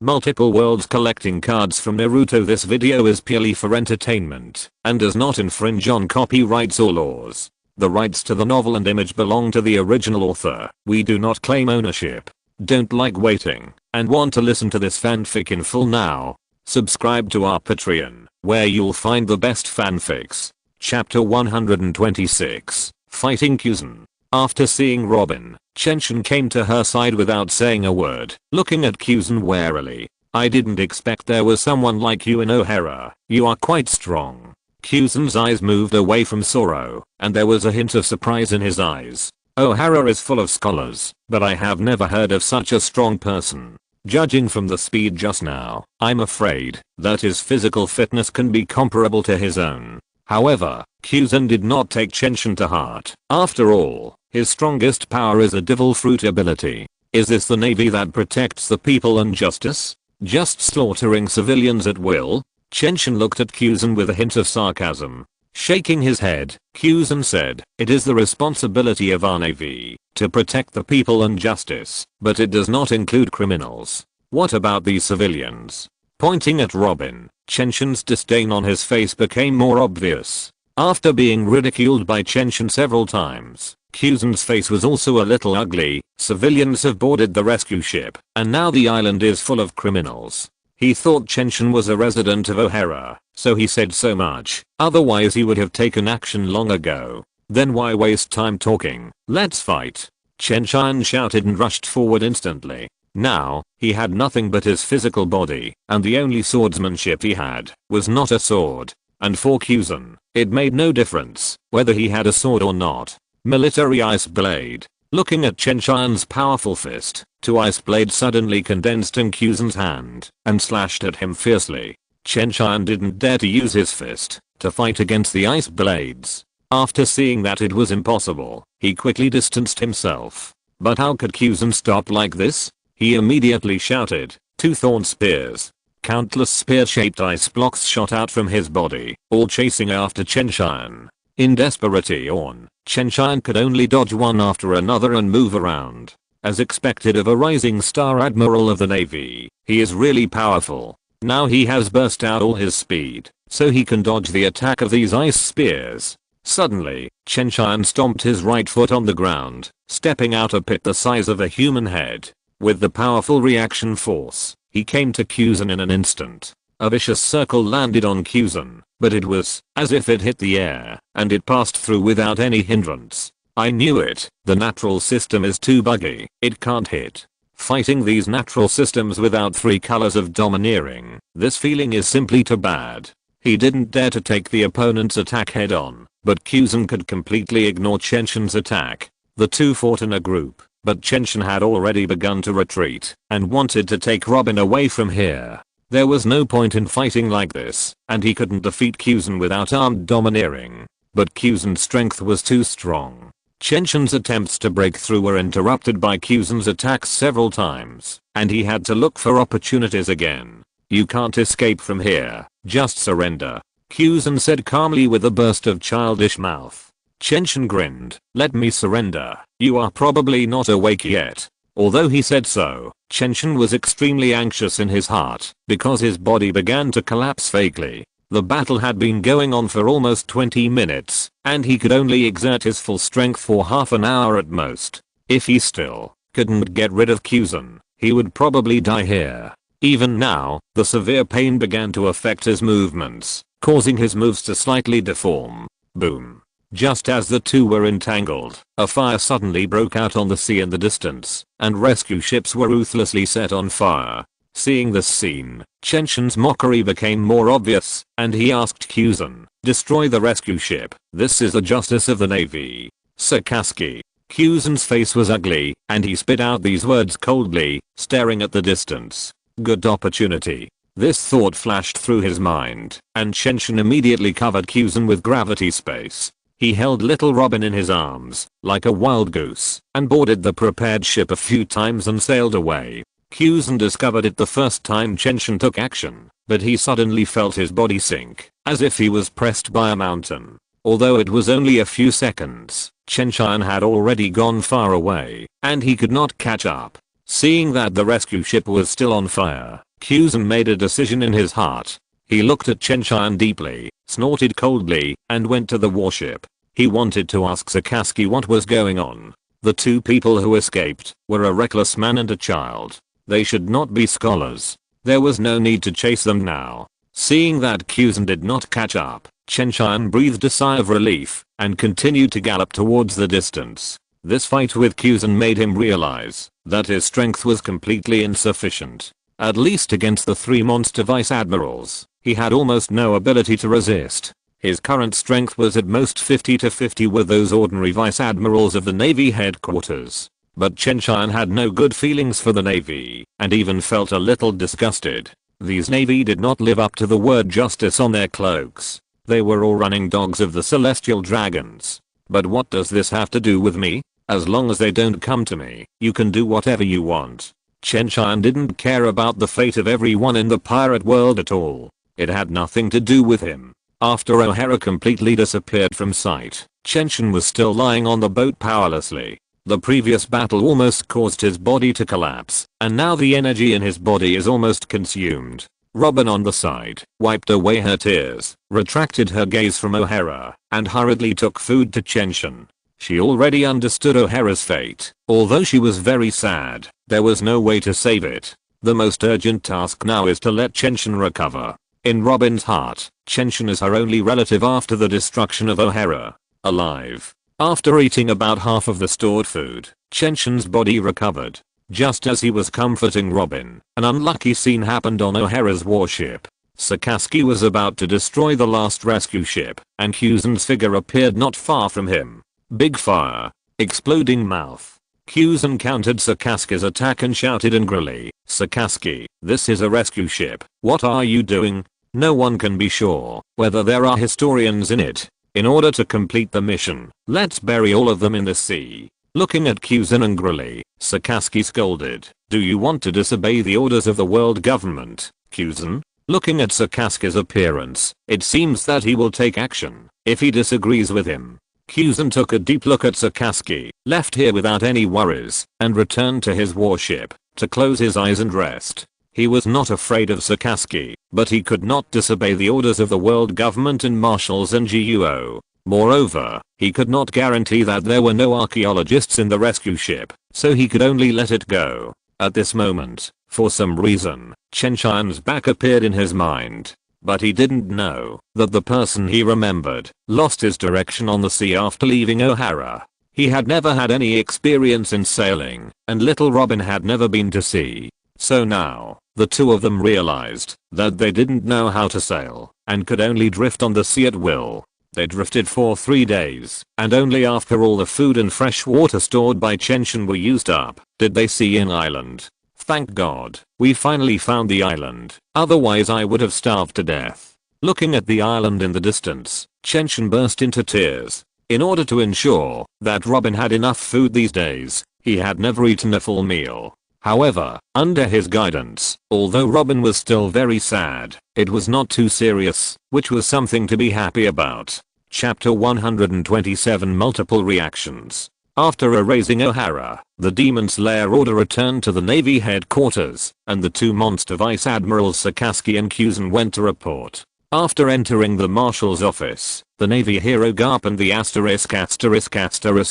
multiple worlds collecting cards from Naruto. This video is purely for entertainment and does not infringe on copyrights or laws. The rights to the novel and image belong to the original author. We do not claim ownership. Don't like waiting and want to listen to this fanfic in full now? Subscribe to our Patreon, where you'll find the best fanfics. Chapter 126, Fighting Kuzen. After seeing Robin, Chen Tian came to her side without saying a word, looking at Kuzen warily. I didn't expect there was someone like you in O'Hara. You are quite strong. Kuzen's eyes moved away from sorrow, and there was a hint of surprise in his eyes. O'Hara is full of scholars, but I have never heard of such a strong person. Judging from the speed just now, I'm afraid that his physical fitness can be comparable to his own. However, Kuzen did not take Chen Tian to heart. After all, his strongest power is a devil fruit ability. Is this the navy that protects the people and justice? Just slaughtering civilians at will? Chen Tian looked at Kuzen with a hint of sarcasm. Shaking his head, Kuzen said, it is the responsibility of our navy to protect the people and justice, but it does not include criminals. What about these civilians? Pointing at Robin, Chen Tian's disdain on his face became more obvious. After being ridiculed by Chen Tian several times, Kuzen's face was also a little ugly. Civilians have boarded the rescue ship, and now the island is full of criminals. He thought Chen Tian was a resident of O'Hara, so he said so much, otherwise he would have taken action long ago. Then why waste time talking? Let's fight. Chen Tian shouted and rushed forward instantly. Now, he had nothing but his physical body, and the only swordsmanship he had was not a sword. And for Kuzen, it made no difference whether he had a sword or not. Military ice blade. Looking at Chen Tian's powerful fist, two ice blades suddenly condensed in Kuzen's hand and slashed at him fiercely. Chen Tian didn't dare to use his fist to fight against the ice blades. After seeing that it was impossible, he quickly distanced himself. But how could Kuzen stop like this? He immediately shouted, two thorn spears. Countless spear-shaped ice blocks shot out from his body, all chasing after Chen Tian. In desperation, Chen Tian could only dodge one after another and move around. As expected of a rising star admiral of the navy, he is really powerful. Now he has burst out all his speed, so he can dodge the attack of these ice spears. Suddenly, Chen Tian stomped his right foot on the ground, stepping out a pit the size of a human head. With the powerful reaction force, he came to Kuzen in an instant. A vicious circle landed on Kuzen, but it was as if it hit the air, and it passed through without any hindrance. I knew it. The natural system is too buggy. It can't hit. Fighting these natural systems without three colors of domineering, this feeling is simply too bad. He didn't dare to take the opponent's attack head on, but Kuzen could completely ignore Chen Tian's attack. The two fought in a group, but Chen Tian had already begun to retreat and wanted to take Robin away from here. There was no point in fighting like this, and he couldn't defeat Kuzen without armed domineering. But Kuzen's strength was too strong. Chen Tian's attempts to break through were interrupted by Kuzen's attacks several times, and he had to look for opportunities again. You can't escape from here, just surrender, Kuzen said calmly with a burst of childish mouth. Chen Tian grinned. Let me surrender. You are probably not awake yet. Although he said so, Chen Tian was extremely anxious in his heart because his body began to collapse fakely. The battle had been going on for almost 20 minutes, and he could only exert his full strength for half an hour at most. If he still couldn't get rid of Kuzen, he would probably die here. Even now, the severe pain began to affect his movements, causing his moves to slightly deform. Boom. Just as the two were entangled, a fire suddenly broke out on the sea in the distance, and rescue ships were ruthlessly set on fire. Seeing this scene, Chen Tian's mockery became more obvious, and he asked Kuzen, destroy the rescue ship. This is the justice of the navy. Sakazuki. Kuzen's face was ugly, and he spit out these words coldly, staring at the distance. Good opportunity. This thought flashed through his mind, and Chen Tian immediately covered Kuzen with gravity space. He held little Robin in his arms, like a wild goose, and boarded the prepared ship a few times and sailed away. Kuzen discovered it the first time Chen Tian took action, but he suddenly felt his body sink, as if he was pressed by a mountain. Although it was only a few seconds, Chen Tian had already gone far away, and he could not catch up. Seeing that the rescue ship was still on fire, Kyuzen made a decision in his heart. He looked at Chen Tian deeply, snorted coldly, and went to the warship. He wanted to ask Sakazuki what was going on. The two people who escaped were a reckless man and a child. They should not be scholars. There was no need to chase them now. Seeing that Kyuzen did not catch up, Chen Tian breathed a sigh of relief and continued to gallop towards the distance. This fight with Kyuzen made him realize that his strength was completely insufficient. At least against the three monster vice admirals, he had almost no ability to resist. His current strength was at most 50-50 with those ordinary vice admirals of the Navy headquarters. But Chen Tian had no good feelings for the Navy, and even felt a little disgusted. These Navy did not live up to the word justice on their cloaks. They were all running dogs of the celestial dragons. But what does this have to do with me? As long as they don't come to me, you can do whatever you want. Chen Tian didn't care about the fate of everyone in the pirate world at all. It had nothing to do with him. After O'Hara completely disappeared from sight, Chen Tian was still lying on the boat powerlessly. The previous battle almost caused his body to collapse, and now the energy in his body is almost consumed. Robin on the side wiped away her tears, retracted her gaze from O'Hara, and hurriedly took food to Chen Tian. She already understood O'Hara's fate. Although she was very sad, there was no way to save it. The most urgent task now is to let Chen Tian recover. In Robin's heart, Chen Tian is her only relative after the destruction of O'Hara. Alive. After eating about half of the stored food, Chen Tian's body recovered. Just as he was comforting Robin, an unlucky scene happened on O'Hara's warship. Sakazuki was about to destroy the last rescue ship, and Kyuzen's figure appeared not far from him. Big fire. Exploding mouth. Kyuzen countered Sakazuki's attack and shouted angrily, "Sakazuki, this is a rescue ship. What are you doing? No one can be sure whether there are historians in it. In order to complete the mission, let's bury all of them in the sea." Looking at Kyuzen angrily, Sakazuki scolded, "Do you want to disobey the orders of the world government, Kyuzen?" Looking at Sakazuki's appearance, it seems that he will take action if he disagrees with him. Kyuzen took a deep look at Sakazuki, left here without any worries, and returned to his warship to close his eyes and rest. He was not afraid of Sakazuki, but he could not disobey the orders of the world government and marshals and GUO. Moreover, he could not guarantee that there were no archaeologists in the rescue ship, so he could only let it go. At this moment, for some reason, Chen Tian's back appeared in his mind. But he didn't know that the person he remembered lost his direction on the sea after leaving O'Hara. He had never had any experience in sailing, and little Robin had never been to sea. So now, the two of them realized that they didn't know how to sail, and could only drift on the sea at will. They drifted for 3 days, and only after all the food and fresh water stored by Chen Tian were used up, did they see an island. Thank God, we finally found the island, otherwise I would have starved to death. Looking at the island in the distance, Chen Tian burst into tears. In order to ensure that Robin had enough food these days, he had never eaten a full meal. However, under his guidance, although Robin was still very sad, it was not too serious, which was something to be happy about. Chapter 127 Multiple Reactions. After erasing O'Hara, the Demon Slayer order returned to the Navy headquarters, and the two monster vice admirals Sakazuki and Kyuzen went to report. After entering the marshal's office, the Navy hero Garp and the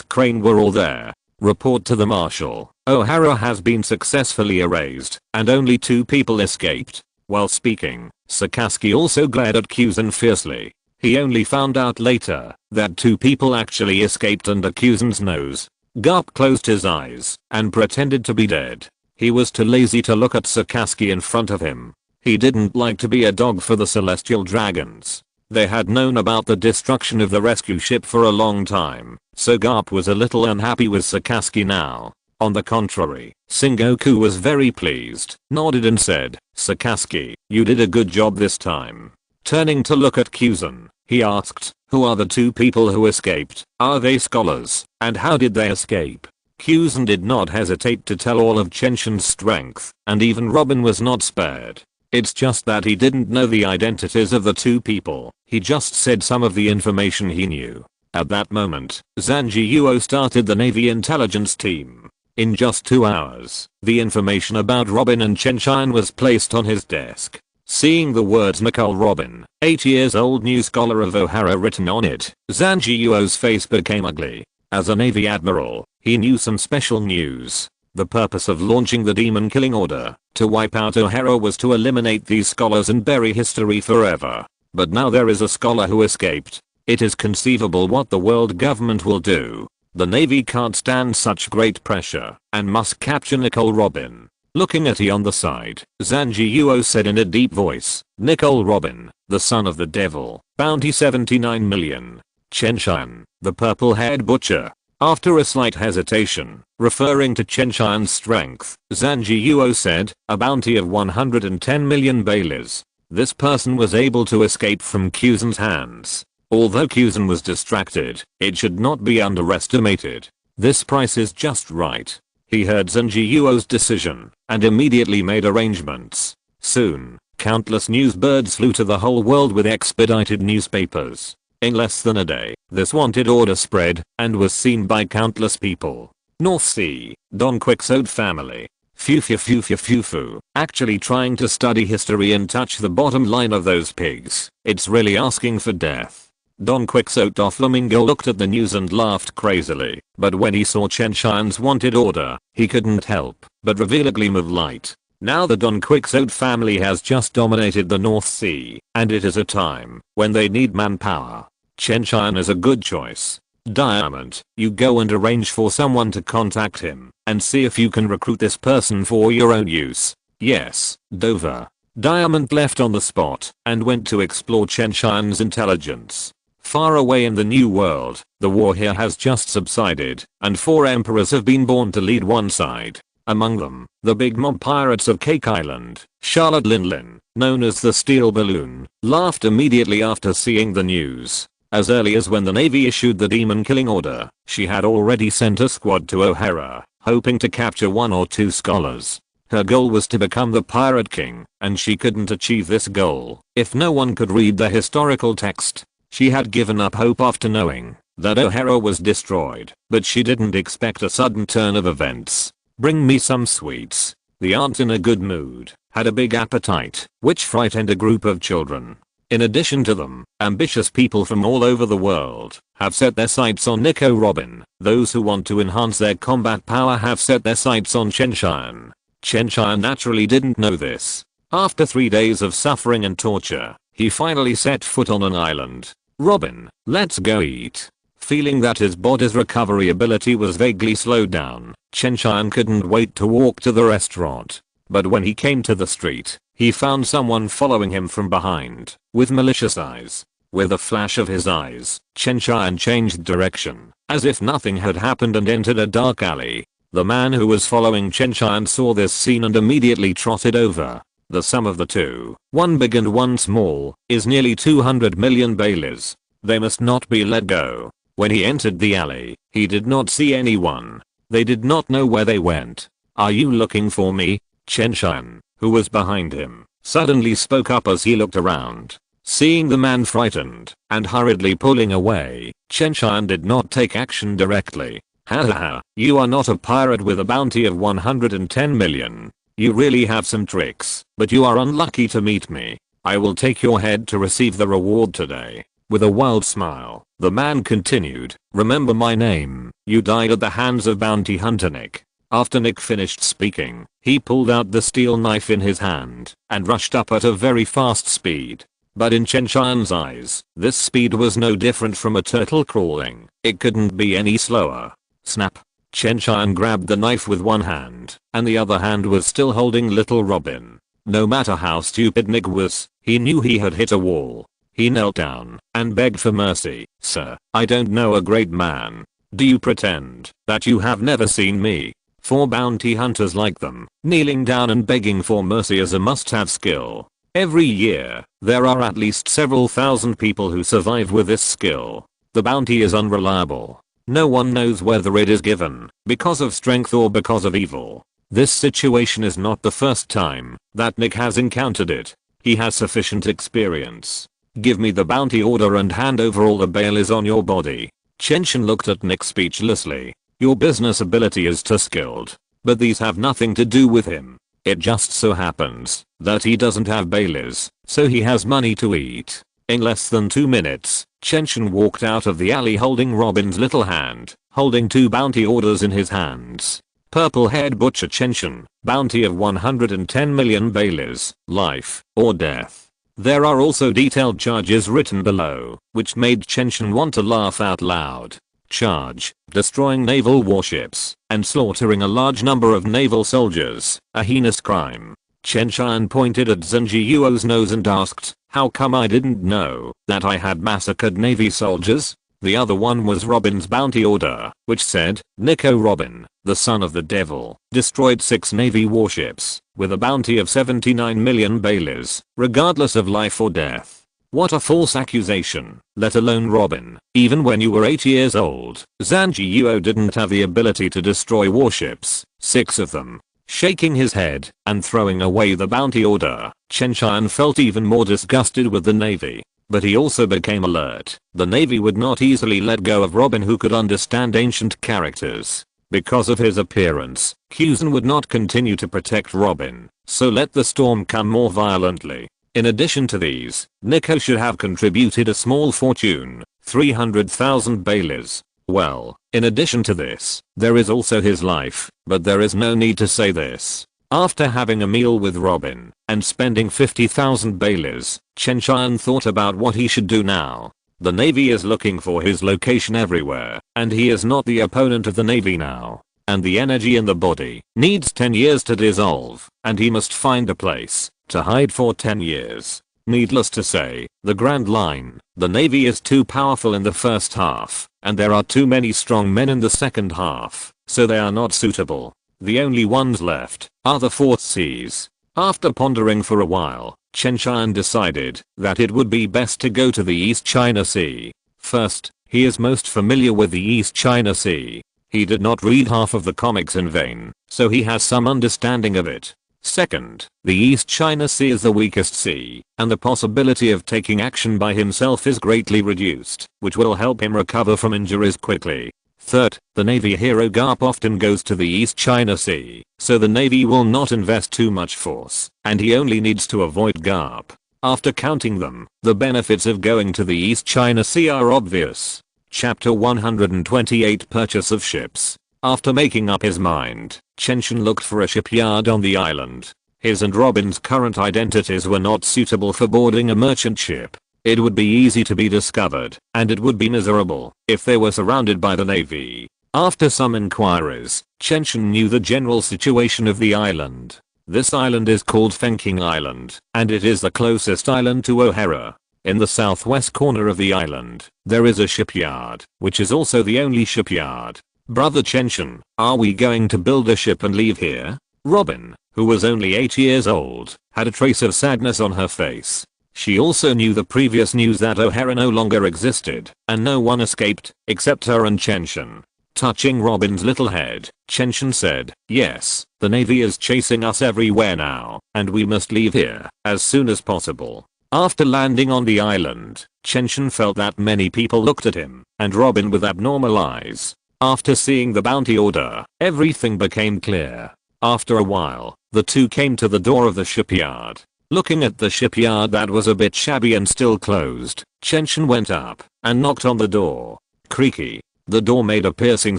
**** crane were all there. Report to the marshal. O'Hara has been successfully erased, and only 2 people escaped. While speaking, Sakazuki also glared at Kyuzen fiercely. He only found out later that 2 people actually escaped under Kyuzen's nose. Garp closed his eyes and pretended to be dead. He was too lazy to look at Sakazuki in front of him. He didn't like to be a dog for the celestial dragons. They had known about the destruction of the rescue ship for a long time, so Garp was a little unhappy with Sakazuki now. On the contrary, Sengoku was very pleased, nodded and said, "Sakazuki, you did a good job this time." Turning to look at Kyuzen, he asked, "Who are the 2 people who escaped? Are they scholars, and how did they escape?" Kyuzen did not hesitate to tell all of Chen Tian's strength, and even Robin was not spared. It's just that he didn't know the identities of the 2 people, he just said some of the information he knew. At that moment, Zanjiuo started the Navy intelligence team. In just 2 hours, the information about Robin and Chen Tian was placed on his desk. Seeing the words Nicole Robin, 8 years old new scholar of O'Hara written on it, Zhang Yuo's face became ugly. As a Navy admiral, he knew some special news. The purpose of launching the demon killing order to wipe out O'Hara was to eliminate these scholars and bury history forever. But now there is a scholar who escaped. It is conceivable what the world government will do. The Navy can't stand such great pressure and must capture Nicole Robin. Looking at he on the side, Zhang Yuo said in a deep voice, Nicole Robin, the son of the devil, bounty 79 million. Chen Tian, the purple-haired butcher. After a slight hesitation, referring to Chen Tian's strength, Zhang Yuo said, a bounty of 110 million baileys. This person was able to escape from Kuzan's hands. Although Kuzan was distracted, it should not be underestimated. This price is just right. He heard Zhang Yuo's decision and immediately made arrangements. Soon, countless news birds flew to the whole world with expedited newspapers. In less than a day, this wanted order spread and was seen by countless people. North Sea, Don Quixote family. Fufu. Actually trying to study history and touch the bottom line of those pigs. It's really asking for death. Don Quixote Flamingo looked at the news and laughed crazily, but when he saw Chen Tian's wanted order, he couldn't help but reveal a gleam of light. Now the Don Quixote family has just dominated the North Sea, and it is a time when they need manpower. Chen Tian is a good choice. Diamond, you go and arrange for someone to contact him and see if you can recruit this person for your own use. Yes, Dover. Diamond left on the spot and went to explore Chen Tian's intelligence. Far away in the new world, the war here has just subsided, and 4 emperors have been born to lead one side. Among them, the big mob pirates of Cake Island. Charlotte Linlin, known as the Steel Balloon, laughed immediately after seeing the news. As early as when the Navy issued the demon killing order, she had already sent a squad to O'Hara, hoping to capture 1 or 2 scholars. Her goal was to become the Pirate King, and she couldn't achieve this goal if no one could read the historical text. She had given up hope after knowing that O'Hara was destroyed, but she didn't expect a sudden turn of events. Bring me some sweets. The aunt, in a good mood, had a big appetite, which frightened a group of children. In addition to them, ambitious people from all over the world have set their sights on Nicole Robin. Those who want to enhance their combat power have set their sights on Chen Tian. Chen Tian naturally didn't know this. After 3 days of suffering and torture, he finally set foot on an island. Robin, let's go eat. Feeling that his body's recovery ability was vaguely slowed down, Chen Tian couldn't wait to walk to the restaurant. But when he came to the street, he found someone following him from behind, with malicious eyes. With a flash of his eyes, Chen Tian changed direction, as if nothing had happened, and entered a dark alley. The man who was following Chen Tian saw this scene and immediately trotted over. The sum of the two, one big and one small, is nearly 200 million baileys. They must not be let go. When he entered the alley, he did not see anyone. They did not know where they went. Are you looking for me? Chen Tian, who was behind him, suddenly spoke up as he looked around. Seeing the man frightened and hurriedly pulling away, Chen Tian did not take action directly. Haha, you are not a pirate with a bounty of 110 million. You really have some tricks, but you are unlucky to meet me. I will take your head to receive the reward today. With a wild smile, the man continued, remember my name, you died at the hands of bounty hunter Nick. After Nick finished speaking, he pulled out the steel knife in his hand and rushed up at a very fast speed. But in Chen Tian's eyes, this speed was no different from a turtle crawling. It couldn't be any slower. Snap. Chen Tian grabbed the knife with one hand, and the other hand was still holding little Robin. No matter how stupid Nick was, he knew he had hit a wall. He knelt down and begged for mercy. Sir, I don't know a great man. Do you pretend that you have never seen me? For bounty hunters like them, kneeling down and begging for mercy is a must-have skill. Every year, there are at least several thousand people who survive with this skill. The bounty is unreliable. No one knows whether it is given because of strength or because of evil. This situation is not the first time that Nick has encountered it. He has sufficient experience. Give me the bounty order and hand over all the baileys on your body. Chen Tian looked at Nick speechlessly. Your business ability is too skilled. But these have nothing to do with him. It just so happens that he doesn't have Baileys, so he has money to eat. In less than 2 minutes, Chen Tian walked out of the alley holding Robin's little hand, holding 2 bounty orders in his hands. Purple-haired butcher Chen Tian, bounty of 110 million Baileys, life or death. There are also detailed charges written below, which made Chen Tian want to laugh out loud. Charge: destroying naval warships and slaughtering a large number of naval soldiers, a heinous crime. Chen Tian pointed at Zenji Yuo's nose and asked, how come I didn't know that I had massacred Navy soldiers? The other one was Robin's bounty order, which said, Nico Robin, the son of the devil, destroyed 6 Navy warships, with a bounty of 79 million Baileys, regardless of life or death. What a false accusation, let alone Robin. Even when you were 8 years old, Zenji Yuo didn't have the ability to destroy warships, 6 of them. Shaking his head and throwing away the bounty order, Chen Tian felt even more disgusted with the Navy. But he also became alert. The Navy would not easily let go of Robin, who could understand ancient characters. Because of his appearance, Kuzan would not continue to protect Robin, so let the storm come more violently. In addition to these, Nico should have contributed a small fortune, 300,000 Baileys. Well, in addition to this, there is also his life, but there is no need to say this. After having a meal with Robin and spending 50,000 Baileys, Chen Tian thought about what he should do now. The Navy is looking for his location everywhere, and he is not the opponent of the Navy now. And the energy in the body needs 10 years to dissolve, and he must find a place to hide for 10 years. Needless to say, the grand line, the Navy is too powerful in the first half, and there are too many strong men in the second half, so they are not suitable. The only ones left are the Fourth Seas. After pondering for a while, Chen Tian decided that it would be best to go to the East China Sea. First, he is most familiar with the East China Sea. He did not read half of the comics in vain, so he has some understanding of it. Second, the East China Sea is the weakest sea, and the possibility of taking action by himself is greatly reduced, which will help him recover from injuries quickly. Third, the Navy hero Garp often goes to the East China Sea, so the Navy will not invest too much force, and he only needs to avoid Garp. After counting them, the benefits of going to the East China Sea are obvious. Chapter 128 Purchase of Ships. After making up his mind, Chen Tian looked for a shipyard on the island. His and Robin's current identities were not suitable for boarding a merchant ship. It would be easy to be discovered, and it would be miserable if they were surrounded by the Navy. After some inquiries, Chen Tian knew the general situation of the island. This island is called Fengking Island, and it is the closest island to O'Hara. In the southwest corner of the island, there is a shipyard, which is also the only shipyard. Brother Chen Tian, are we going to build a ship and leave here? Robin, who was only 8 years old, had a trace of sadness on her face. She also knew the previous news that O'Hara no longer existed, and no one escaped, except her and Chen Tian. Touching Robin's little head, Chen Tian said, yes, the Navy is chasing us everywhere now, and we must leave here as soon as possible. After landing on the island, Chen Tian felt that many people looked at him and Robin with abnormal eyes. After seeing the bounty order, everything became clear. After a while, the two came to the door of the shipyard. Looking at the shipyard that was a bit shabby and still closed, Chen Tian went up and knocked on the door. Creaky. The door made a piercing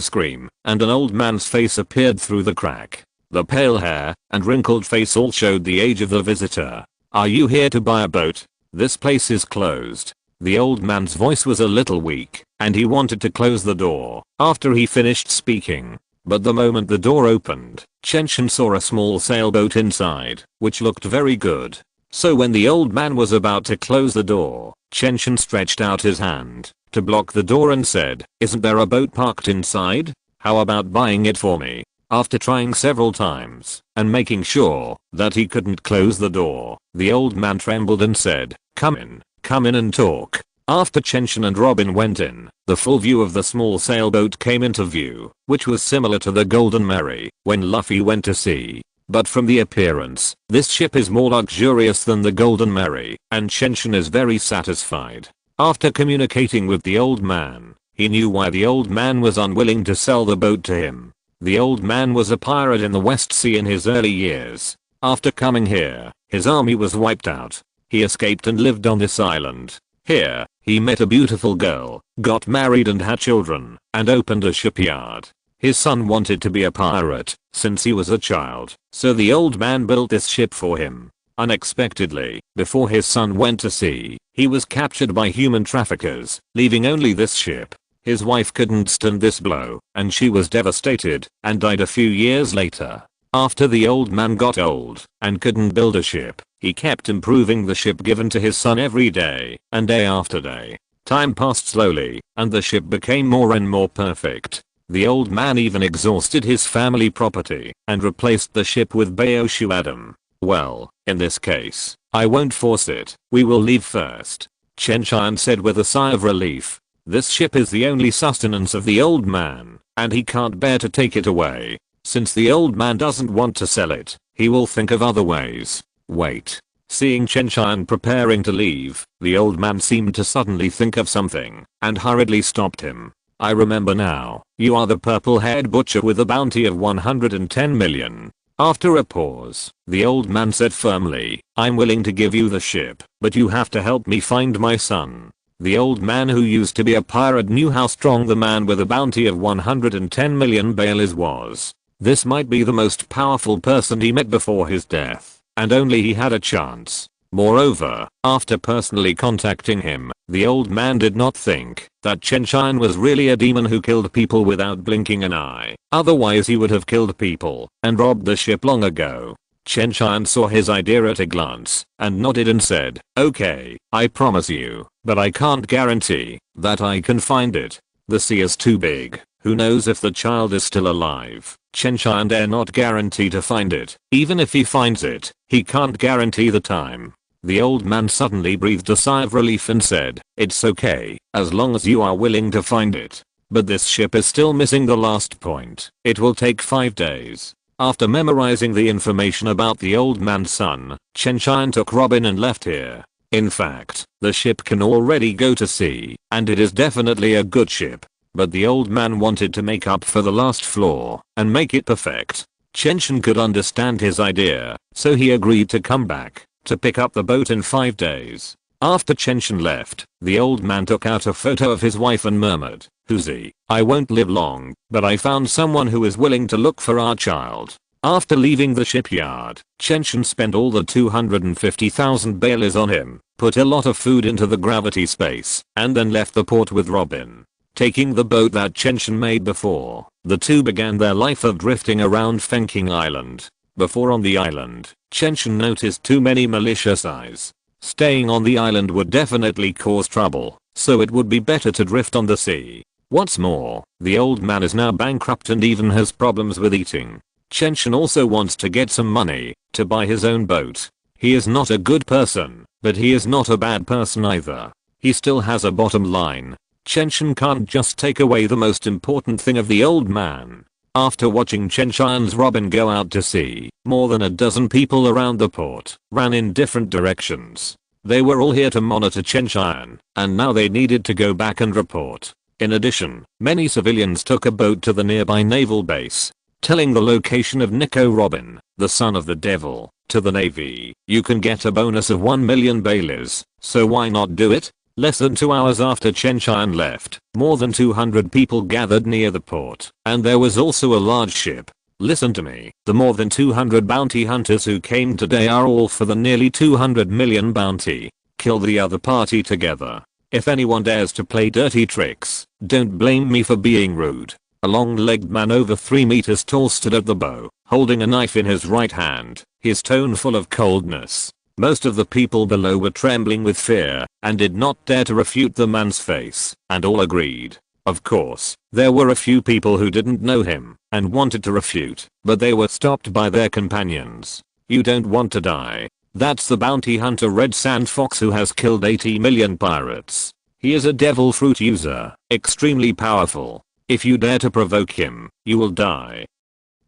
scream, and an old man's face appeared through the crack. The pale hair and wrinkled face all showed the age of the visitor. Are you here to buy a boat? This place is closed. The old man's voice was a little weak, and he wanted to close the door after he finished speaking. But the moment the door opened, Chen Tian saw a small sailboat inside, which looked very good. So when the old man was about to close the door, Chen Tian stretched out his hand to block the door and said, isn't there a boat parked inside? How about buying it for me? After trying several times and making sure that he couldn't close the door, the old man trembled and said, come in and talk. After Chen Tian and Robin went in, the full view of the small sailboat came into view, which was similar to the Golden Mary when Luffy went to sea. But from the appearance, this ship is more luxurious than the Golden Mary, and Chen Tian is very satisfied. After communicating with the old man, He knew why the old man was unwilling to sell the boat to him. The old man was a pirate in the West Sea in his early years. After coming here, his army was wiped out. He escaped and lived on this island. Here, he met a beautiful girl, got married and had children, and opened a shipyard. His son wanted to be a pirate since he was a child, so the old man built this ship for him. Unexpectedly, before his son went to sea, he was captured by human traffickers, leaving only this ship. His wife couldn't stand this blow, and she was devastated, and died a few years later. After the old man got old and couldn't build a ship, he kept improving the ship given to his son every day, and day after day. Time passed slowly, and the ship became more and more perfect. The old man even exhausted his family property and replaced the ship with Bayoshu Adam. Well, in this case, I won't force it. We will leave first. Chen Tian said with a sigh of relief. This ship is the only sustenance of the old man, and he can't bear to take it away. Since the old man doesn't want to sell it, he will think of other ways. Wait. Seeing Chen Tian preparing to leave, the old man seemed to suddenly think of something, and hurriedly stopped him. I remember now. You are the purple-haired butcher with a bounty of 110 million. After a pause, the old man said firmly, I'm willing to give you the ship, but you have to help me find my son. The old man who used to be a pirate knew how strong the man with a bounty of 110 million bales was. This might be the most powerful person he met before his death, and only he had a chance. Moreover, after personally contacting him, the old man did not think that Chen Tian was really a demon who killed people without blinking an eye. Otherwise he would have killed people and robbed the ship long ago. Chen Tian saw his idea at a glance and nodded and said, okay, I promise you, but I can't guarantee that I can find it. The sea is too big. Who knows if the child is still alive? Chen Tian dare not guarantee to find it. Even if he finds it, he can't guarantee the time. The old man suddenly breathed a sigh of relief and said, it's okay, as long as you are willing to find it. But this ship is still missing the last point. It will take 5 days. After memorizing the information about the old man's son, Chen Tian took Robin and left here. In fact, the ship can already go to sea, and it is definitely a good ship. But the old man wanted to make up for the last flaw and make it perfect. Chen Tian could understand his idea, so he agreed to come back to pick up the boat in 5 days. After Chen Tian left, the old man took out a photo of his wife and murmured, Huzi, I won't live long, but I found someone who is willing to look for our child. After leaving the shipyard, Chen Tian spent all the 250,000 bales on him, put a lot of food into the gravity space, and then left the port with Robin. Taking the boat that Chen Tian made before, the two began their life of drifting around Fenking Island. Before on the island, Chen Tian noticed too many malicious eyes. Staying on the island would definitely cause trouble, so it would be better to drift on the sea. What's more, the old man is now bankrupt and even has problems with eating. Chen Tian also wants to get some money to buy his own boat. He is not a good person, but he is not a bad person either. He still has a bottom line. Chen Tian can't just take away the most important thing of the old man. After watching Chen Tian's Robin go out to sea, more than a dozen people around the port ran in different directions. They were all here to monitor Chen Tian, and now they needed to go back and report. In addition, many civilians took a boat to the nearby naval base, telling the location of Nico Robin, the son of the devil, to the navy. You can get a bonus of 1 million bales, so why not do it? Less than 2 hours after Chen Tian left, more than 200 people gathered near the port, and there was also a large ship. Listen to me, the more than 200 bounty hunters who came today are all for the nearly 200 million bounty. Kill the other party together. If anyone dares to play dirty tricks, don't blame me for being rude. A long-legged man over 3 meters tall stood at the bow, holding a knife in his right hand, his tone full of coldness. Most of the people below were trembling with fear and did not dare to refute the man's face, and all agreed. Of course, there were a few people who didn't know him and wanted to refute, but they were stopped by their companions. You don't want to die. That's the bounty hunter Red Sand Fox who has killed 80 million pirates. He is a devil fruit user, extremely powerful. If you dare to provoke him, you will die.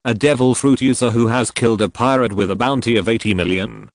A devil fruit user who has killed a pirate with a bounty of 80 million.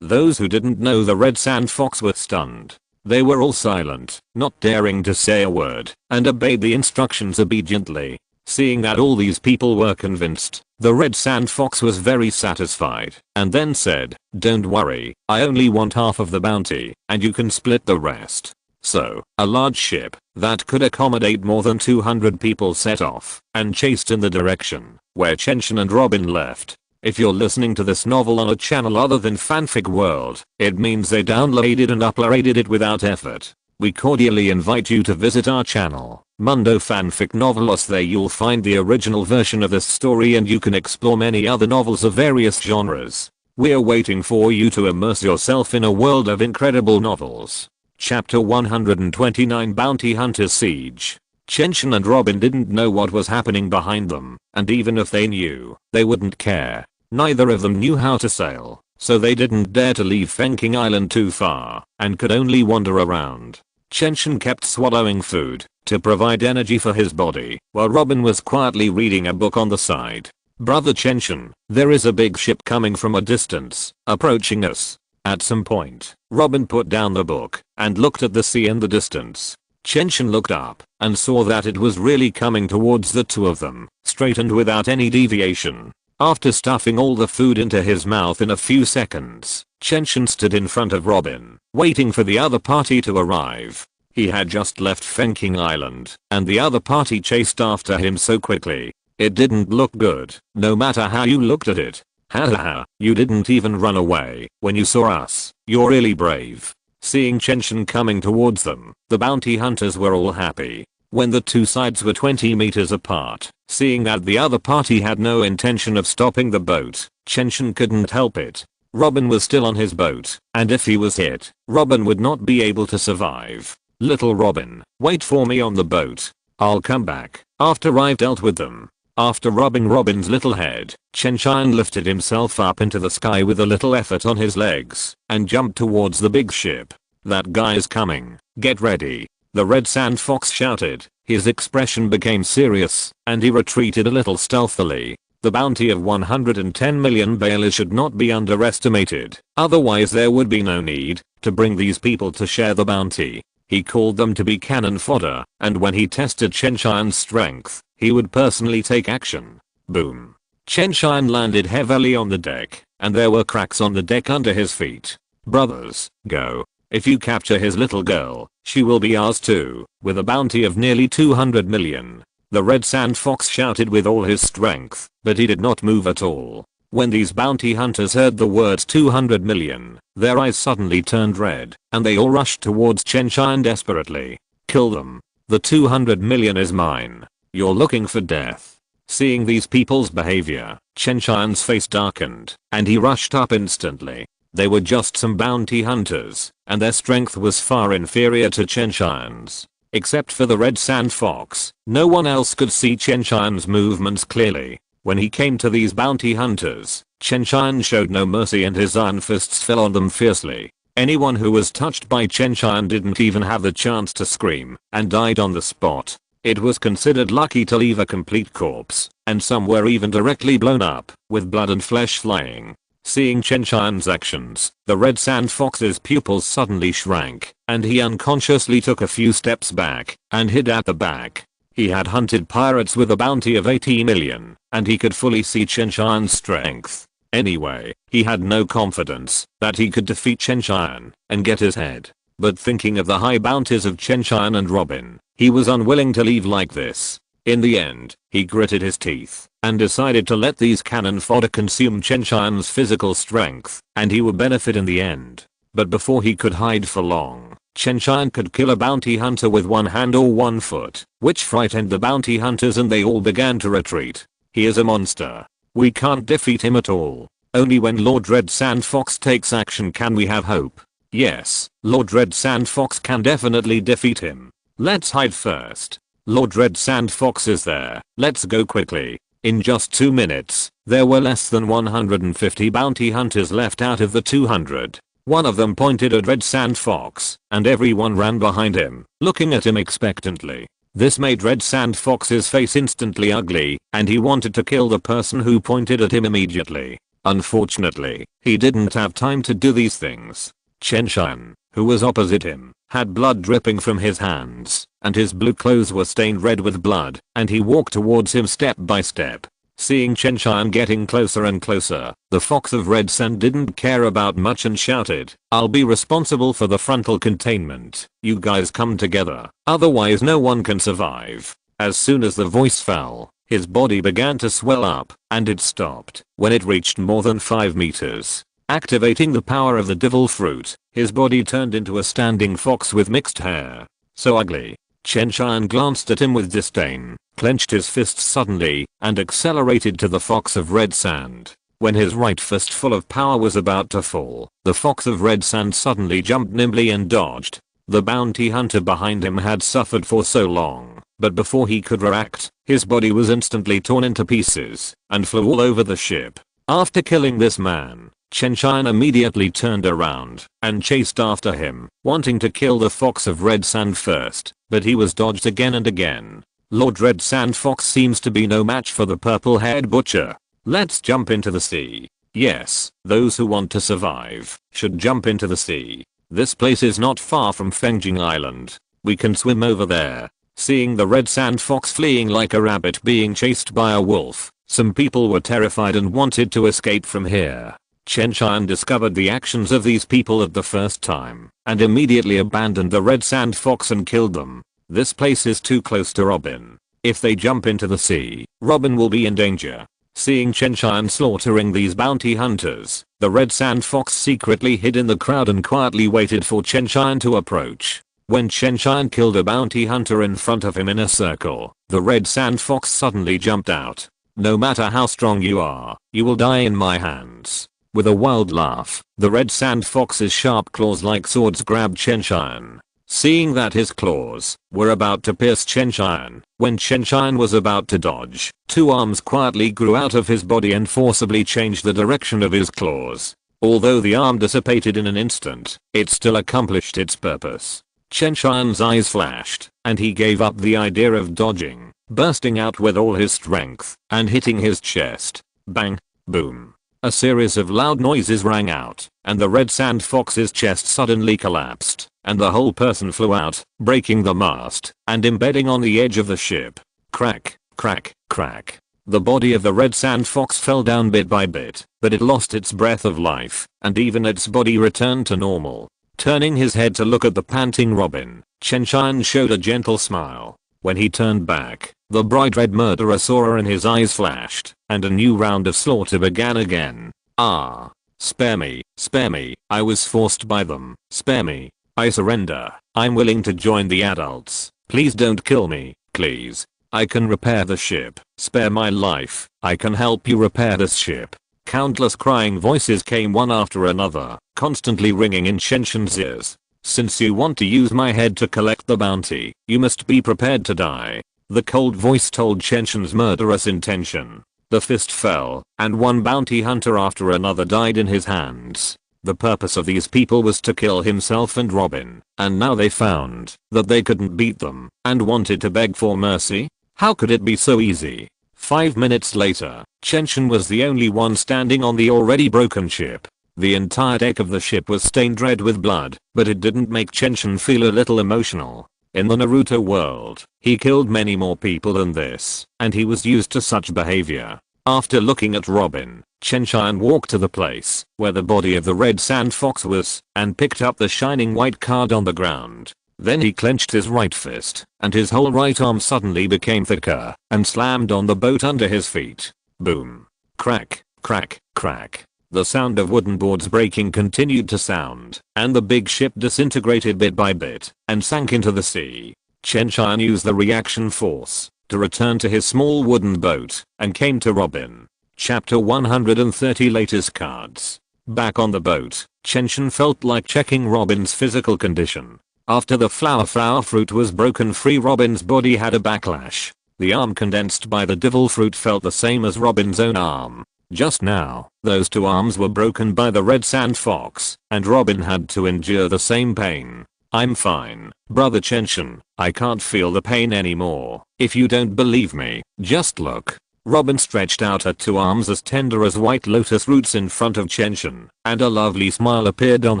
Those who didn't know the Red Sand Fox were stunned. They were all silent, not daring to say a word, and obeyed the instructions obediently. Seeing that all these people were convinced, the red sand fox was very satisfied, and then said, "Don't worry, I only want half of the bounty, and you can split the rest." So, a large ship that could accommodate more than 200 people set off and chased in the direction where Chen Tian and Robin left. If you're listening to this novel on a channel other than Fanfic World, it means they downloaded and uploaded it without effort. We cordially invite you to visit our channel, Mundo Fanfic Novelos. There you'll find the original version of this story and you can explore many other novels of various genres. We're waiting for you to immerse yourself in a world of incredible novels. Chapter 129 Bounty Hunter's Siege. Chen Tian and Robin didn't know what was happening behind them, and even if they knew, they wouldn't care. Neither of them knew how to sail, so they didn't dare to leave Fenking Island too far, and could only wander around. Chen Tian kept swallowing food to provide energy for his body, while Robin was quietly reading a book on the side. "Brother Chen Tian, there is a big ship coming from a distance, approaching us." At some point, Robin put down the book and looked at the sea in the distance. Chen Tian looked up and saw that it was really coming towards the two of them, straight and without any deviation. After stuffing all the food into his mouth in a few seconds, Chen Tian stood in front of Robin, waiting for the other party to arrive. He had just left Fenking Island, and the other party chased after him so quickly. It didn't look good, no matter how you looked at it. "Hahaha, you didn't even run away when you saw us. You're really brave." Seeing Chen Tian coming towards them, the bounty hunters were all happy. When the two sides were 20 meters apart, seeing that the other party had no intention of stopping the boat, Chen Tian couldn't help it. Robin was still on his boat, and if he was hit, Robin would not be able to survive. "Little Robin, wait for me on the boat. I'll come back after I've dealt with them." After rubbing Robin's little head, Chen Tian lifted himself up into the sky with a little effort on his legs and jumped towards the big ship. "That guy is coming. Get ready." The red sand fox shouted. His expression became serious, and he retreated a little stealthily. The bounty of 110 million bales should not be underestimated, otherwise there would be no need to bring these people to share the bounty. He called them to be cannon fodder, and when he tested Chen Tian's strength, he would personally take action. Boom. Chen Tian landed heavily on the deck, and there were cracks on the deck under his feet. "Brothers, go. If you capture his little girl, she will be ours too, with a bounty of nearly 200 million. The red sand fox shouted with all his strength, but he did not move at all. When these bounty hunters heard the words 200 million, their eyes suddenly turned red, and they all rushed towards Chen Tian desperately. "Kill them. The 200 million is mine. You're looking for death." Seeing these people's behavior, Chen Tian's face darkened, and he rushed up instantly. They were just some bounty hunters, and their strength was far inferior to Chen Tian's. Except for the red sand fox, no one else could see Chen Tian's movements clearly. When he came to these bounty hunters, Chen Tian showed no mercy and his iron fists fell on them fiercely. Anyone who was touched by Chen Tian didn't even have the chance to scream and died on the spot. It was considered lucky to leave a complete corpse, and some were even directly blown up, with blood and flesh flying. Seeing Chen Tian's actions, the red sand fox's pupils suddenly shrank, and he unconsciously took a few steps back and hid at the back. He had hunted pirates with a bounty of 80 million, and he could fully see Chen Tian's strength. Anyway, he had no confidence that he could defeat Chen Tian and get his head. But thinking of the high bounties of Chen Tian and Robin, he was unwilling to leave like this. In the end, he gritted his teeth and decided to let these cannon fodder consume Chen Tian's physical strength, and he would benefit in the end. But before he could hide for long, Chen Tian could kill a bounty hunter with one hand or one foot, which frightened the bounty hunters and they all began to retreat. "He is a monster. We can't defeat him at all. Only when Lord Red Sand Fox takes action can we have hope." Yes, Lord Red Sand Fox can definitely defeat him. "Let's hide first. Lord Red Sand Fox is there. Let's go quickly." In just 2 minutes, there were less than 150 bounty hunters left out of the 200. One of them pointed at Red Sand Fox, and everyone ran behind him, looking at him expectantly. This made Red Sand Fox's face instantly ugly, and he wanted to kill the person who pointed at him immediately. Unfortunately, he didn't have time to do these things. "Chen Tian, who was opposite him, had blood dripping from his hands, and his blue clothes were stained red with blood, and he walked towards him step by step. Seeing Chen Tian getting closer and closer, the fox of red sand didn't care about much and shouted, "I'll be responsible for the frontal containment. You guys come together, otherwise no one can survive." As soon as the voice fell, his body began to swell up, and it stopped when it reached more than 5 meters. Activating the power of the devil fruit, his body turned into a standing fox with mixed hair. So ugly. Chen Tian glanced at him with disdain, clenched his fists suddenly, and accelerated to the fox of red sand. When his right fist full of power was about to fall, the fox of red sand suddenly jumped nimbly and dodged. The bounty hunter behind him had suffered for so long, but before he could react, his body was instantly torn into pieces and flew all over the ship. After killing this man, Chen Tian immediately turned around and chased after him, wanting to kill the fox of red sand first, but he was dodged again and again. Lord Red Sand Fox seems to be no match for the purple-haired butcher. Let's jump into the sea. Yes, those who want to survive should jump into the sea. This place is not far from Fengjing Island. We can swim over there. Seeing the red sand fox fleeing like a rabbit being chased by a wolf, some people were terrified and wanted to escape from here. Chen Tian discovered the actions of these people at the first time, and immediately abandoned the red sand fox and killed them. This place is too close to Robin. If they jump into the sea, Robin will be in danger. Seeing Chen Tian slaughtering these bounty hunters, the red sand fox secretly hid in the crowd and quietly waited for Chen Tian to approach. When Chen Tian killed a bounty hunter in front of him in a circle, the red sand fox suddenly jumped out. "No matter how strong you are, you will die in my hands." With a wild laugh, the red sand fox's sharp claws like swords grabbed Chen Tian. Seeing that his claws were about to pierce Chen Tian, when Chen Tian was about to dodge, 2 arms quietly grew out of his body and forcibly changed the direction of his claws. Although the arm dissipated in an instant, it still accomplished its purpose. Chen Tian's eyes flashed, and he gave up the idea of dodging, bursting out with all his strength and hitting his chest. Bang! Boom! A series of loud noises rang out, and the red sand fox's chest suddenly collapsed, and the whole person flew out, breaking the mast and embedding on the edge of the ship. Crack, crack, crack. The body of the red sand fox fell down bit by bit, but it lost its breath of life, and even its body returned to normal. Turning his head to look at the panting Robin, Chen Tian showed a gentle smile. When he turned back, the bright red murderer saw her and his eyes flashed, and a new round of slaughter began again. "Ah! Spare me, I was forced by them, spare me. I surrender, I'm willing to join the adults. Please don't kill me, please. I can repair the ship, spare my life, I can help you repair this ship." Countless crying voices came one after another, constantly ringing in Chen Tian's ears. "Since you want to use my head to collect the bounty, you must be prepared to die." The cold voice told Chen Tian's murderous intention. The fist fell, and one bounty hunter after another died in his hands. The purpose of these people was to kill himself and Robin, and now they found that they couldn't beat them, and wanted to beg for mercy? How could it be so easy? 5 minutes later, Chen Tian was the only one standing on the already broken ship. The entire deck of the ship was stained red with blood, but it didn't make Chen Tian feel a little emotional. In the Naruto world, he killed many more people than this, and he was used to such behavior. After looking at Robin, Chen Tian walked to the place where the body of the red sand fox was, and picked up the shining white card on the ground. Then he clenched his right fist, and his whole right arm suddenly became thicker, and slammed on the boat under his feet. Boom. Crack, crack, crack. The sound of wooden boards breaking continued to sound, and the big ship disintegrated bit by bit, and sank into the sea. Chen Tian used the reaction force to return to his small wooden boat, and came to Robin. Chapter 130 Latest cards. Back on the boat, Chen Tian felt like checking Robin's physical condition. After the flower fruit was broken free, Robin's body had a backlash. The arm condensed by the devil fruit felt the same as Robin's own arm. Just now, those 2 arms were broken by the red sand fox, and Robin had to endure the same pain. "I'm fine, brother Chen Tian. I can't feel the pain anymore. If you don't believe me, just look." Robin stretched out her 2 arms as tender as white lotus roots in front of Chen Tian, and a lovely smile appeared on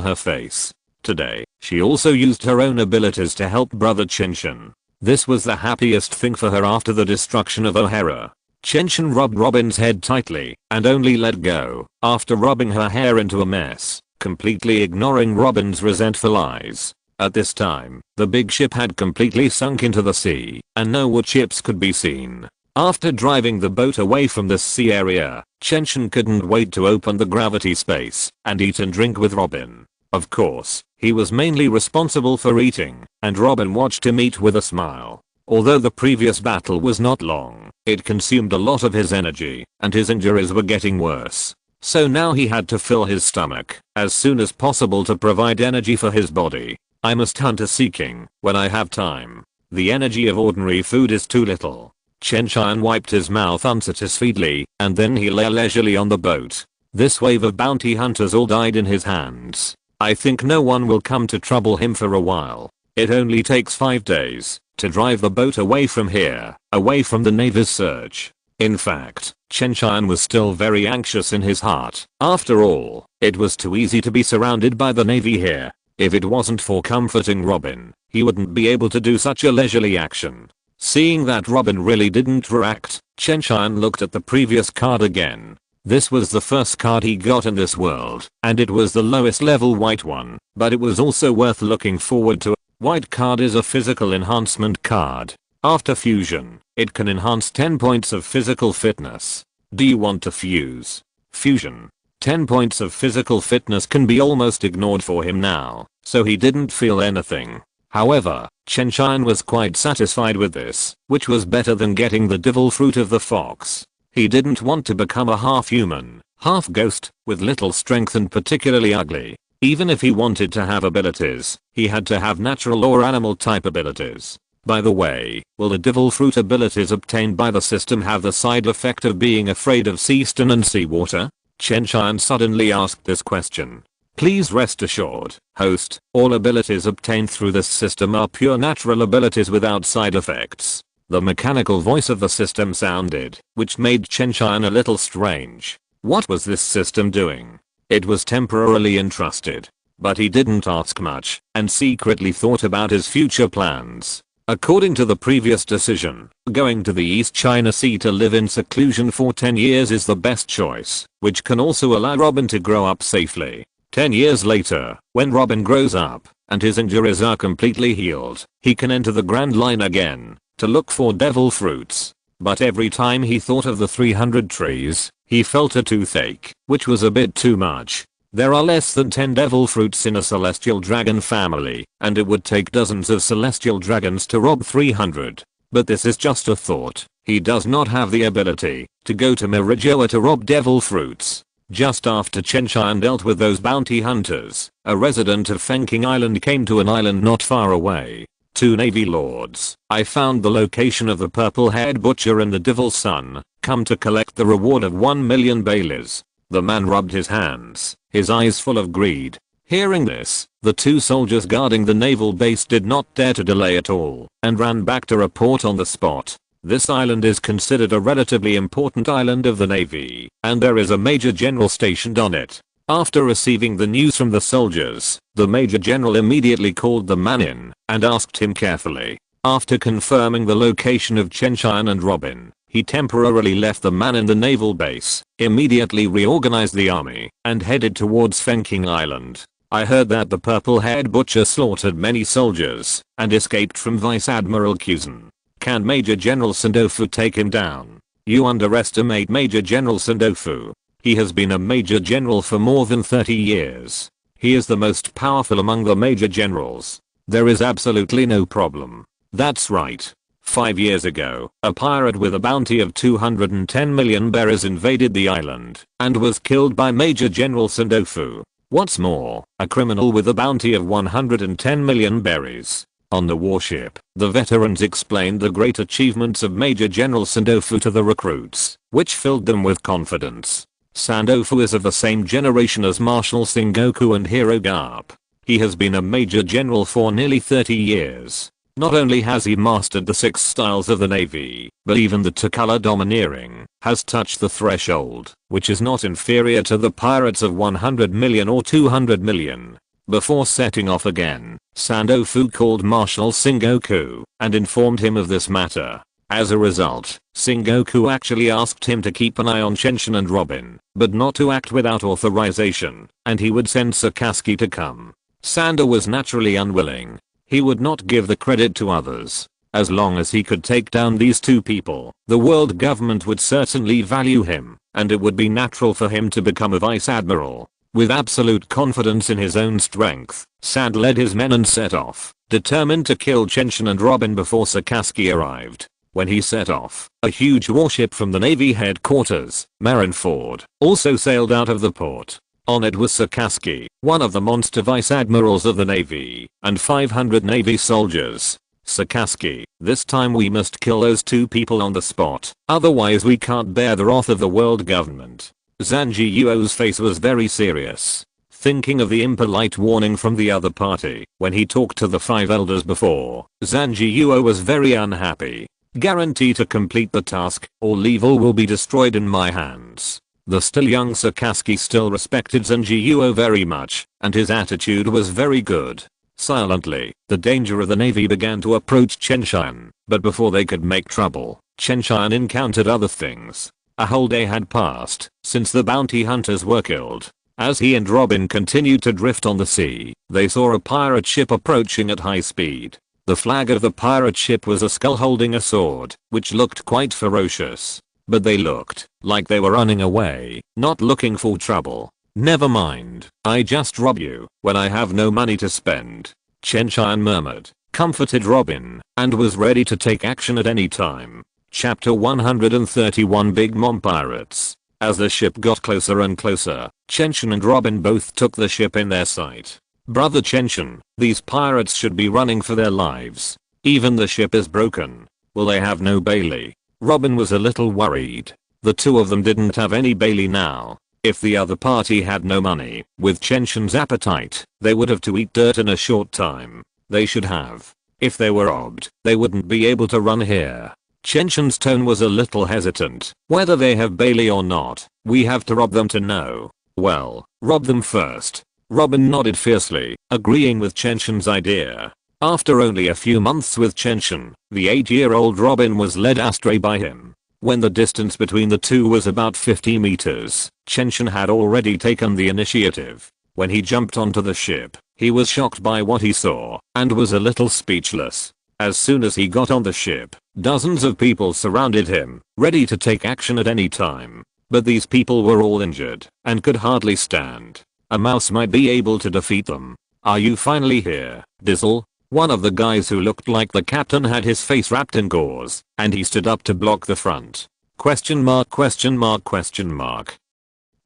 her face. Today, she also used her own abilities to help brother Chen Tian. This was the happiest thing for her after the destruction of O'Hara. Chen Tian rubbed Robin's head tightly and only let go after rubbing her hair into a mess, completely ignoring Robin's resentful eyes. At this time, the big ship had completely sunk into the sea, and no wood chips could be seen. After driving the boat away from this sea area, Chen Tian couldn't wait to open the gravity space and eat and drink with Robin. Of course, he was mainly responsible for eating, and Robin watched him eat with a smile. Although the previous battle was not long, it consumed a lot of his energy, and his injuries were getting worse. So now he had to fill his stomach as soon as possible to provide energy for his body. I must hunt a seeking when I have time. The energy of ordinary food is too little. Chen Tian wiped his mouth unsatisfiedly, and then he lay leisurely on the boat. This wave of bounty hunters all died in his hands. I think no one will come to trouble him for a while. It only takes 5 days to drive the boat away from here, away from the Navy's search. In fact, Chen Tian was still very anxious in his heart. After all, it was too easy to be surrounded by the Navy here. If it wasn't for comforting Robin, he wouldn't be able to do such a leisurely action. Seeing that Robin really didn't react, Chen Tian looked at the previous card again. This was the first card he got in this world, and it was the lowest level white one, but it was also worth looking forward to. White card is a physical enhancement card. After fusion, it can enhance 10 points of physical fitness. Do you want to fuse? Fusion. 10 points of physical fitness can be almost ignored for him now, so he didn't feel anything. However, Chen Tian was quite satisfied with this, which was better than getting the devil fruit of the fox. He didn't want to become a half-human, half-ghost, with little strength and particularly ugly. Even if he wanted to have abilities, he had to have natural or animal type abilities. By the way, will the devil fruit abilities obtained by the system have the side effect of being afraid of sea stone and seawater? Chen Tian suddenly asked this question. Please rest assured, host, all abilities obtained through this system are pure natural abilities without side effects. The mechanical voice of the system sounded, which made Chen Tian a little strange. What was this system doing? It was temporarily entrusted, but he didn't ask much and secretly thought about his future plans. According to the previous decision, going to the East China Sea to live in seclusion for 10 years is the best choice, which can also allow Robin to grow up safely. 10 years later, when Robin grows up and his injuries are completely healed, he can enter the Grand Line again to look for devil fruits. But every time he thought of the 300 trees, he felt a toothache, which was a bit too much. There are less than 10 devil fruits in a celestial dragon family, and it would take dozens of celestial dragons to rob 300. But this is just a thought. He does not have the ability to go to Merijoa to rob devil fruits. Just after Chen Tian dealt with those bounty hunters, a resident of Fenking Island came to an island not far away. 2 Navy lords. I found the location of the purple-haired butcher and the devil's son. Come to collect the reward of 1 million baileys. The man rubbed his hands, his eyes full of greed. Hearing this, the 2 soldiers guarding the naval base did not dare to delay at all and ran back to report on the spot. This island is considered a relatively important island of the Navy, and there is a major general stationed on it. After receiving the news from the soldiers, the major general immediately called the man in and asked him carefully. After confirming the location of Chen Tian and Robin, he temporarily left the man in the naval base, immediately reorganized the army, and headed towards Fenking Island. I heard that the purple-haired butcher slaughtered many soldiers and escaped from Vice Admiral Kuzen. Can Major General Sandofu take him down? You underestimate Major General Sandofu. He has been a Major General for more than 30 years. He is the most powerful among the Major Generals. There is absolutely no problem. That's right. 5 years ago, a pirate with a bounty of 210 million berries invaded the island and was killed by Major General Sandofu. What's more, a criminal with a bounty of 110 million berries. On the warship, the veterans explained the great achievements of Major General Sandofu to the recruits, which filled them with confidence. Sandofu is of the same generation as Marshal Sengoku and Hero Garp. He has been a Major General for nearly 30 years. Not only has he mastered the 6 styles of the Navy, but even the two-color domineering has touched the threshold, which is not inferior to the pirates of 100 million or 200 million. Before setting off again, Sandofu called Marshal Sengoku and informed him of this matter. As a result, Sengoku actually asked him to keep an eye on Chenshin and Robin, but not to act without authorization, and he would send Sakazuki to come. Sando was naturally unwilling. He would not give the credit to others. As long as he could take down these two people, the world government would certainly value him, and it would be natural for him to become a vice admiral. With absolute confidence in his own strength, Sand led his men and set off, determined to kill Chenshin and Robin before Sakazuki arrived. When he set off, a huge warship from the Navy headquarters, Marineford, also sailed out of the port. On it was Sakazuki, one of the monster vice admirals of the Navy, and 500 Navy soldiers. Sakazuki, this time we must kill those two people on the spot, otherwise we can't bear the wrath of the world government. Zanji Yuo's face was very serious, thinking of the impolite warning from the other party when he talked to the 5 elders before. Zanji Yuo was very unhappy. Guarantee to complete the task, or evil will be destroyed in my hands. The still young Sakazuki still respected Zanji Yuo very much, and his attitude was very good. Silently, the danger of the Navy began to approach Chenshin, but before they could make trouble, Chenshin encountered other things. A whole day had passed since the bounty hunters were killed. As he and Robin continued to drift on the sea, they saw a pirate ship approaching at high speed. The flag of the pirate ship was a skull holding a sword, which looked quite ferocious. But they looked like they were running away, not looking for trouble. Never mind, I just rob you when I have no money to spend. Chenshin murmured, comforted Robin, and was ready to take action at any time. Chapter 131 Big Mom Pirates. As the ship got closer and closer, Chenshin and Robin both took the ship in their sight. Brother Chenshin, these pirates should be running for their lives. Even the ship is broken. Will they have no Bailey? Robin was a little worried. The two of them didn't have any Bailey now. If the other party had no money, with Chenshin's appetite, they would have to eat dirt in a short time. They should have. If they were robbed, they wouldn't be able to run here. Chenshin's tone was a little hesitant. Whether they have Bailey or not, we have to rob them to know. Well, rob them first. Robin nodded fiercely, agreeing with Chenshin's idea. After only a few months with Chenshin, the 8-year-old Robin was led astray by him. When the distance between the two was about 50 meters, Chenshin had already taken the initiative. When he jumped onto the ship, he was shocked by what he saw, and was a little speechless. As soon as he got on the ship, dozens of people surrounded him, ready to take action at any time. But these people were all injured, and could hardly stand. A mouse might be able to defeat them. Are you finally here, Dizzle? One of the guys who looked like the captain had his face wrapped in gauze, and he stood up to block the front. Question mark question mark question mark.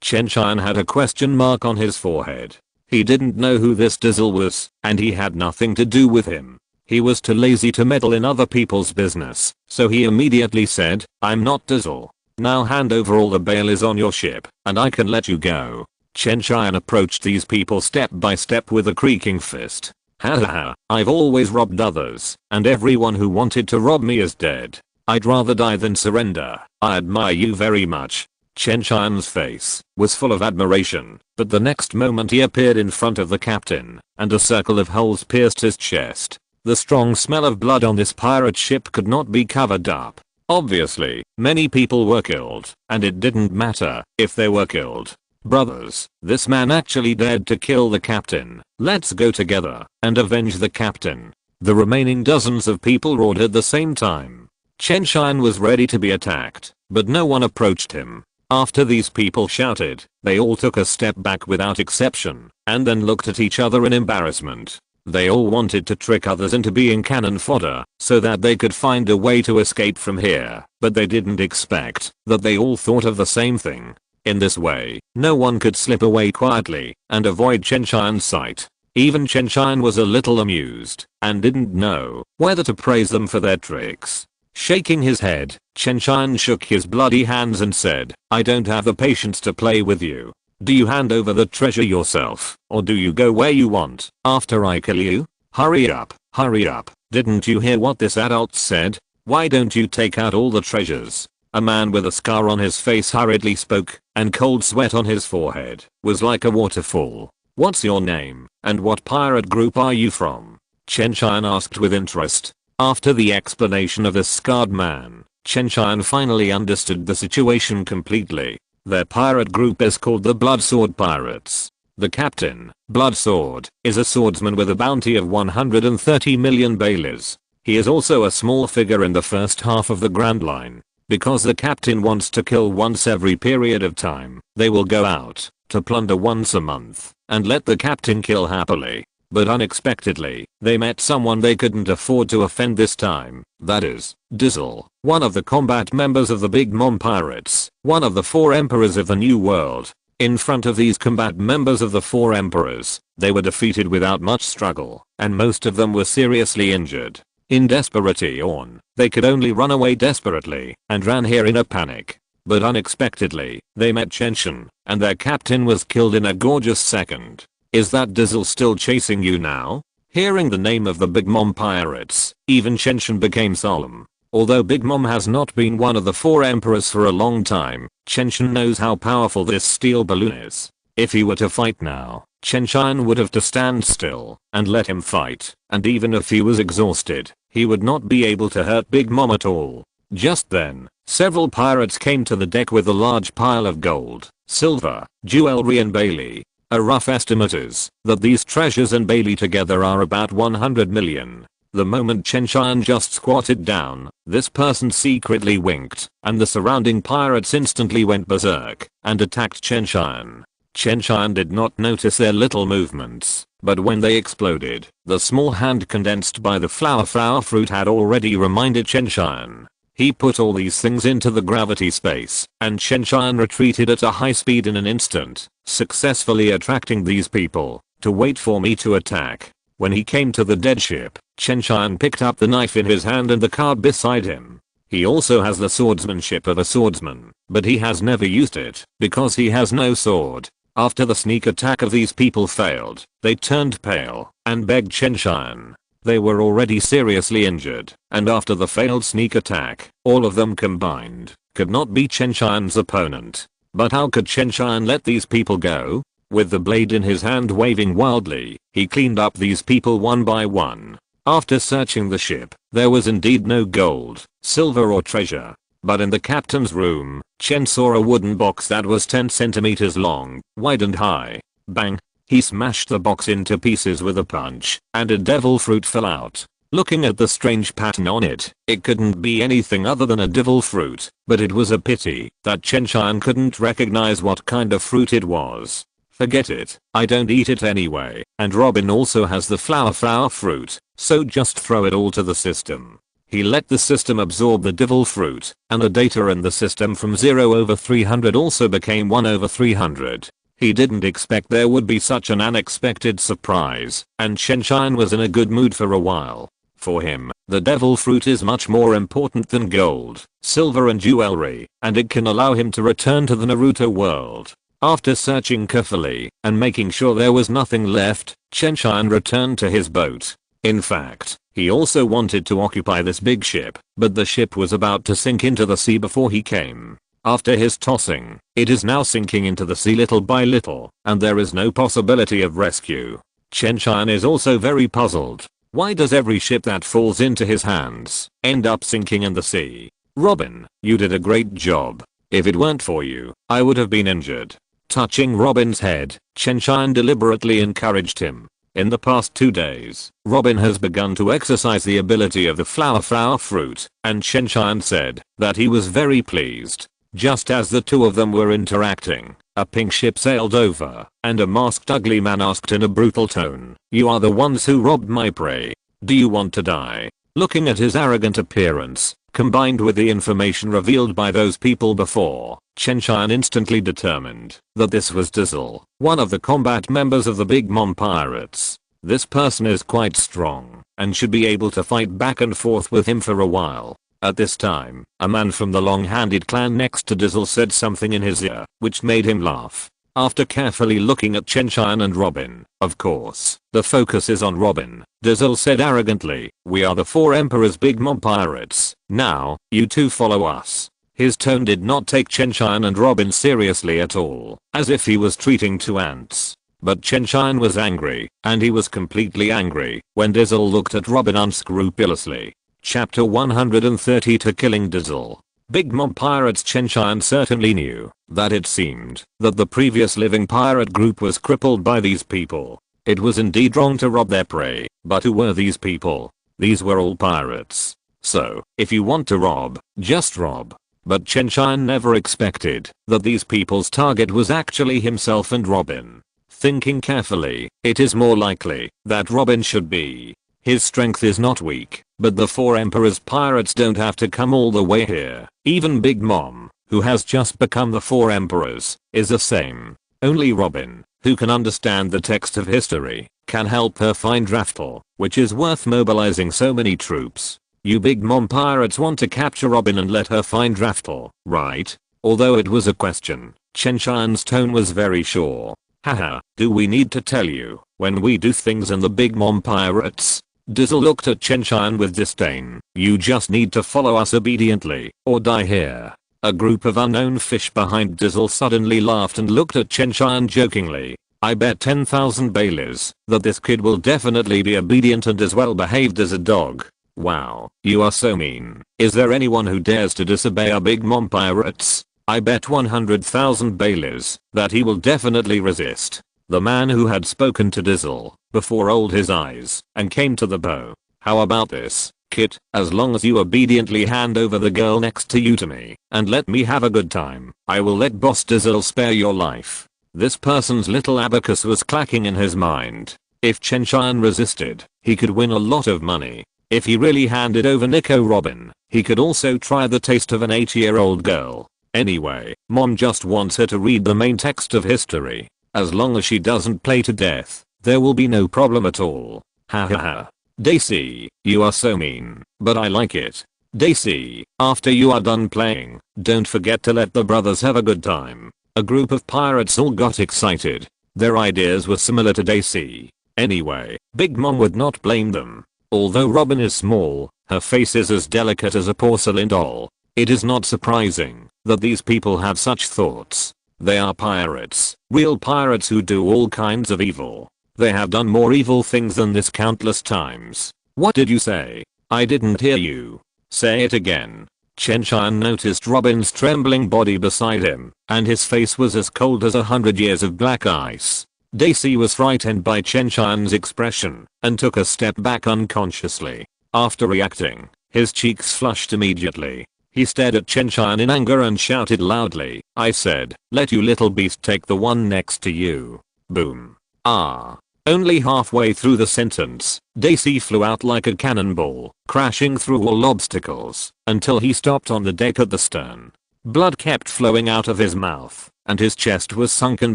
Chenshin had a question mark on his forehead. He didn't know who this Dizzle was, and he had nothing to do with him. He was too lazy to meddle in other people's business, so he immediately said, I'm not Dizzle. Now hand over all the bales on your ship, and I can let you go. Chenshin approached these people step by step with a creaking fist. Ha ha ha, I've always robbed others, and everyone who wanted to rob me is dead. I'd rather die than surrender. I admire you very much. Chenshin's face was full of admiration, but the next moment he appeared in front of the captain, and a circle of holes pierced his chest. The strong smell of blood on this pirate ship could not be covered up. Obviously, many people were killed, and it didn't matter if they were killed. Brothers, this man actually dared to kill the captain. Let's go together and avenge the captain. The remaining dozens of people roared at the same time. Chenshin was ready to be attacked, but no one approached him. After these people shouted, they all took a step back without exception, and then looked at each other in embarrassment. They all wanted to trick others into being cannon fodder, so that they could find a way to escape from here, but they didn't expect that they all thought of the same thing. In this way, no one could slip away quietly and avoid Chenshin's sight. Even Chenshin was a little amused and didn't know whether to praise them for their tricks. Shaking his head, Chenshin shook his bloody hands and said, I don't have the patience to play with you. Do you hand over the treasure yourself, or do you go where you want after I kill you? Hurry up, hurry up. Didn't you hear what this adult said? Why don't you take out all the treasures? A man with a scar on his face hurriedly spoke, and cold sweat on his forehead was like a waterfall. "What's your name, and what pirate group are you from?" Chen Tian asked with interest. After the explanation of the scarred man, Chen Tian finally understood the situation completely. Their pirate group is called the Bloodsword Pirates. The captain, Bloodsword, is a swordsman with a bounty of 130 million baileys. He is also a small figure in the first half of the Grand Line. Because the captain wants to kill once every period of time, they will go out to plunder once a month and let the captain kill happily. But unexpectedly, they met someone they couldn't afford to offend this time. That is, Dizzle, one of the combat members of the Big Mom Pirates, one of the 4 emperors of the New World. In front of these combat members of the 4 emperors, they were defeated without much struggle, and most of them were seriously injured. In desperation, they could only run away desperately, and ran here in a panic. But unexpectedly, they met Chen Tian, and their captain was killed in a gorgeous second. "Is that Dizzle still chasing you now?" Hearing the name of the Big Mom Pirates, even Chen Tian became solemn. Although Big Mom has not been one of the 4 emperors for a long time, Chen Tian knows how powerful this steel balloon is. If he were to fight now, Chen Tian would have to stand still and let him fight, and even if he was exhausted, he would not be able to hurt Big Mom at all. Just then, several pirates came to the deck with a large pile of gold, silver, jewelry and Bailey. A rough estimate is that these treasures and Bailey together are about 100 million. The moment Chen Tian just squatted down, this person secretly winked, and the surrounding pirates instantly went berserk and attacked Chen Tian. Chen Tian did not notice their little movements, but when they exploded, the small hand condensed by the flower fruit had already reminded Chen Tian. He put all these things into the gravity space, and Chen Tian retreated at a high speed in an instant, successfully attracting these people to wait for me to attack. When he came to the dead ship, Chen Tian picked up the knife in his hand and the card beside him. He also has the swordsmanship of a swordsman, but he has never used it because he has no sword. After the sneak attack of these people failed, they turned pale and begged Chen Tian. They were already seriously injured, and after the failed sneak attack, all of them combined could not be Chen Tian's opponent. But how could Chen Tian let these people go? With the blade in his hand waving wildly, he cleaned up these people one by one. After searching the ship, there was indeed no gold, silver or treasure. But in the captain's room, Chen saw a wooden box that was 10 centimeters long, wide and high. Bang! He smashed the box into pieces with a punch, and a devil fruit fell out. Looking at the strange pattern on it, it couldn't be anything other than a devil fruit, but it was a pity that Chen Tian couldn't recognize what kind of fruit it was. Forget it, I don't eat it anyway, and Robin also has the flower fruit, so just throw it all to the system. He let the system absorb the devil fruit, and the data in the system from 0/300 also became 1/300. He didn't expect there would be such an unexpected surprise, and Chen Tian was in a good mood for a while. For him, the devil fruit is much more important than gold, silver and jewelry, and it can allow him to return to the Naruto world. After searching carefully and making sure there was nothing left, Chen Tian returned to his boat. In fact, he also wanted to occupy this big ship, but the ship was about to sink into the sea before he came. After his tossing, it is now sinking into the sea little by little, and there is no possibility of rescue. Chen Tian is also very puzzled. Why does every ship that falls into his hands end up sinking in the sea? Robin, you did a great job. If it weren't for you, I would have been injured. Touching Robin's head, Chen Tian deliberately encouraged him. In the past 2 days, Robin has begun to exercise the ability of the flower fruit, and Chen Tian said that he was very pleased. Just as the two of them were interacting, a pink ship sailed over, and a masked ugly man asked in a brutal tone, "You are the ones who robbed my prey. Do you want to die?" Looking at his arrogant appearance, combined with the information revealed by those people before, Chen Tian instantly determined that this was Dizzle, one of the combat members of the Big Mom Pirates. This person is quite strong, and should be able to fight back and forth with him for a while. At this time, a man from the long-handed clan next to Dizzle said something in his ear, which made him laugh. After carefully looking at Chen Tian and Robin, of course, the focus is on Robin, Dizzle said arrogantly, "We are the 4 Emperor's Big Mom Pirates. Now, you two follow us." His tone did not take Chen Tian and Robin seriously at all, as if he was treating 2 ants. But Chen Tian was angry, and he was completely angry when Dizzle looked at Robin unscrupulously. Chapter 130 To Killing Dizzle. Big Mom Pirates. Chen Tian certainly knew that it seemed that the previous living pirate group was crippled by these people. It was indeed wrong to rob their prey, but who were these people? These were all pirates. So, if you want to rob, just rob. But Chen Tian never expected that these people's target was actually himself and Robin. Thinking carefully, it is more likely that Robin should be. His strength is not weak, but the 4 Emperor's pirates don't have to come all the way here. Even Big Mom, who has just become the 4 Emperors, is the same. Only Robin, who can understand the text of history, can help her find Raftel, which is worth mobilizing so many troops. You Big Mom pirates want to capture Robin and let her find Raftel, right? Although it was a question, Chen Tian's tone was very sure. Haha, do we need to tell you when we do things in the Big Mom pirates? Dizzle looked at Chen Tian with disdain. You just need to follow us obediently, or die here. A group of unknown fish behind Dizzle suddenly laughed and looked at Chen Tian jokingly. I bet 10,000 Baileys that this kid will definitely be obedient and as well behaved as a dog. Wow, you are so mean. Is there anyone who dares to disobey our Big Mom pirates? I bet 100,000 Baileys that he will definitely resist. The man who had spoken to Dizzle before rolled his eyes and came to the bow. How about this, kid? As long as you obediently hand over the girl next to you to me and let me have a good time, I will let Boss Dizzle spare your life. This person's little abacus was clacking in his mind. If Chen Tian resisted, he could win a lot of money. If he really handed over Nico Robin, he could also try the taste of an 8-year-old girl. Anyway, Mom just wants her to read the main text of history. As long as she doesn't play to death, there will be no problem at all. Ha ha ha. Daisy, you are so mean, but I like it. Daisy, after you are done playing, don't forget to let the brothers have a good time. A group of pirates all got excited. Their ideas were similar to Daisy. Anyway, Big Mom would not blame them. Although Robin is small, her face is as delicate as a porcelain doll. It is not surprising that these people have such thoughts. They are pirates, real pirates who do all kinds of evil. They have done more evil things than this countless times. What did you say? I didn't hear you. Say it again. Chen Tian noticed Robin's trembling body beside him, and his face was as cold as 100 years of black ice. Daisy was frightened by Chen Tian's expression and took a step back unconsciously. After reacting, his cheeks flushed immediately. He stared at Chen Tian in anger and shouted loudly, I said, let you little beast take the one next to you. Boom. Ah. Only halfway through the sentence, Daisy flew out like a cannonball, crashing through all obstacles, until he stopped on the deck at the stern. Blood kept flowing out of his mouth, and his chest was sunken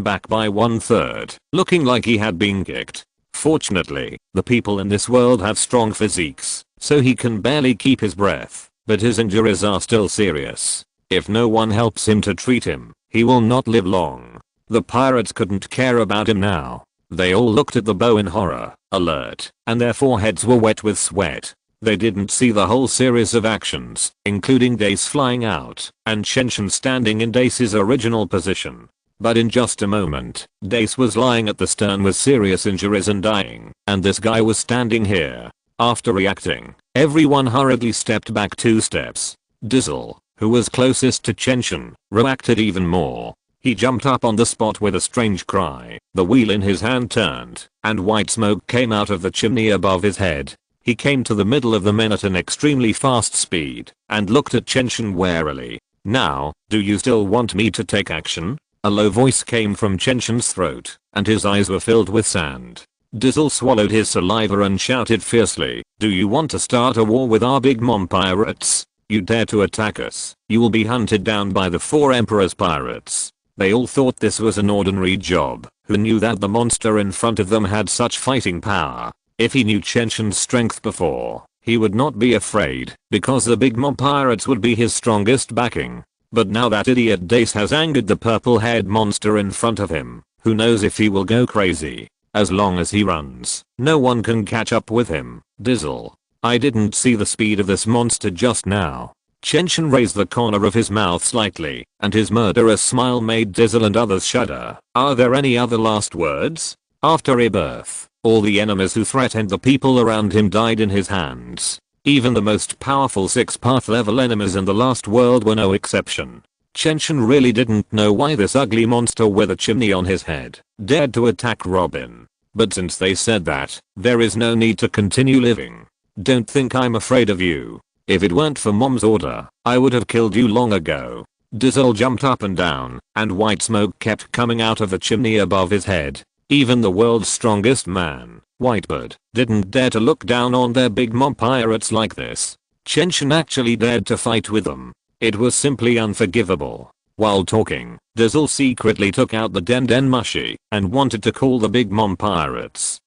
back by 1/3, looking like he had been kicked. Fortunately, the people in this world have strong physiques, so he can barely keep his breath, but his injuries are still serious. If no one helps him to treat him, he will not live long. The pirates couldn't care about him now. They all looked at the bow in horror, alert, and their foreheads were wet with sweat. They didn't see the whole series of actions, including Dace flying out, and Chen Tian standing in Dace's original position. But in just a moment, Dace was lying at the stern with serious injuries and dying, and this guy was standing here. After reacting, everyone hurriedly stepped back 2 steps. Dizzle, who was closest to Chen Tian, reacted even more. He jumped up on the spot with a strange cry. The wheel in his hand turned, and white smoke came out of the chimney above his head. He came to the middle of the men at an extremely fast speed, and looked at Chen Tian warily. Now, do you still want me to take action? A low voice came from Chen Tian's throat, and his eyes were filled with sand. Dizzle swallowed his saliva and shouted fiercely, do you want to start a war with our Big Mom pirates? You dare to attack us, you will be hunted down by the 4 Emperor's pirates. They all thought this was an ordinary job. Who knew that the monster in front of them had such fighting power? If he knew Chen Tian's strength before, he would not be afraid, because the Big Mom pirates would be his strongest backing. But now that idiot Dace has angered the purple-haired monster in front of him, who knows if he will go crazy. As long as he runs, no one can catch up with him. Dizzle, I didn't see the speed of this monster just now. Chen Tian raised the corner of his mouth slightly, and his murderous smile made Dizzle and others shudder. Are there any other last words? After rebirth, all the enemies who threatened the people around him died in his hands. Even the most powerful 6th level enemies in the last world were no exception. Chen Tian really didn't know why this ugly monster with a chimney on his head dared to attack Robin. But since they said that, there is no need to continue living. Don't think I'm afraid of you. If it weren't for Mom's order, I would have killed you long ago. Dizzle jumped up and down, and white smoke kept coming out of the chimney above his head. Even the world's strongest man, Whitebird, didn't dare to look down on their big mom pirates like this. Chen Tian actually dared to fight with them. It was simply unforgivable. While talking, Dizzle secretly took out the Den Mushi and wanted to call the big mom pirates.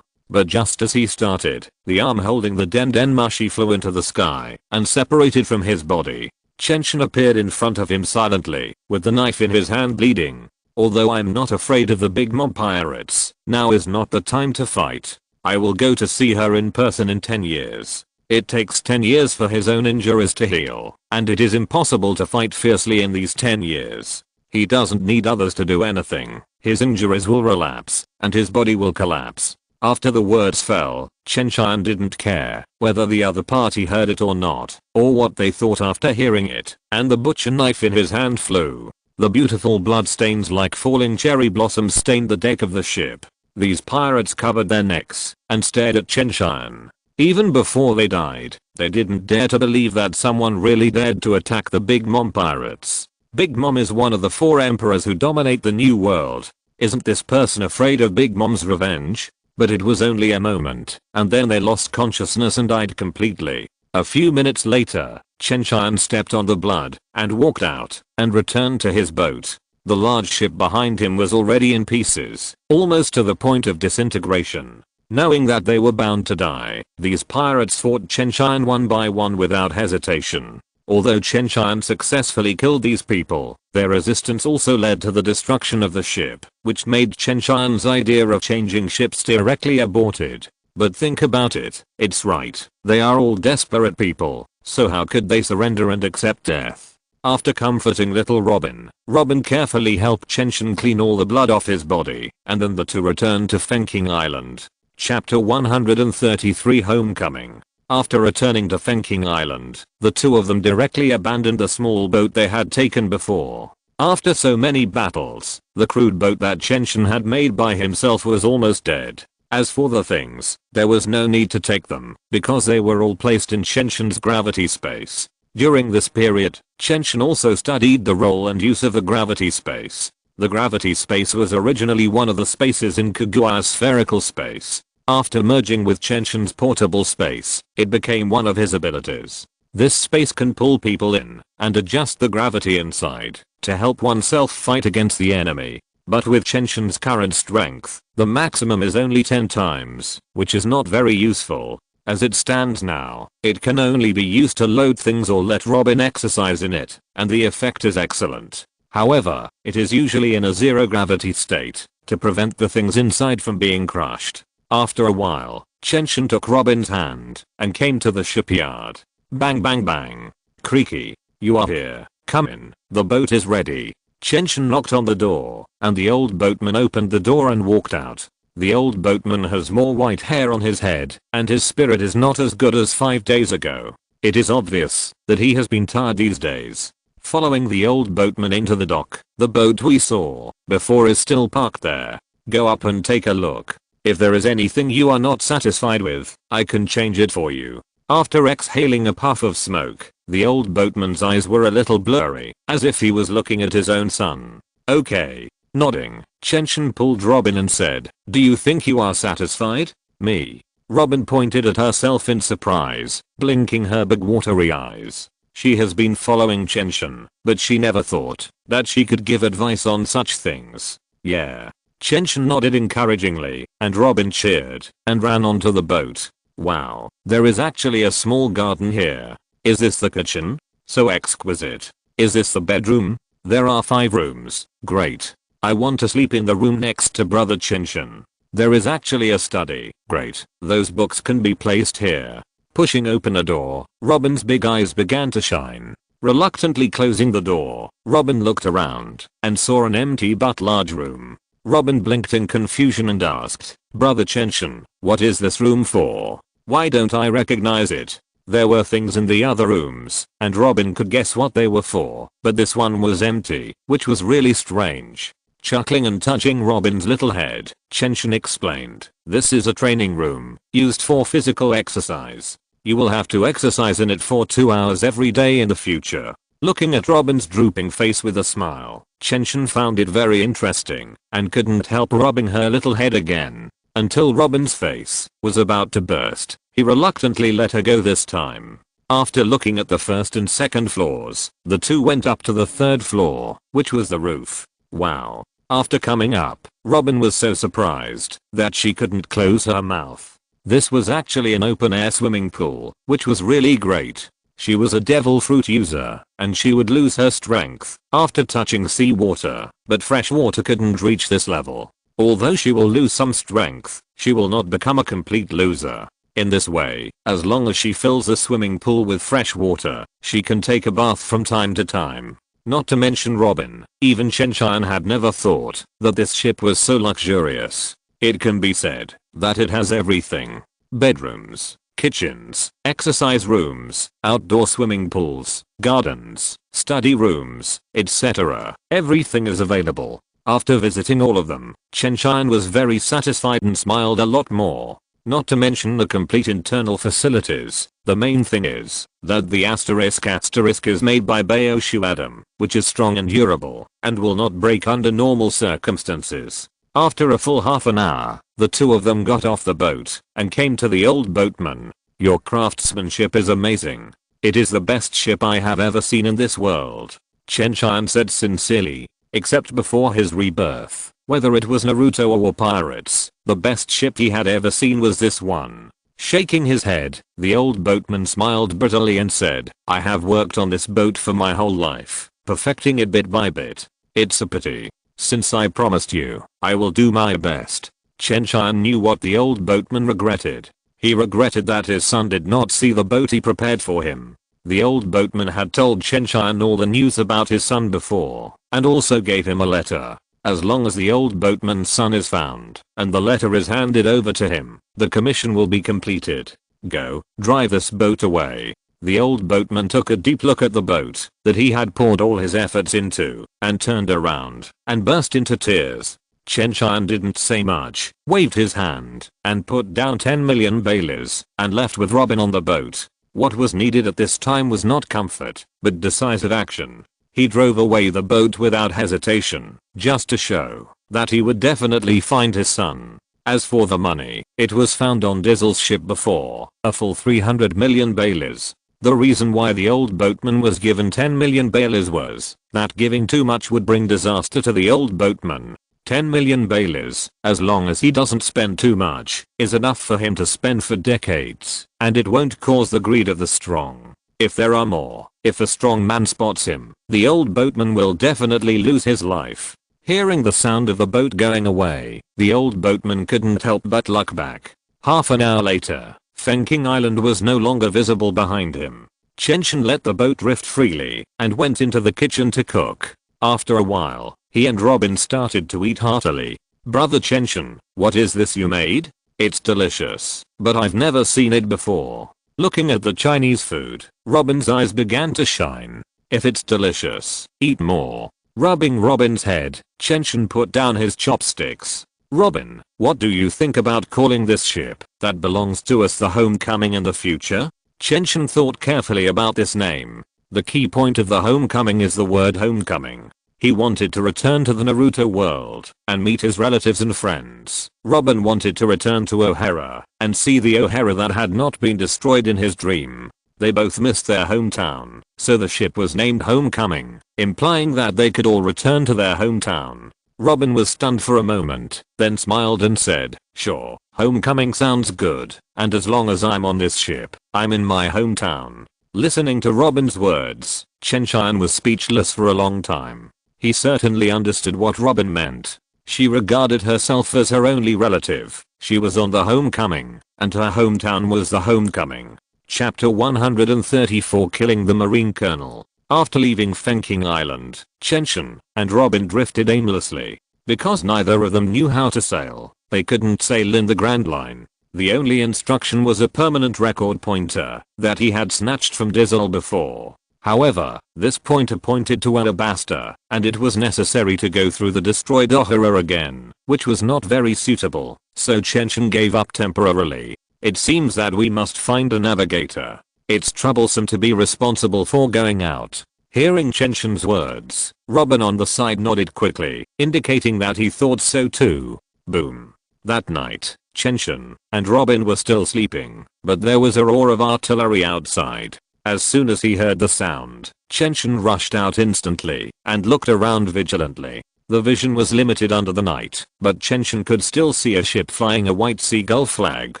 But just as he started, the arm holding the Den Mushi flew into the sky and separated from his body. Chen Tian appeared in front of him silently, with the knife in his hand bleeding. Although I'm not afraid of the big mom pirates, now is not the time to fight. I will go to see her in person in 10 years. It takes 10 years for his own injuries to heal, and it is impossible to fight fiercely in these 10 years. He doesn't need others to do anything. His injuries will relapse, and his body will collapse. After the words fell, Chen Tian didn't care whether the other party heard it or not, or what they thought after hearing it, and the butcher knife in his hand flew. The beautiful bloodstains like falling cherry blossoms stained the deck of the ship. These pirates covered their necks and stared at Chen Tian. Even before they died, they didn't dare to believe that someone really dared to attack the Big Mom pirates. Big Mom is one of the 4 emperors who dominate the new world. Isn't this person afraid of Big Mom's revenge? But it was only a moment, and then they lost consciousness and died completely. A few minutes later, Chen Tian stepped on the blood and walked out and returned to his boat. The large ship behind him was already in pieces, almost to the point of disintegration. Knowing that they were bound to die, these pirates fought Chen Tian one by one without hesitation. Although Chen Tian successfully killed these people, their resistance also led to the destruction of the ship, which made Chen Tian's idea of changing ships directly aborted. But think about it, it's right, they are all desperate people, so how could they surrender and accept death? After comforting little Robin, Robin carefully helped Chen Tian clean all the blood off his body, and then the two returned to Fenking Island. Chapter 133 Homecoming. After returning to Fenking Island, the two of them directly abandoned the small boat they had taken before. After so many battles, the crude boat that Chen Tian had made by himself was almost dead. As for the things, there was no need to take them, because they were all placed in Chen Tian's gravity space. During this period, Chen Tian also studied the role and use of a gravity space. The gravity space was originally one of the spaces in Kaguya's spherical space. After merging with Chen Tian's portable space, it became one of his abilities. This space can pull people in and adjust the gravity inside to help oneself fight against the enemy. But with Chen Tian's current strength, the maximum is only 10 times, which is not very useful. As it stands now, it can only be used to load things or let Robin exercise in it, and the effect is excellent. However, it is usually in a zero gravity state to prevent the things inside from being crushed. After a while, Chen Tian took Robin's hand and came to the shipyard. Bang bang bang. Creaky, you are here, come in, the boat is ready. Chen Tian knocked on the door, and the old boatman opened the door and walked out. The old boatman has more white hair on his head, and his spirit is not as good as 5 days ago. It is obvious that he has been tired these days. Following the old boatman into the dock, the boat we saw before is still parked there. Go up and take a look. If there is anything you are not satisfied with, I can change it for you. After exhaling a puff of smoke, the old boatman's eyes were a little blurry, as if he was looking at his own son. Okay. Nodding, Chen Tian pulled Robin and said, do you think you are satisfied? Me. Robin pointed at herself in surprise, blinking her big watery eyes. She has been following Chen Tian, but she never thought that she could give advice on such things. Yeah. Chen Tian nodded encouragingly, and Robin cheered and ran onto the boat. Wow, there is actually a small garden here. Is this the kitchen? So exquisite. Is this the bedroom? There are 5 rooms. Great. I want to sleep in the room next to brother Chen Tian. There is actually a study. Great. Those books can be placed here. Pushing open a door, Robin's big eyes began to shine. Reluctantly closing the door, Robin looked around and saw an empty but large room. Robin blinked in confusion and asked, "Brother Chen Tian, what is this room for? Why don't I recognize it?" There were things in the other rooms, and Robin could guess what they were for, but this one was empty, which was really strange. Chuckling and touching Robin's little head, Chen Tian explained, "This is a training room, used for physical exercise. You will have to exercise in it for 2 hours every day in the future." Looking at Robin's drooping face with a smile, Chen Tian found it very interesting and couldn't help rubbing her little head again. Until Robin's face was about to burst, he reluctantly let her go this time. After looking at the first and second floors, the two went up to the third floor, which was the roof. Wow. After coming up, Robin was so surprised that she couldn't close her mouth. This was actually an open-air swimming pool, which was really great. She was a devil fruit user, and she would lose her strength after touching seawater, but fresh water couldn't reach this level. Although she will lose some strength, she will not become a complete loser. In this way, as long as she fills the swimming pool with fresh water, she can take a bath from time to time. Not to mention Robin, even Chen Tian had never thought that this ship was so luxurious. It can be said that it has everything. Bedrooms, kitchens, exercise rooms, outdoor swimming pools, gardens, study rooms, etc. Everything is available. After visiting all of them, Chen Tian was very satisfied and smiled a lot more. Not to mention the complete internal facilities. The main thing is that the asterisk is made by Baoshu Adam, which is strong and durable, and will not break under normal circumstances. After a full half an hour, the two of them got off the boat and came to the old boatman. "Your craftsmanship is amazing. It is the best ship I have ever seen in this world," Chen Tian said sincerely. Except before his rebirth, whether it was Naruto or pirates, the best ship he had ever seen was this one. Shaking his head, the old boatman smiled bitterly and said, "I have worked on this boat for my whole life, perfecting it bit by bit. It's a pity. Since I promised you, I will do my best." Chen Tian knew what the old boatman regretted. He regretted that his son did not see the boat he prepared for him. The old boatman had told Chen Tian all the news about his son before, and also gave him a letter. As long as the old boatman's son is found, and the letter is handed over to him, the commission will be completed. "Go, drive this boat away." The old boatman took a deep look at the boat that he had poured all his efforts into, and turned around, and burst into tears. Chen Tian didn't say much, waved his hand, and put down 10 million baileys, and left with Robin on the boat. What was needed at this time was not comfort, but decisive action. He drove away the boat without hesitation, just to show that he would definitely find his son. As for the money, it was found on Diesel's ship before, a full 300 million baileys. The reason why the old boatman was given 10 million baileys was that giving too much would bring disaster to the old boatman. 10 million baileys, as long as he doesn't spend too much, is enough for him to spend for decades, and it won't cause the greed of the strong. If there are more, if a strong man spots him, the old boatman will definitely lose his life. Hearing the sound of the boat going away, the old boatman couldn't help but look back. Half an hour later, Fenking Island was no longer visible behind him. Chen Tian let the boat drift freely and went into the kitchen to cook. After a while, he and Robin started to eat heartily. "Brother Chen Tian, what is this you made? It's delicious, but I've never seen it before." Looking at the Chinese food, Robin's eyes began to shine. "If it's delicious, eat more." Rubbing Robin's head, Chen Tian put down his chopsticks. "Robin, what do you think about calling this ship that belongs to us the Homecoming in the future?" Chen Tian thought carefully about this name. The key point of the Homecoming is the word homecoming. He wanted to return to the Naruto world and meet his relatives and friends. Robin wanted to return to O'Hara and see the O'Hara that had not been destroyed in his dream. They both missed their hometown, so the ship was named Homecoming, implying that they could all return to their hometown. Robin was stunned for a moment, then smiled and said, "Sure, Homecoming sounds good, and as long as I'm on this ship, I'm in my hometown." Listening to Robin's words, Chen Tian was speechless for a long time. He certainly understood what Robin meant. She regarded herself as her only relative. She was on the Homecoming, and her hometown was the Homecoming. Chapter 134 Killing the Marine Colonel. After leaving Fenking Island, Chen Tian and Robin drifted aimlessly. Because neither of them knew how to sail, they couldn't sail in the Grand Line. The only instruction was a permanent record pointer that he had snatched from Diesel before. However, this pointer pointed to Alabasta, and it was necessary to go through the destroyed Ohara again, which was not very suitable, so Chen Tian gave up temporarily. It seems that we must find a navigator. It's troublesome to be responsible for going out. Hearing Chen Tian's words, Robin on the side nodded quickly, indicating that he thought so too. Boom. That night, Chen Tian and Robin were still sleeping, but there was a roar of artillery outside. As soon as he heard the sound, Chen Tian rushed out instantly and looked around vigilantly. The vision was limited under the night, but Chen Tian could still see a ship flying a white seagull flag.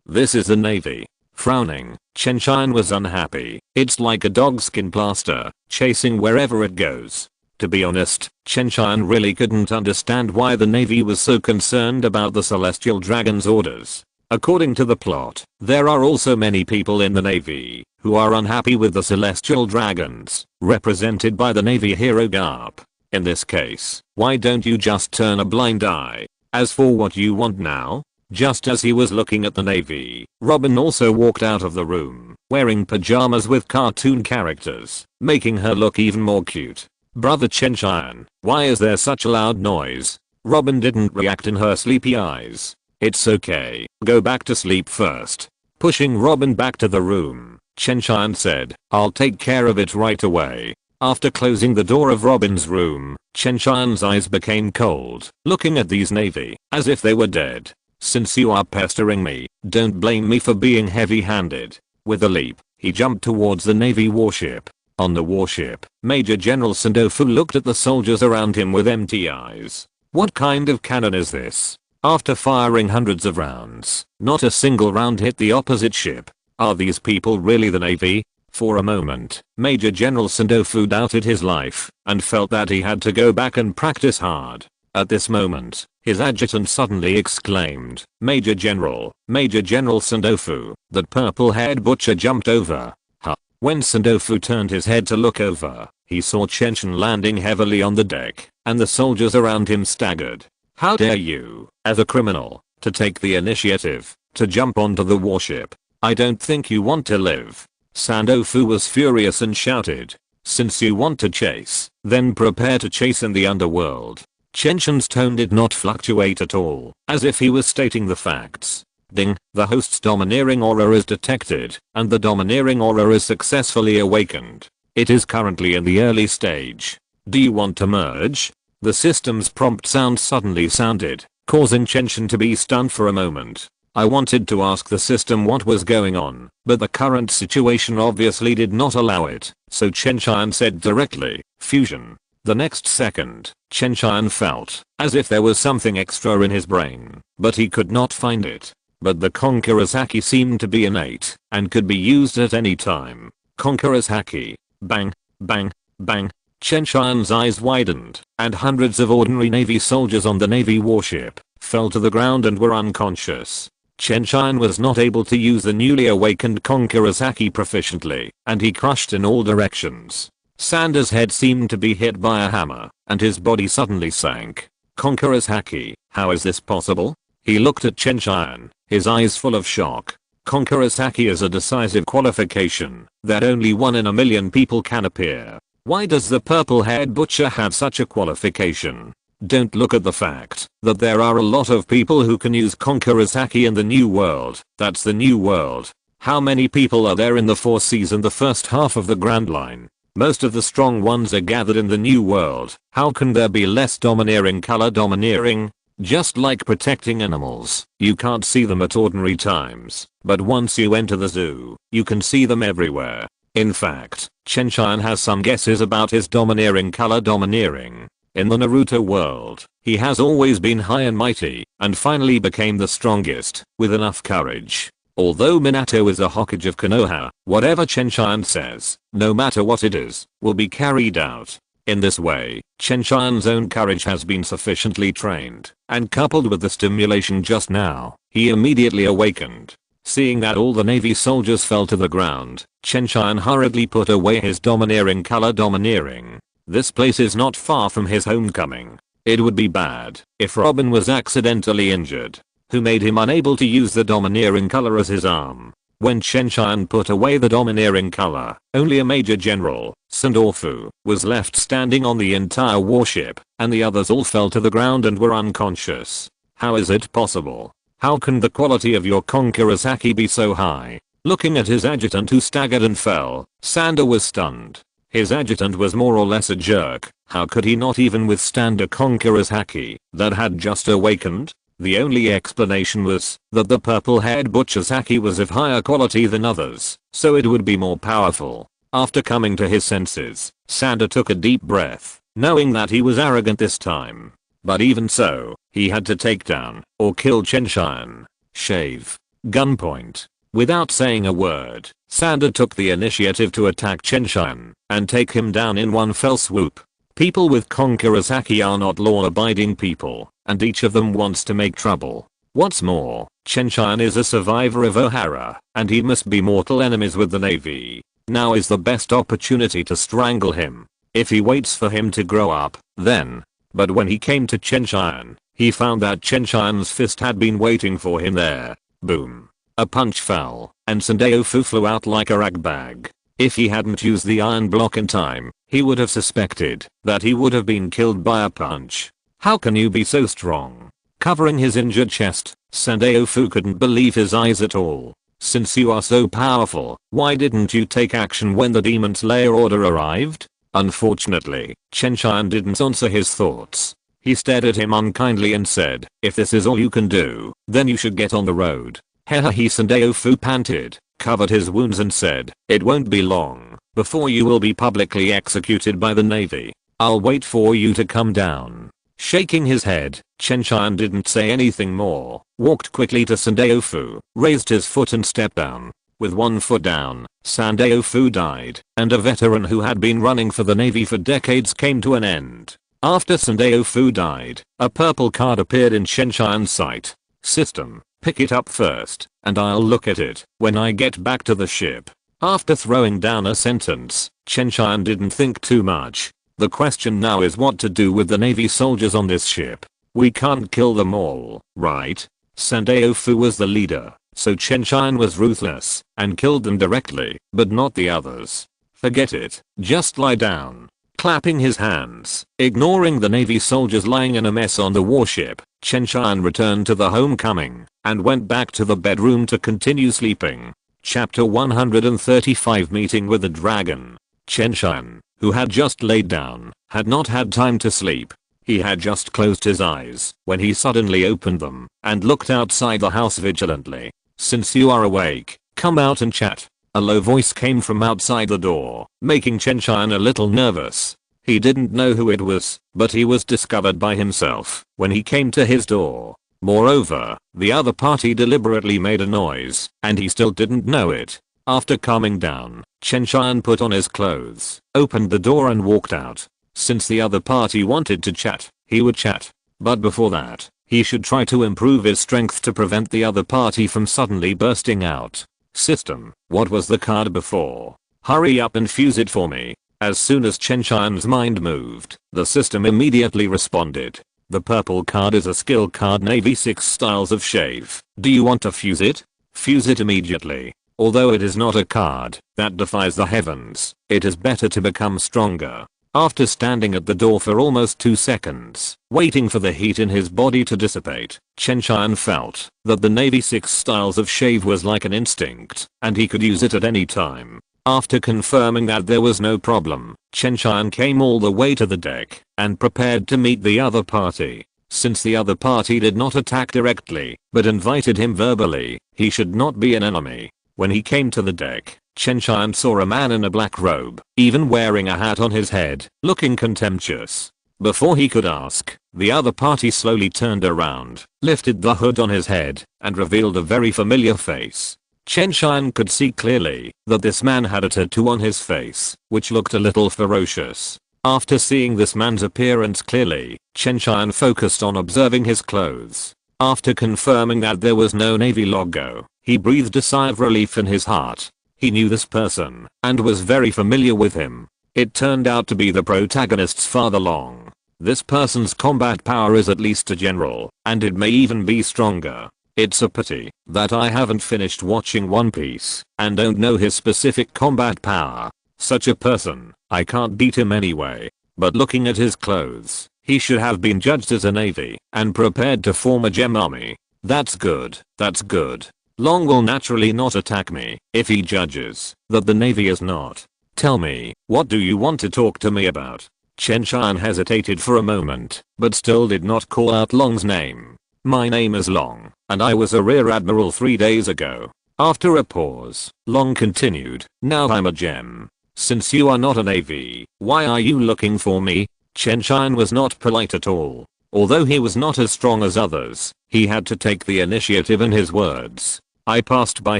This is the Navy. Frowning, Chen Tian was unhappy. It's like a dogskin plaster, chasing wherever it goes. To be honest, Chen Tian really couldn't understand why the Navy was so concerned about the Celestial Dragon's orders. According to the plot, there are also many people in the Navy who are unhappy with the Celestial Dragons, represented by the Navy hero Garp. In this case, why don't you just turn a blind eye? As for what you want now? Just as he was looking at the Navy, Robin also walked out of the room, wearing pajamas with cartoon characters, making her look even more cute. Brother Chen Tian, why is there such a loud noise? Robin didn't react in her sleepy eyes. It's okay, go back to sleep first. Pushing Robin back to the room, Chen Tian said, I'll take care of it right away. After closing the door of Robin's room, Chen Tian's eyes became cold, looking at these Navy, as if they were dead. Since you are pestering me, don't blame me for being heavy-handed. With a leap, he jumped towards the Navy warship. On the warship, Major General Sandofu looked at the soldiers around him with empty eyes. What kind of cannon is this? After firing hundreds of rounds, not a single round hit the opposite ship. Are these people really the Navy? For a moment, Major General Sandofu doubted his life and felt that he had to go back and practice hard. At this moment, his adjutant suddenly exclaimed, Major General Sandofu. That purple-haired butcher jumped over. Huh. When Sandofu turned his head to look over, he saw Chen Tian landing heavily on the deck, and the soldiers around him staggered. How dare you, as a criminal, to take the initiative, to jump onto the warship? I don't think you want to live. Sandofu was furious and shouted. Since you want to chase, then prepare to chase in the underworld. Chen Tian's tone did not fluctuate at all, as if he was stating the facts. Ding, the host's domineering aura is detected, and the domineering aura is successfully awakened. It is currently in the early stage. Do you want to merge? The system's prompt sound suddenly sounded, causing Chen Tian to be stunned for a moment. I wanted to ask the system what was going on, but the current situation obviously did not allow it, so Chen Tian said directly, fusion. The next second, Chen Tian felt as if there was something extra in his brain, but he could not find it. But the Conqueror's Haki seemed to be innate and could be used at any time. Conqueror's Haki. Bang, bang, bang. Chen Tian's eyes widened, and hundreds of ordinary Navy soldiers on the Navy warship fell to the ground and were unconscious. Chen Tian was not able to use the newly awakened Conqueror's Haki proficiently, and he crushed in all directions. Sander's head seemed to be hit by a hammer, and his body suddenly sank. Conqueror's Haki, how is this possible? He looked at Chen Tian, his eyes full of shock. Conqueror's Haki is a decisive qualification that only 1 in a million people can appear. Why does the purple-haired butcher have such a qualification? Don't look at the fact that there are a lot of people who can use Conqueror's Haki in the new world. That's the new world. How many people are there in the Four Seas and the first half of the Grand Line? Most of the strong ones are gathered in the new world. How can there be less domineering color domineering? Just like protecting animals, you can't see them at ordinary times, but once you enter the zoo, you can see them everywhere. In fact, Chen Tian has some guesses about his domineering color domineering. In the Naruto world, he has always been high and mighty, and finally became the strongest, with enough courage. Although Minato is a Hokage of Konoha, whatever Chen Tian says, no matter what it is, will be carried out. In this way, Chen Tian's own courage has been sufficiently trained, and coupled with the stimulation just now, he immediately awakened. Seeing that all the Navy soldiers fell to the ground, Chen Tian hurriedly put away his domineering color. Domineering. This place is not far from his homecoming. It would be bad if Robin was accidentally injured. Who made him unable to use the domineering color as his arm? When Chen Tian put away the domineering color, only a Major General, Sandorfu, was left standing on the entire warship, and the others all fell to the ground and were unconscious. How is it possible? How can the quality of your conqueror's haki be so high? Looking at his adjutant who staggered and fell, Sander was stunned. His adjutant was more or less a jerk. How could he not even withstand a conqueror's haki that had just awakened? The only explanation was that the purple-haired butcher's haki was of higher quality than others, so it would be more powerful. After coming to his senses, Sander took a deep breath, knowing that he was arrogant this time. But even so, he had to take down or kill Chen Tian. Shave. Gunpoint. Without saying a word, Sander took the initiative to attack Chen Tian and take him down in one fell swoop. People with conqueror's haki are not law-abiding people, and each of them wants to make trouble. What's more, Chen Tian is a survivor of O'Hara, and he must be mortal enemies with the Navy. Now is the best opportunity to strangle him. If he waits for him to grow up, then. But when he came to Chen Tian, he found that Chen Tian's fist had been waiting for him there. Boom. A punch fell, and Sandeofu flew out like a rag bag. If he hadn't used the iron block in time, he would have suspected that he would have been killed by a punch. How can you be so strong? Covering his injured chest, Sandeofu couldn't believe his eyes at all. Since you are so powerful, why didn't you take action when the Demon Slayer order arrived? Unfortunately, Chen Tian didn't answer his thoughts. He stared at him unkindly and said, if this is all you can do, then you should get on the road. Hehe. Sandeofu panted, covered his wounds and said, it won't be long before you will be publicly executed by the Navy. I'll wait for you to come down. Shaking his head, Chen Tian didn't say anything more, walked quickly to Sandeofu, raised his foot and stepped down. With one foot down, Sandeofu died, and a veteran who had been running for the Navy for decades came to an end. After Sandeofu died, a purple card appeared in Chen Tian's sight. System, pick it up first, and I'll look at it when I get back to the ship. After throwing down a sentence, Chen Tian didn't think too much. The question now is what to do with the Navy soldiers on this ship. We can't kill them all, right? Sandeofu was the leader, so Chen Tian was ruthless and killed them directly, but not the others. Forget it, just lie down. Clapping his hands, ignoring the Navy soldiers lying in a mess on the warship, Chen Tian returned to the homecoming and went back to the bedroom to continue sleeping. Chapter 135 Meeting with the Dragon. Chen Tian, who had just laid down, had not had time to sleep. He had just closed his eyes when he suddenly opened them and looked outside the house vigilantly. Since you are awake, come out and chat. A low voice came from outside the door, making Chen Tian a little nervous. He didn't know who it was, but he was discovered by himself when he came to his door. Moreover, the other party deliberately made a noise, and he still didn't know it. After calming down, Chen Tian put on his clothes, opened the door and walked out. Since the other party wanted to chat, he would chat. But before that, he should try to improve his strength to prevent the other party from suddenly bursting out. System, what was the card before? Hurry up and fuse it for me. As soon as Chen Tian's mind moved, the system immediately responded. The purple card is a skill card. Navy 6 styles of shave. Do you want to fuse it? Fuse it immediately. Although it is not a card that defies the heavens, it is better to become stronger. After standing at the door for almost 2 seconds, waiting for the heat in his body to dissipate, Chen Tian felt that the Navy 6 styles of shave was like an instinct, and he could use it at any time. After confirming that there was no problem, Chen Tian came all the way to the deck and prepared to meet the other party. Since the other party did not attack directly, but invited him verbally, he should not be an enemy. When he came to the deck, Chen Tian saw a man in a black robe, even wearing a hat on his head, looking contemptuous. Before he could ask, the other party slowly turned around, lifted the hood on his head, and revealed a very familiar face. Chen Tian could see clearly that this man had a tattoo on his face, which looked a little ferocious. After seeing this man's appearance clearly, Chen Tian focused on observing his clothes. After confirming that there was no Navy logo, he breathed a sigh of relief in his heart. He knew this person and was very familiar with him. It turned out to be the protagonist's father Long. This person's combat power is at least a general, and it may even be stronger. It's a pity that I haven't finished watching One Piece and don't know his specific combat power. Such a person, I can't beat him anyway. But looking at his clothes, he should have been judged as a navy and prepared to form a gem army. That's good, that's good. Long will naturally not attack me if he judges that the navy is not. Tell me, what do you want to talk to me about? Chen Tian hesitated for a moment, but still did not call out Long's name. My name is Long, and I was a rear admiral 3 days ago. After a pause, Long continued, now I'm a gem. Since you are not a navy, why are you looking for me? Chen Tian was not polite at all. Although he was not as strong as others, he had to take the initiative in his words. I passed by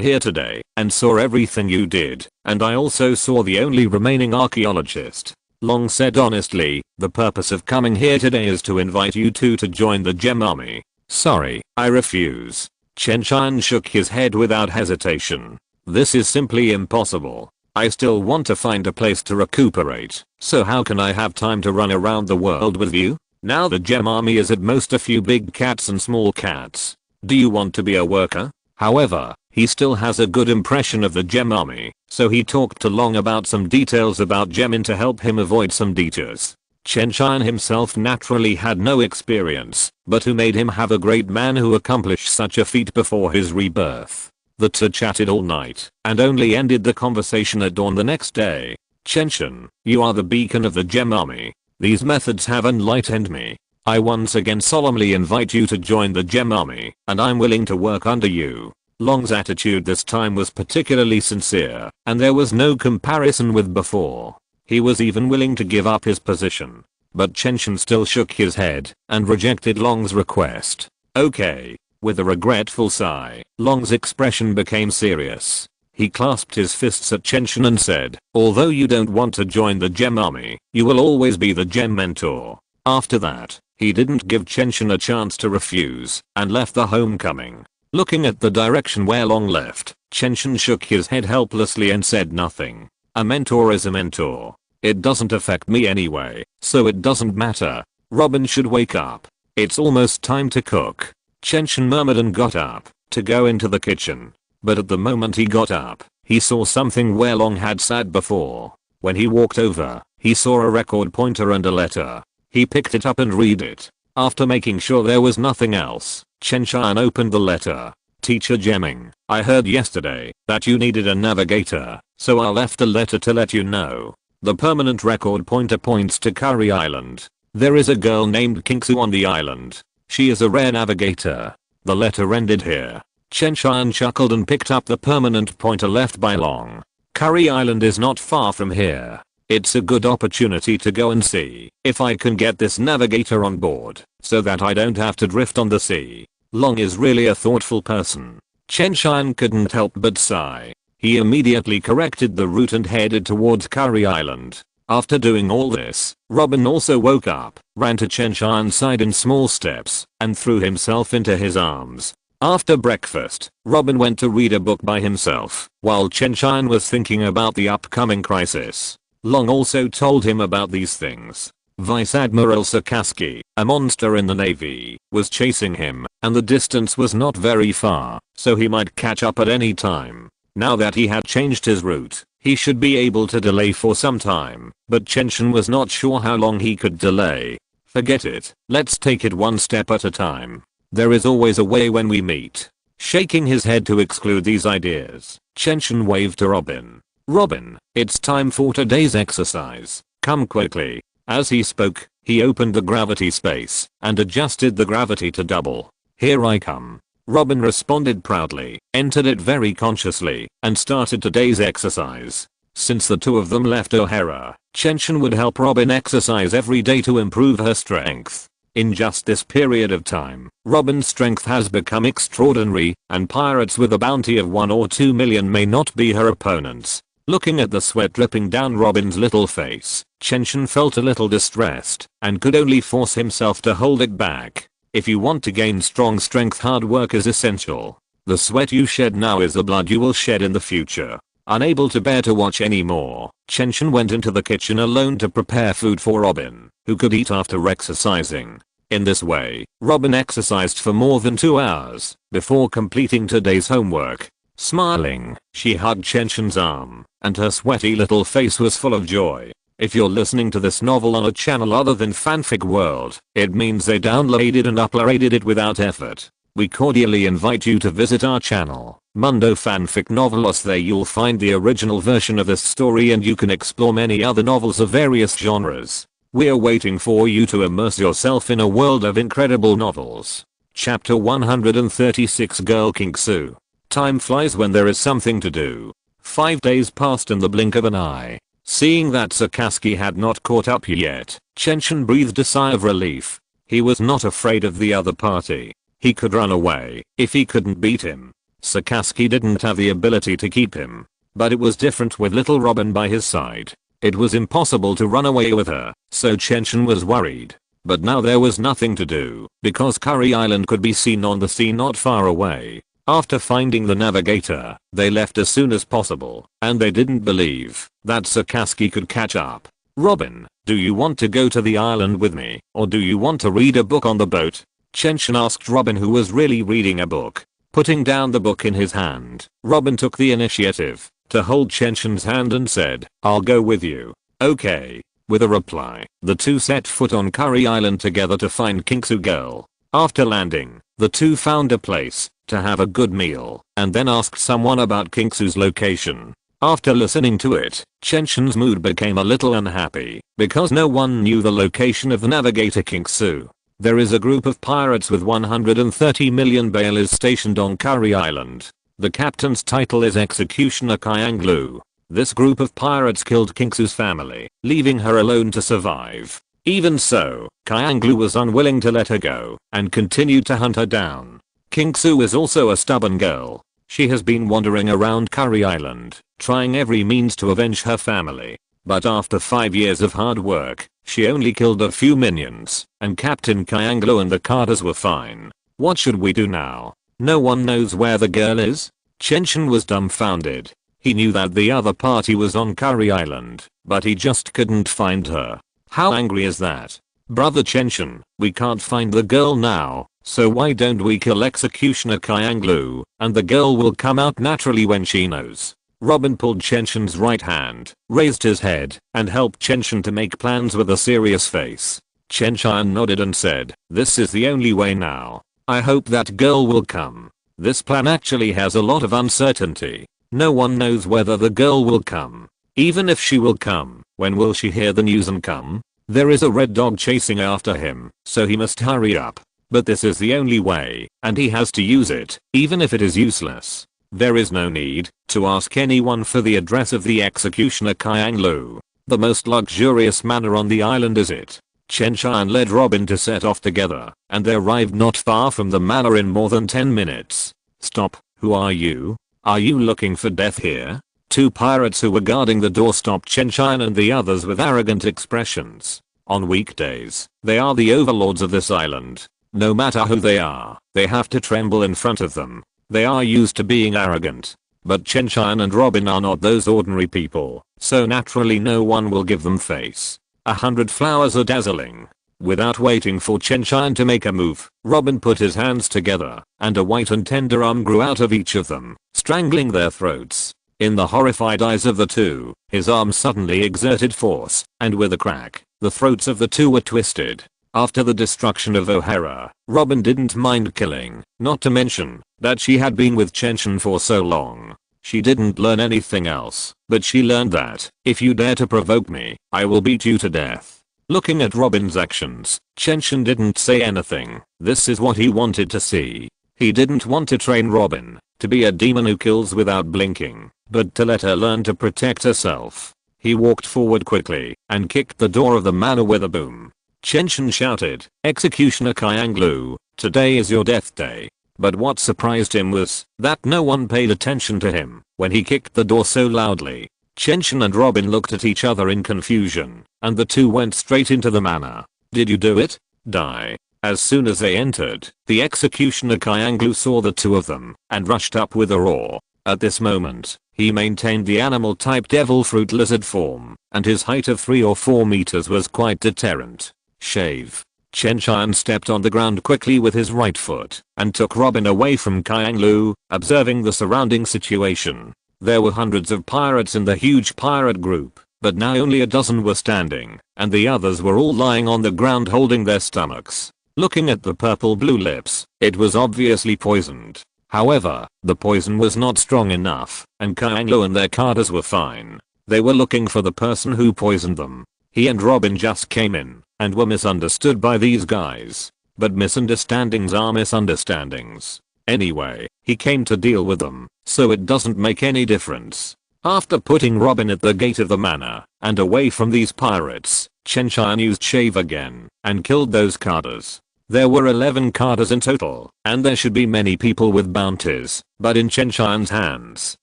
here today and saw everything you did, and I also saw the only remaining archaeologist. Long said honestly, the purpose of coming here today is to invite you two to join the gem army. Sorry, I refuse. Chen Tian shook his head without hesitation. This is simply impossible. I still want to find a place to recuperate, so how can I have time to run around the world with you? Now the gem army is at most a few big cats and small cats. Do you want to be a worker? However, he still has a good impression of the gem army, so he talked to Long about some details about gemin to help him avoid some detours. Chen Tian himself naturally had no experience, but who made him have a great man who accomplished such a feat before his rebirth. The two chatted all night and only ended the conversation at dawn the next day. Chen, you are the beacon of the gem army. These methods have enlightened me. I once again solemnly invite you to join the gem army, and I'm willing to work under you. Long's attitude this time was particularly sincere, and there was no comparison with before. He was even willing to give up his position. But Chen still shook his head and rejected Long's request. Okay. With a regretful sigh, Long's expression became serious. He clasped his fists at Chen and said, although you don't want to join the gem army, you will always be the gem mentor. After that, he didn't give Chen a chance to refuse and left the homecoming. Looking at the direction where Long left, Chen shook his head helplessly and said nothing. A mentor is a mentor. It doesn't affect me anyway, so it doesn't matter. Robin should wake up. It's almost time to cook. Chen murmured and got up to go into the kitchen. But at the moment he got up, he saw something where Long had sat before. When he walked over, he saw a record pointer and a letter. He picked it up and read it. After making sure there was nothing else, Chen opened the letter. Teacher Gemming, I heard yesterday that you needed a navigator, so I left a letter to let you know. The permanent record pointer points to Curry Island. There is a girl named Kingsu on the island. She is a rare navigator. The letter ended here. Chen chuckled and picked up the permanent pointer left by Long. Curry Island is not far from here. It's a good opportunity to go and see if I can get this navigator on board so that I don't have to drift on the sea. Long is really a thoughtful person. Chen couldn't help but sigh. He immediately corrected the route and headed towards Curry Island. After doing all this, Robin also woke up, ran to Chen side in small steps, and threw himself into his arms. After breakfast, Robin went to read a book by himself, while Chen was thinking about the upcoming crisis. Long also told him about these things. Vice Admiral Sakaski, a monster in the Navy, was chasing him, and the distance was not very far, so he might catch up at any time. Now that he had changed his route, he should be able to delay for some time, but Chen was not sure how long he could delay. Forget it, let's take it one step at a time. There is always a way when we meet. Shaking his head to exclude these ideas, Chen waved to Robin. Robin, it's time for today's exercise. Come quickly. As he spoke, he opened the gravity space and adjusted the gravity to double. Here I come. Robin responded proudly, entered it very consciously, and started today's exercise. Since the two of them left O'Hara, Chen would help Robin exercise every day to improve her strength. In just this period of time, Robin's strength has become extraordinary, and pirates with a bounty of 1 or 2 million may not be her opponents. Looking at the sweat dripping down Robin's little face, Chen felt a little distressed, and could only force himself to hold it back. If you want to gain strong strength, hard work is essential. The sweat you shed now is the blood you will shed in the future. Unable to bear to watch anymore, Chen Tian went into the kitchen alone to prepare food for Robin, who could eat after exercising. In this way, Robin exercised for more than 2 hours before completing today's homework. Smiling, she hugged Chen Tian's arm, and her sweaty little face was full of joy. If you're listening to this novel on a channel other than Fanfic World, it means they downloaded and uploaded it without effort. We cordially invite you to visit our channel, Mundo Fanfic Novelos. There you'll find the original version of this story and you can explore many other novels of various genres. We're waiting for you to immerse yourself in a world of incredible novels. Chapter 136, Girl Kingsu. Time flies when there is something to do. 5 days passed in the blink of an eye. Seeing that Sasuke had not caught up yet, Chen Tian breathed a sigh of relief. He was not afraid of the other party. He could run away if he couldn't beat him. Sasuke didn't have the ability to keep him. But it was different with little Robin by his side. It was impossible to run away with her, so Chen Tian was worried. But now there was nothing to do, because Curry Island could be seen on the sea not far away. After finding the navigator, they left as soon as possible, and they didn't believe that Sasuke could catch up. Robin, do you want to go to the island with me, or do you want to read a book on the boat? Chen Tian asked Robin, who was really reading a book. Putting down the book in his hand, Robin took the initiative to hold Chen Tian's hand and said, I'll go with you. Okay. With a reply, the two set foot on Curry Island together to find Kingsu girl. After landing, the two found a place to have a good meal and then asked someone about Kingsu's location. After listening to it, Chen Tian's mood became a little unhappy because no one knew the location of the navigator Kingsu. There is a group of pirates with 130 million bales stationed on Curry Island. The captain's title is Executioner Kyanglu. This group of pirates killed Kingsu's family, leaving her alone to survive. Even so, Kyanglu was unwilling to let her go and continued to hunt her down. Kingsu is also a stubborn girl. She has been wandering around Curry Island, trying every means to avenge her family. But after 5 years of hard work, she only killed a few minions, and Captain Kyanglo and the Carters were fine. What should we do now? No one knows where the girl is? Chen Tian was dumbfounded. He knew that the other party was on Curry Island, but he just couldn't find her. How angry is that? Brother Chen Tian, we can't find the girl now, so why don't we kill Executioner Kyanglu, and the girl will come out naturally when she knows. Robin pulled Chen Tian's right hand, raised his head, and helped Chen Tian to make plans with a serious face. Chen Tian nodded and said, this is the only way now. I hope that girl will come. This plan actually has a lot of uncertainty. No one knows whether the girl will come. Even if she will come, when will she hear the news and come? There is a red dog chasing after him, so he must hurry up. But this is the only way, and he has to use it, even if it is useless. There is no need to ask anyone for the address of the executioner Kyanglu. The most luxurious manor on the island is it. Chen Tian led Robin to set off together, and they arrived not far from the manor in more than 10 minutes. Stop, who are you? Are you looking for death here? Two pirates who were guarding the door stopped Chen Tian and the others with arrogant expressions. On weekdays, they are the overlords of this island. No matter who they are, they have to tremble in front of them. They are used to being arrogant. But Chen Tian and Robin are not those ordinary people, so naturally no one will give them face. 100 flowers are dazzling. Without waiting for Chen Tian to make a move, Robin put his hands together, and a white and tender arm grew out of each of them, strangling their throats. In the horrified eyes of the two, his arm suddenly exerted force, and with a crack, the throats of the two were twisted. After the destruction of O'Hara, Robin didn't mind killing, not to mention that she had been with Chen Tian for so long. She didn't learn anything else, but she learned that, if you dare to provoke me, I will beat you to death. Looking at Robin's actions, Chen Tian didn't say anything. This is what he wanted to see. He didn't want to train Robin to be a demon who kills without blinking, but to let her learn to protect herself. He walked forward quickly and kicked the door of the manor with a boom. Chen Tian shouted, Executioner Kyanglu, today is your death day. But what surprised him was that no one paid attention to him when he kicked the door so loudly. Chen Tian and Robin looked at each other in confusion, and the two went straight into the manor. Did you do it? Die. As soon as they entered, the executioner Kyanglu saw the two of them and rushed up with a roar. At this moment, he maintained the animal type devil fruit lizard form, and his height of 3 or 4 meters was quite deterrent. Shave. Chen Tian stepped on the ground quickly with his right foot and took Robin away from Kyanglu, observing the surrounding situation. There were hundreds of pirates in the huge pirate group, but now only a dozen were standing, and the others were all lying on the ground holding their stomachs. Looking at the purple-blue lips, it was obviously poisoned. However, the poison was not strong enough, and Kyanglu and their carters were fine. They were looking for the person who poisoned them. He and Robin just came in, and were misunderstood by these guys. But misunderstandings are misunderstandings. Anyway, he came to deal with them, so it doesn't make any difference. After putting Robin at the gate of the manor, and away from these pirates, Chen Tian used shave again, and killed those carters. There were 11 carters in total, and there should be many people with bounties, but in Chen Tian's hands,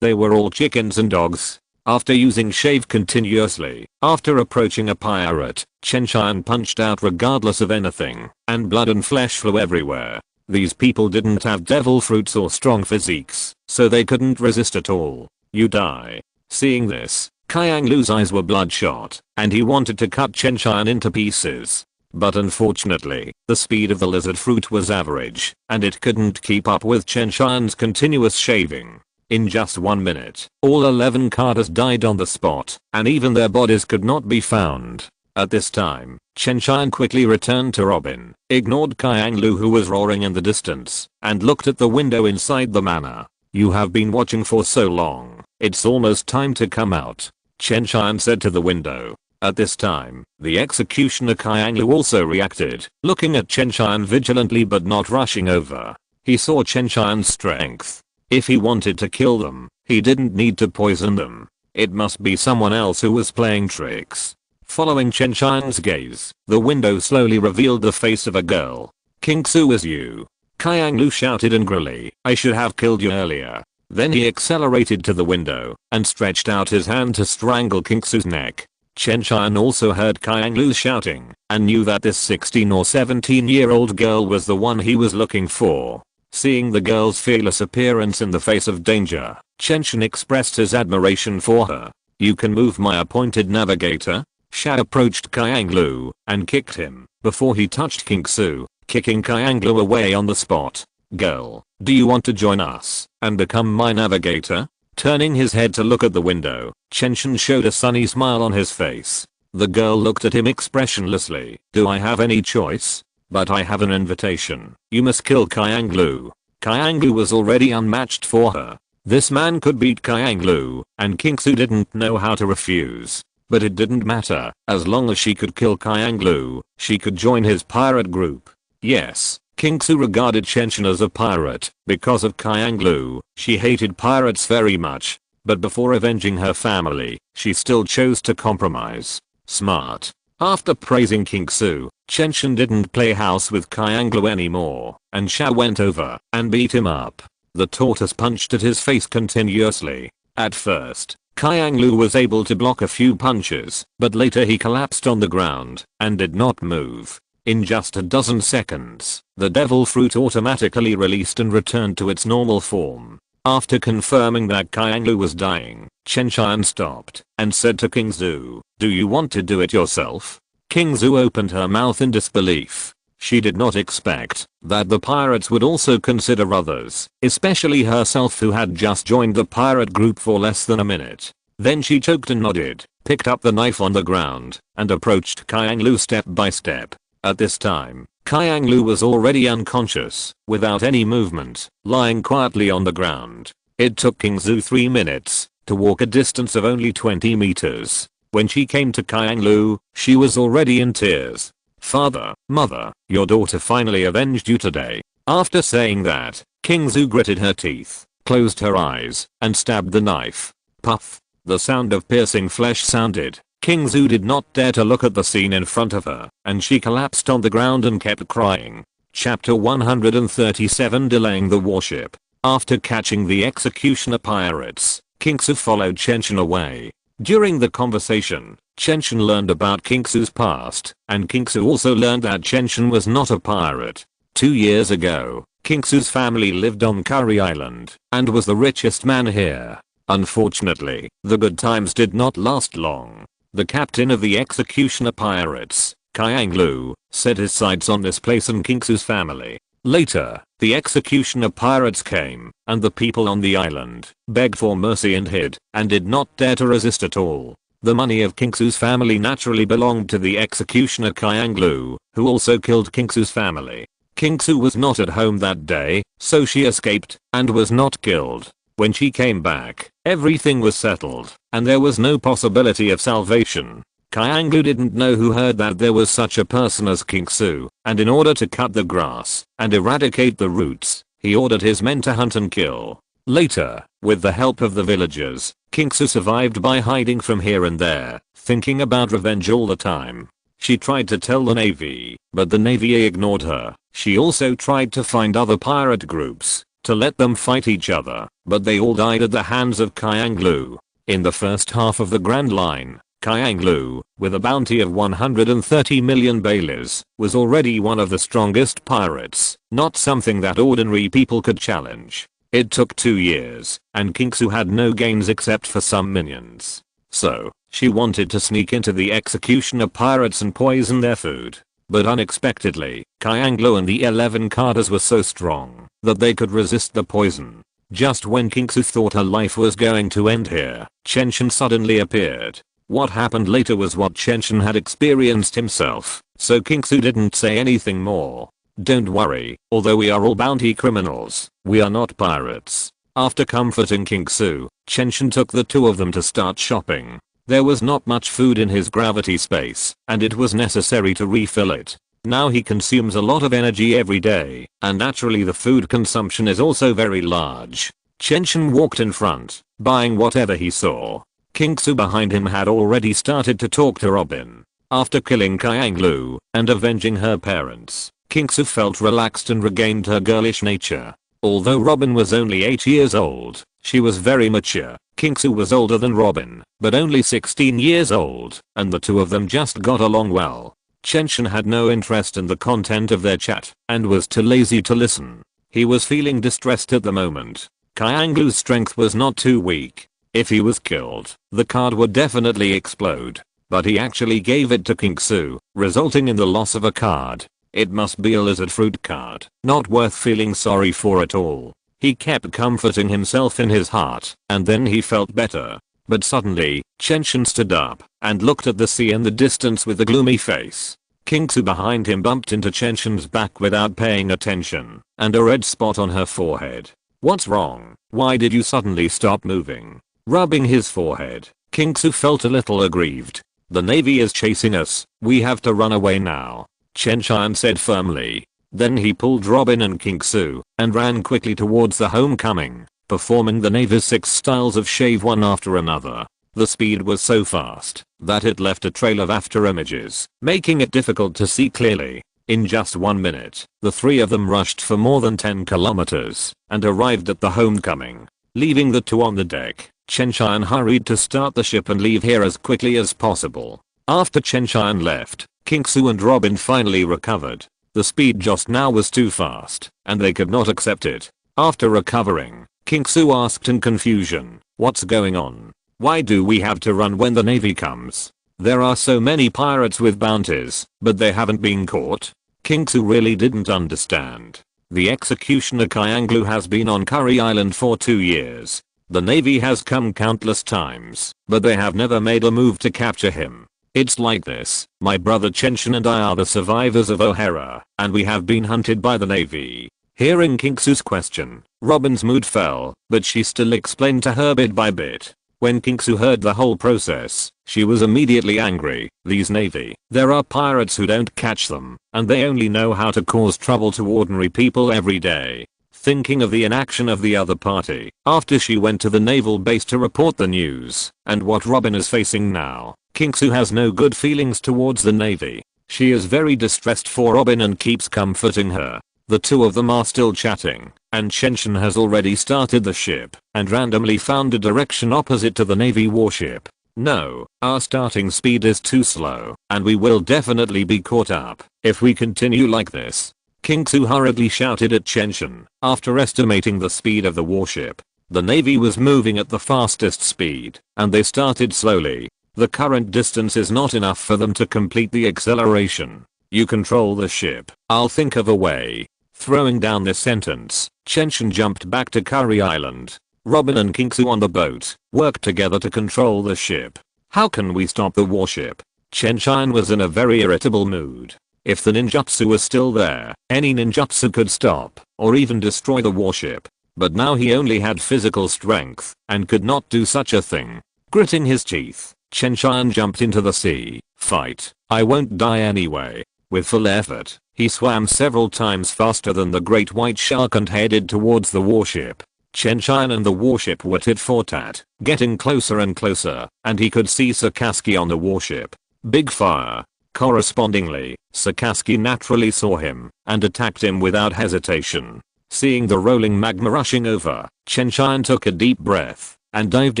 they were all chickens and dogs. After using shave continuously, after approaching a pirate, Chen Tian punched out regardless of anything, and blood and flesh flew everywhere. These people didn't have devil fruits or strong physiques, so they couldn't resist at all. You die. Seeing this, Kyanglu's eyes were bloodshot, and he wanted to cut Chen Tian into pieces. But unfortunately, the speed of the lizard fruit was average, and it couldn't keep up with Chen Tian's continuous shaving. In just 1 minute, all 11 carters died on the spot, and even their bodies could not be found. At this time, Chen Tian quickly returned to Robin, ignored Kyanglu who was roaring in the distance, and looked at the window inside the manor. You have been watching for so long, it's almost time to come out, Chen Tian said to the window. At this time, the executioner Kyanglu also reacted, looking at Chen Tian vigilantly but not rushing over. He saw Chen Tian's strength. If he wanted to kill them, he didn't need to poison them. It must be someone else who was playing tricks. Following Chen Tian's gaze, the window slowly revealed the face of a girl. Kingsu is you. Kyanglu shouted angrily, I should have killed you earlier. Then he accelerated to the window and stretched out his hand to strangle Kingsu's neck. Chen Tian also heard Kyanglu shouting and knew that this 16 or 17-year-old girl was the one he was looking for. Seeing the girl's fearless appearance in the face of danger, Chen Tian expressed his admiration for her. You can move my appointed navigator? Sha approached Kyanglu and kicked him before he touched Kingsu, kicking Kyanglu away on the spot. Girl, do you want to join us and become my navigator? Turning his head to look at the window, Chen Tian showed a sunny smile on his face. The girl looked at him expressionlessly. Do I have any choice? But I have an invitation. You must kill Kyanglu. Kyanglu was already unmatched for her. This man could beat Kyanglu, and Kingsu didn't know how to refuse. But it didn't matter, as long as she could kill Kyanglu, she could join his pirate group. Yes, Kingsu regarded Chen Tian as a pirate. Because of Kyanglu, she hated pirates very much. But before avenging her family, she still chose to compromise. Smart. After praising Kingsu, Chen Tian didn't play house with Kyanglu anymore, and Sha went over and beat him up. The tortoise punched at his face continuously. At first, Kyanglu was able to block a few punches, but later he collapsed on the ground and did not move. In just a dozen seconds, the devil fruit automatically released and returned to its normal form. After confirming that Kyanglu was dying, Chen Tian stopped and said to Kingsu, do you want to do it yourself? Kingsu opened her mouth in disbelief. She did not expect that the pirates would also consider others, especially herself who had just joined the pirate group for less than a minute. Then she choked and nodded, picked up the knife on the ground, and approached Kyanglu step by step. At this time, Kyanglu was already unconscious, without any movement, lying quietly on the ground. It took Kingsu 3 minutes to walk a distance of only 20 meters. When she came to Kyanglu, she was already in tears. Father, mother, your daughter finally avenged you today. After saying that, Kingsu gritted her teeth, closed her eyes, and stabbed the knife. Puff. The sound of piercing flesh sounded. Kingsu did not dare to look at the scene in front of her, and she collapsed on the ground and kept crying. Chapter 137 Delaying the Warship. After catching the executioner pirates, Kingsu followed Chen Tian away. During the conversation, Chen Tian learned about Kingsu's past, and Kingsu also learned that Chen Tian was not a pirate. 2 years ago, Kingsu's family lived on Curry Island and was the richest man here. Unfortunately, the good times did not last long. The captain of the executioner pirates, Kyang Lu, set his sights on this place and Kingsu's family. Later, the executioner pirates came, and the people on the island begged for mercy and hid, and did not dare to resist at all. The money of Kingsu's family naturally belonged to the executioner Kyang Lu, who also killed Kingsu's family. Kingsu was not at home that day, so she escaped, and was not killed. When she came back, everything was settled, and there was no possibility of salvation. Kyang Lu didn't know who heard that there was such a person as Kingsu, and in order to cut the grass and eradicate the roots, he ordered his men to hunt and kill. Later, with the help of the villagers, Kingsu survived by hiding from here and there, thinking about revenge all the time. She tried to tell the Navy, but the Navy ignored her. She also tried to find other pirate groups to let them fight each other, but they all died at the hands of Kyang Lu. In the first half of the Grand Line, Kyang Lu, with a bounty of 130 million baileys, was already one of the strongest pirates, not something that ordinary people could challenge. It took 2 years, and Kingsu had no gains except for some minions. So, she wanted to sneak into the executioner pirates and poison their food. But unexpectedly, Kyang Lu and the 11 Carters were so strong that they could resist the poison. Just when Kingsu thought her life was going to end here, Chen Tian suddenly appeared. What happened later was what Chen Tian had experienced himself, so Kingsu didn't say anything more. Don't worry, although we are all bounty criminals, we are not pirates. After comforting Kingsu, Chen Tian took the two of them to start shopping. There was not much food in his gravity space, and it was necessary to refill it. Now he consumes a lot of energy every day, and naturally the food consumption is also very large. Chen Tian walked in front, buying whatever he saw. Kingsu behind him had already started to talk to Robin. After killing Kyang Lu and avenging her parents, Kingsu felt relaxed and regained her girlish nature. Although Robin was only 8 years old, she was very mature. Kingsu was older than Robin, but only 16 years old, and the two of them just got along well. Chen Tian had no interest in the content of their chat, and was too lazy to listen. He was feeling distressed at the moment. Kyang Lu's strength was not too weak. If he was killed, the card would definitely explode. But he actually gave it to Kingsu, resulting in the loss of a card. It must be a lizard fruit card, not worth feeling sorry for at all. He kept comforting himself in his heart, and then he felt better. But suddenly, Chen Tian stood up and looked at the sea in the distance with a gloomy face. Kingsu behind him bumped into Chen Tian's back without paying attention, and a red spot on her forehead. What's wrong? Why did you suddenly stop moving? Rubbing his forehead, Kingsu felt a little aggrieved. The Navy is chasing us, we have to run away now, Chen Tian said firmly. Then he pulled Robin and Kingsu and ran quickly towards the homecoming, performing the Navy's 6 styles of shave one after another. The speed was so fast that it left a trail of after images, making it difficult to see clearly. In just 1 minute, the 3 of them rushed for more than 10 kilometers and arrived at the homecoming. Leaving the 2 on the deck, Chen Tian hurried to start the ship and leave here as quickly as possible. After Chen Tian left, Kingsu and Robin finally recovered. The speed just now was too fast, and they could not accept it. After recovering, Kingsu asked in confusion, "What's going on? Why do we have to run when the Navy comes? There are so many pirates with bounties, but they haven't been caught." Kingsu really didn't understand. The executioner Kyang Lu has been on Curry Island for 2 years. The Navy has come countless times, but they have never made a move to capture him. It's like this, my brother Chen Tian and I are the survivors of O'Hara, and we have been hunted by the Navy. Hearing Kingsu's question, Robin's mood fell, but she still explained to her bit by bit. When Kingsu heard the whole process, she was immediately angry. These Navy, there are pirates who don't catch them, and they only know how to cause trouble to ordinary people every day. Thinking of the inaction of the other party, after she went to the naval base to report the news, and what Robin is facing now, Kingsu has no good feelings towards the Navy. She is very distressed for Robin and keeps comforting her. The two of them are still chatting, and Chen Tian has already started the ship, and randomly found a direction opposite to the Navy warship. No, our starting speed is too slow, and we will definitely be caught up if we continue like this. King Su hurriedly shouted at Chen Tian after estimating the speed of the warship. The Navy was moving at the fastest speed, and they started slowly. The current distance is not enough for them to complete the acceleration. You control the ship. I'll think of a way. Throwing down this sentence, Chen Tian jumped back to Curry Island. Robin and King Su on the boat worked together to control the ship. How can we stop the warship? Chen Tian was in a very irritable mood. If the ninjutsu was still there, any ninjutsu could stop or even destroy the warship. But now he only had physical strength and could not do such a thing. Gritting his teeth, Chen Tian jumped into the sea. Fight. I won't die anyway. With full effort, he swam several times faster than the great white shark and headed towards the warship. Chen Tian and the warship were tit for tat, getting closer and closer, and he could see Sakazuki on the warship. Big fire. Correspondingly, Sakazuki naturally saw him and attacked him without hesitation. Seeing the rolling magma rushing over, Chen Tian took a deep breath and dived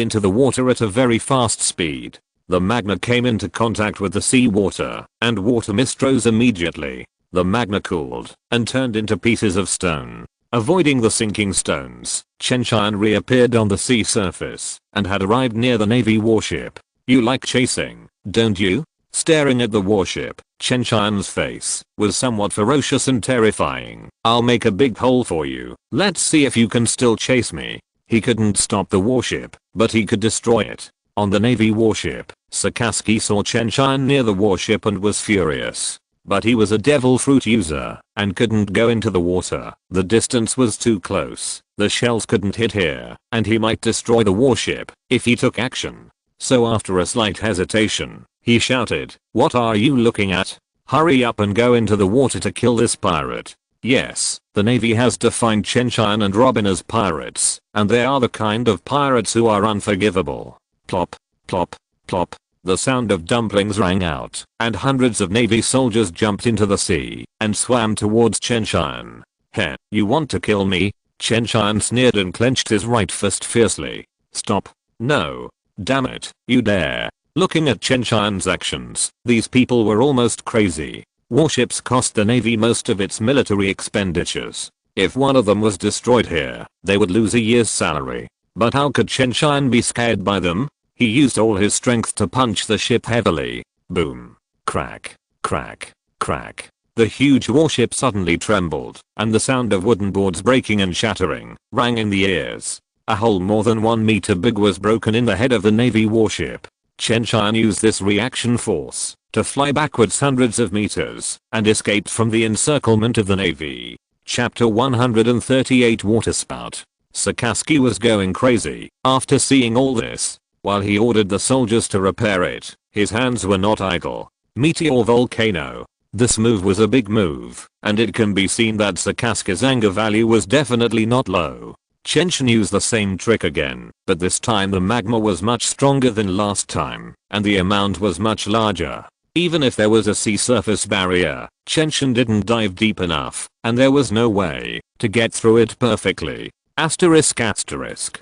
into the water at a very fast speed. The magma came into contact with the sea water, and water mist rose immediately. The magma cooled and turned into pieces of stone. Avoiding the sinking stones, Chen Tian reappeared on the sea surface and had arrived near the Navy warship. You like chasing, don't you? Staring at the warship, Chen Tian's face was somewhat ferocious and terrifying. I'll make a big hole for you. Let's see if you can still chase me. He couldn't stop the warship, but he could destroy it. On the Navy warship, Sakazuki saw Chen Tian near the warship and was furious. But he was a devil fruit user and couldn't go into the water. The distance was too close. The shells couldn't hit here, and he might destroy the warship if he took action. So after a slight hesitation, he shouted, "What are you looking at? Hurry up and go into the water to kill this pirate." Yes, the Navy has defined Chen Tian and Robin as pirates, and they are the kind of pirates who are unforgivable. Plop, plop, plop. The sound of dumplings rang out, and hundreds of Navy soldiers jumped into the sea and swam towards Chen Tian. Heh, you want to kill me? Chen Tian sneered and clenched his right fist fiercely. Stop. No. Damn it, you dare. Looking at Chen Tian's actions, these people were almost crazy. Warships cost the Navy most of its military expenditures. If one of them was destroyed here, they would lose a year's salary. But how could Chen Tian be scared by them? He used all his strength to punch the ship heavily. Boom. Crack. Crack. Crack. The huge warship suddenly trembled, and the sound of wooden boards breaking and shattering rang in the ears. A hole more than 1 meter big was broken in the head of the Navy warship. Chen Tian used this reaction force to fly backwards hundreds of meters and escaped from the encirclement of the Navy. Chapter 138 Waterspout. Sakazuki was going crazy after seeing all this. While he ordered the soldiers to repair it, his hands were not idle. Meteor volcano. This move was a big move, and it can be seen that Sakazuki's anger value was definitely not low. Chen Tian used the same trick again, but this time the magma was much stronger than last time, and the amount was much larger. Even if there was a sea surface barrier, Chen Tian didn't dive deep enough, and there was no way to get through it perfectly. Asterisk asterisk.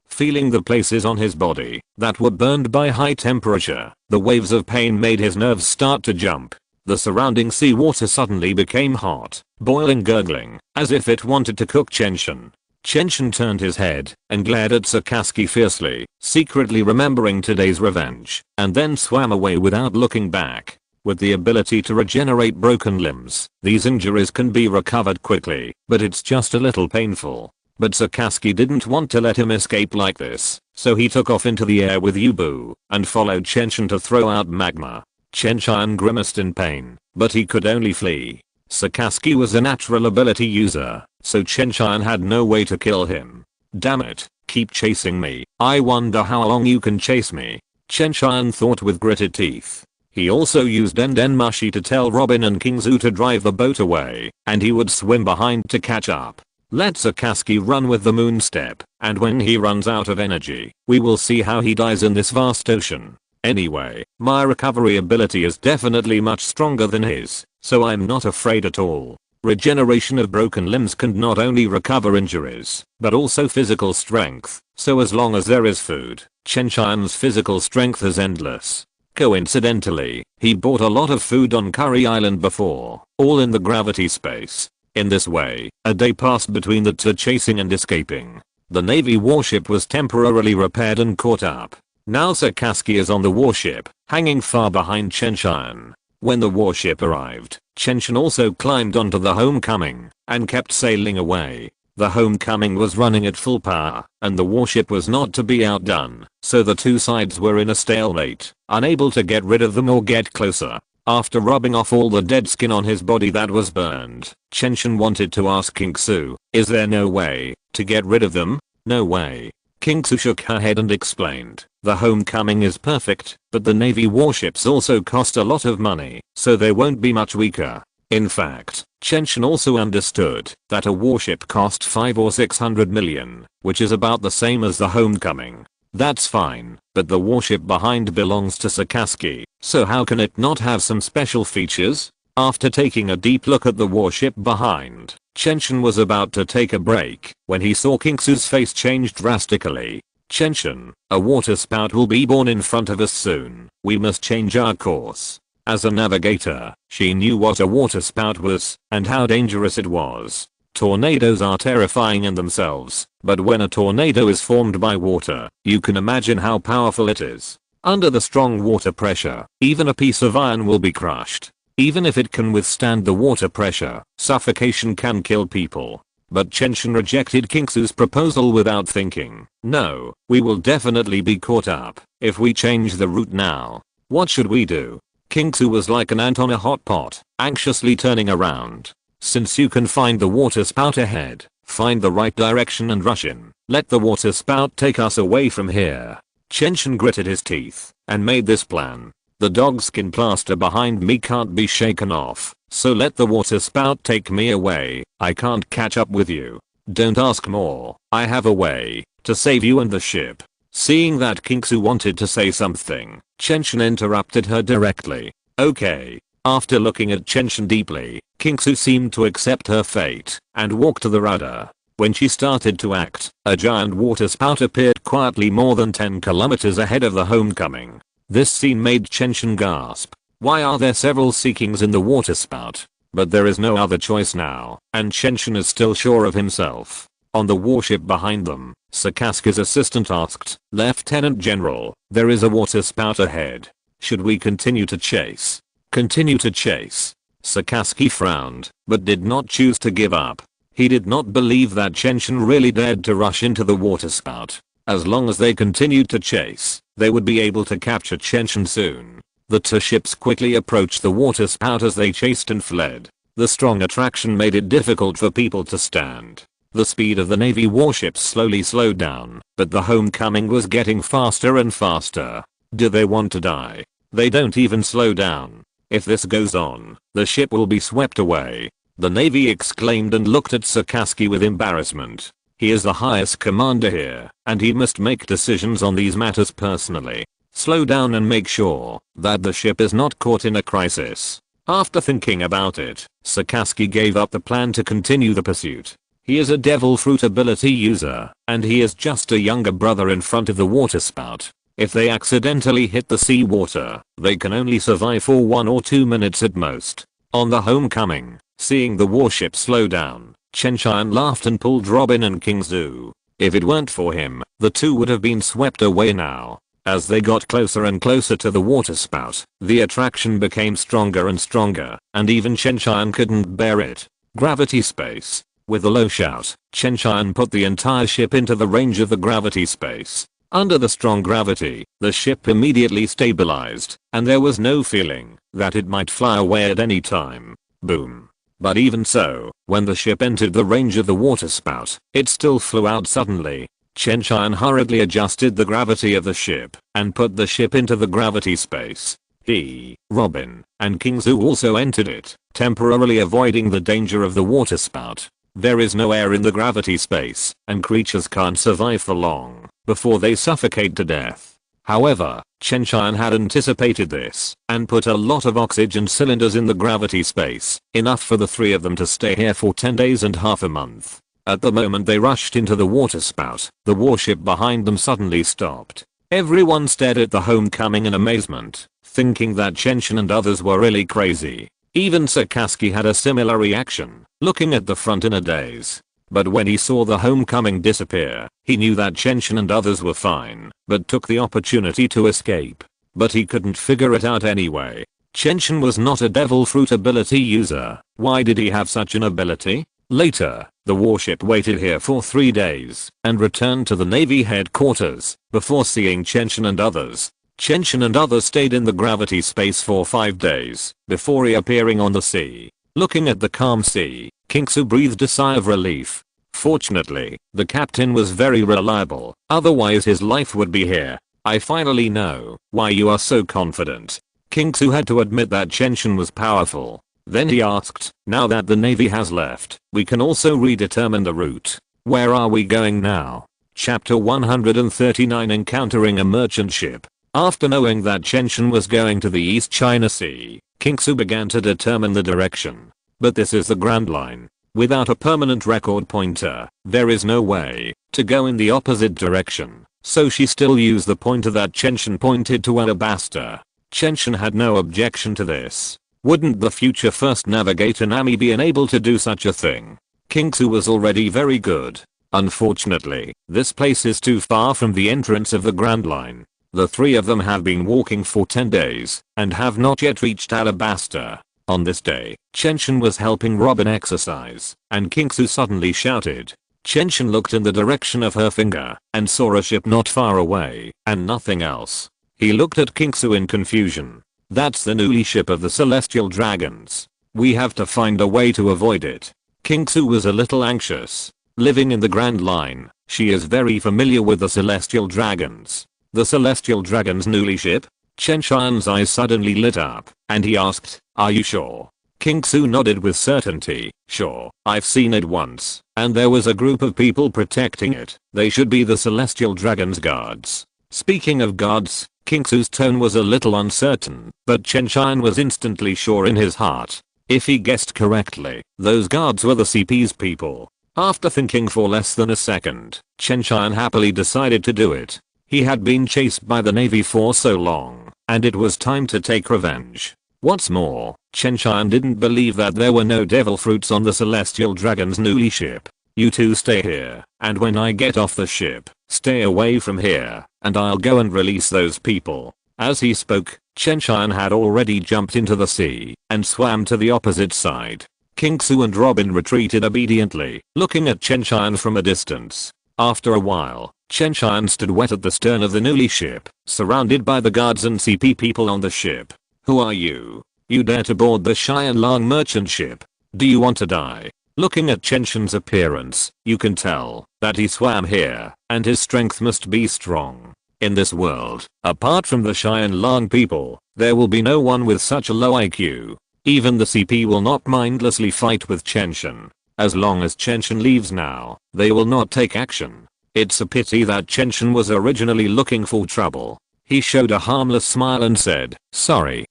Feeling the places on his body that were burned by high temperature, the waves of pain made his nerves start to jump. The surrounding seawater suddenly became hot, boiling, gurgling, as if it wanted to cook Chen Tian. Chen Tian turned his head and glared at Sakazuki fiercely, secretly remembering today's revenge, and then swam away without looking back. With the ability to regenerate broken limbs, these injuries can be recovered quickly, but it's just a little painful. But Sakazuki didn't want to let him escape like this, so he took off into the air with Yubu and followed Chen Tian to throw out magma. Chen Tian grimaced in pain, but he could only flee. Sakazuki was a natural ability user, so Chen Tian had no way to kill him. Damn it, keep chasing me. I wonder how long you can chase me. Chen Tian thought with gritted teeth. He also used Mushi to tell Robin and King Su to drive the boat away, and he would swim behind to catch up. Let Sakazuki run with the moon step, and when he runs out of energy, we will see how he dies in this vast ocean. Anyway, my recovery ability is definitely much stronger than his, so I'm not afraid at all. Regeneration of broken limbs can not only recover injuries, but also physical strength, so as long as there is food, Chen Tian's physical strength is endless. Coincidentally, he bought a lot of food on Curry Island before, all in the gravity space. In this way, a day passed between the two chasing and escaping. The Navy warship was temporarily repaired and caught up. Now Sakazuki is on the warship, hanging far behind Chen Tian. When the warship arrived, Chen Tian also climbed onto the Homecoming and kept sailing away. The Homecoming was running at full power, and the warship was not to be outdone, so the two sides were in a stalemate, unable to get rid of them or get closer. After rubbing off all the dead skin on his body that was burned, Chen Tian wanted to ask King Su, is there no way to get rid of them? No way. King Su shook her head and explained, the Homecoming is perfect, but the Navy warships also cost a lot of money, so they won't be much weaker. In fact, Chen Tian also understood that a warship cost 5 or 600 million, which is about the same as the Homecoming. That's fine, but the warship behind belongs to Sakazuki, so how can it not have some special features? After taking a deep look at the warship behind, Chen Tian was about to take a break when he saw King Su's face change drastically. Chen Tian, a water spout will be born in front of us soon. We must change our course. As a navigator, she knew what a water spout was and how dangerous it was. Tornadoes are terrifying in themselves, but when a tornado is formed by water, you can imagine how powerful it is. Under the strong water pressure, even a piece of iron will be crushed. Even if it can withstand the water pressure, suffocation can kill people. But Chen Tian rejected King Su's proposal without thinking. No, we will definitely be caught up if we change the route now. What should we do? King Su was like an ant on a hot pot, anxiously turning around. Since you can find the water spout ahead, find the right direction and rush in. Let the water spout take us away from here. Chen Tian gritted his teeth and made this plan. The dogskin plaster behind me can't be shaken off, so let the water spout take me away. I can't catch up with you. Don't ask more. I have a way to save you and the ship. Seeing that King Su wanted to say something, Chen Tian interrupted her directly. Okay. After looking at Chen Tian deeply, King Su seemed to accept her fate and walked to the rudder. When she started to act, a giant water spout appeared quietly more than 10 kilometers ahead of the Homecoming. This scene made Chen Tian gasp. Why are there several Seekings in the water spout? But there is no other choice now, and Chen Tian is still sure of himself. On the warship behind them, Sakazuki's assistant asked, Lieutenant General, there is a water spout ahead. Should we continue to chase? Continue to chase. Sakazuki frowned, but did not choose to give up. He did not believe that Chen Tian really dared to rush into the water spout. As long as they continued to chase, they would be able to capture Chen Tian soon. The two ships quickly approached the water spout as they chased and fled. The strong attraction made it difficult for people to stand. The speed of the Navy warships slowly slowed down, but the Homecoming was getting faster and faster. Do they want to die? They don't even slow down. If this goes on, the ship will be swept away. The Navy exclaimed and looked at Sakazuki with embarrassment. He is the highest commander here, and he must make decisions on these matters personally. Slow down and make sure that the ship is not caught in a crisis. After thinking about it, Sakazuki gave up the plan to continue the pursuit. He is a devil fruit ability user, and he is just a younger brother in front of the water spout. If they accidentally hit the sea water, they can only survive for 1 or 2 minutes at most. On the Homecoming, seeing the warship slow down, Chen Tian laughed and pulled Robin and King Su. If it weren't for him, the two would have been swept away now. As they got closer and closer to the water spout, the attraction became stronger and stronger, and even Chen Tian couldn't bear it. Gravity space. With a low shout, Chen Tian put the entire ship into the range of the gravity space. Under the strong gravity, the ship immediately stabilized, and there was no feeling that it might fly away at any time. Boom. But even so, when the ship entered the range of the water spout, it still flew out suddenly. Chen Tian hurriedly adjusted the gravity of the ship and put the ship into the gravity space. He, Robin, and King Su also entered it, temporarily avoiding the danger of the water spout. There is no air in the gravity space, and creatures can't survive for long before they suffocate to death. However, Chen Tian had anticipated this and put a lot of oxygen cylinders in the gravity space, enough for the three of them to stay here for 10 days and half a month. At the moment they rushed into the water spout, the warship behind them suddenly stopped. Everyone stared at the homecoming in amazement, thinking that Chen Tian and others were really crazy. Even Sakazuki had a similar reaction, looking at the front in a daze. But when he saw the homecoming disappear, he knew that Chen Tian and others were fine, but took the opportunity to escape. But he couldn't figure it out anyway. Chen Tian was not a devil fruit ability user. Why did he have such an ability? Later, the warship waited here for 3 days and returned to the Navy headquarters before seeing Chen Tian and others. Chen Tian and others stayed in the gravity space for 5 days before reappearing on the sea. Looking at the calm sea, Kingsu breathed a sigh of relief. Fortunately, the captain was very reliable, otherwise his life would be here. I finally know why you are so confident. Kingsu had to admit that Chen Tian was powerful. Then he asked, now that the Navy has left, we can also redetermine the route. Where are we going now? Chapter 139 Encountering a Merchant Ship. After knowing that Chen Tian was going to the East China Sea, Kingsu began to determine the direction. But this is the Grand Line. Without a permanent record pointer, there is no way to go in the opposite direction, so she still used the pointer that Chen Tian pointed to Alabasta. Chen Tian had no objection to this. Wouldn't the future first navigator Nami be unable to do such a thing? Kingsu was already very good. Unfortunately, this place is too far from the entrance of the Grand Line. The three of them have been walking for 10 days and have not yet reached Alabasta. On this day, Chen Tian was helping Robin exercise, and Kingsu suddenly shouted. Chen Tian looked in the direction of her finger and saw a ship not far away and nothing else. He looked at Kingsu in confusion. That's the newly ship of the Celestial Dragons. We have to find a way to avoid it. Kingsu was a little anxious. Living in the Grand Line, she is very familiar with the Celestial Dragons. The Celestial Dragon's newly ship? Chen Tian's eyes suddenly lit up, and he asked, are you sure? Kingsu nodded with certainty. Sure, I've seen it once, and there was a group of people protecting it. They should be the Celestial Dragon's guards. Speaking of guards, Kingsu's tone was a little uncertain, but Chen Tian was instantly sure in his heart. If he guessed correctly, those guards were the CP's people. After thinking for less than a second, Chen Tian happily decided to do it. He had been chased by the Navy for so long, and it was time to take revenge. What's more, Chen Tian didn't believe that there were no devil fruits on the Celestial Dragon's newly ship. You two stay here, and when I get off the ship, stay away from here, and I'll go and release those people. As he spoke, Chen Tian had already jumped into the sea and swam to the opposite side. Kingsu and Robin retreated obediently, looking at Chen Tian from a distance. After a while, Chen Tian stood wet at the stern of the newly ship, surrounded by the guards and CP people on the ship. Who are you? You dare to board the Xianlong merchant ship? Do you want to die? Looking at Chen Tian's appearance, you can tell that he swam here, and his strength must be strong. In this world, apart from the Xianlong people, there will be no one with such a low IQ. Even the CP will not mindlessly fight with Chen Tian. As long as Chen Tian leaves now, they will not take action. It's a pity that Chen Tian was originally looking for trouble. He showed a harmless smile and said, sorry,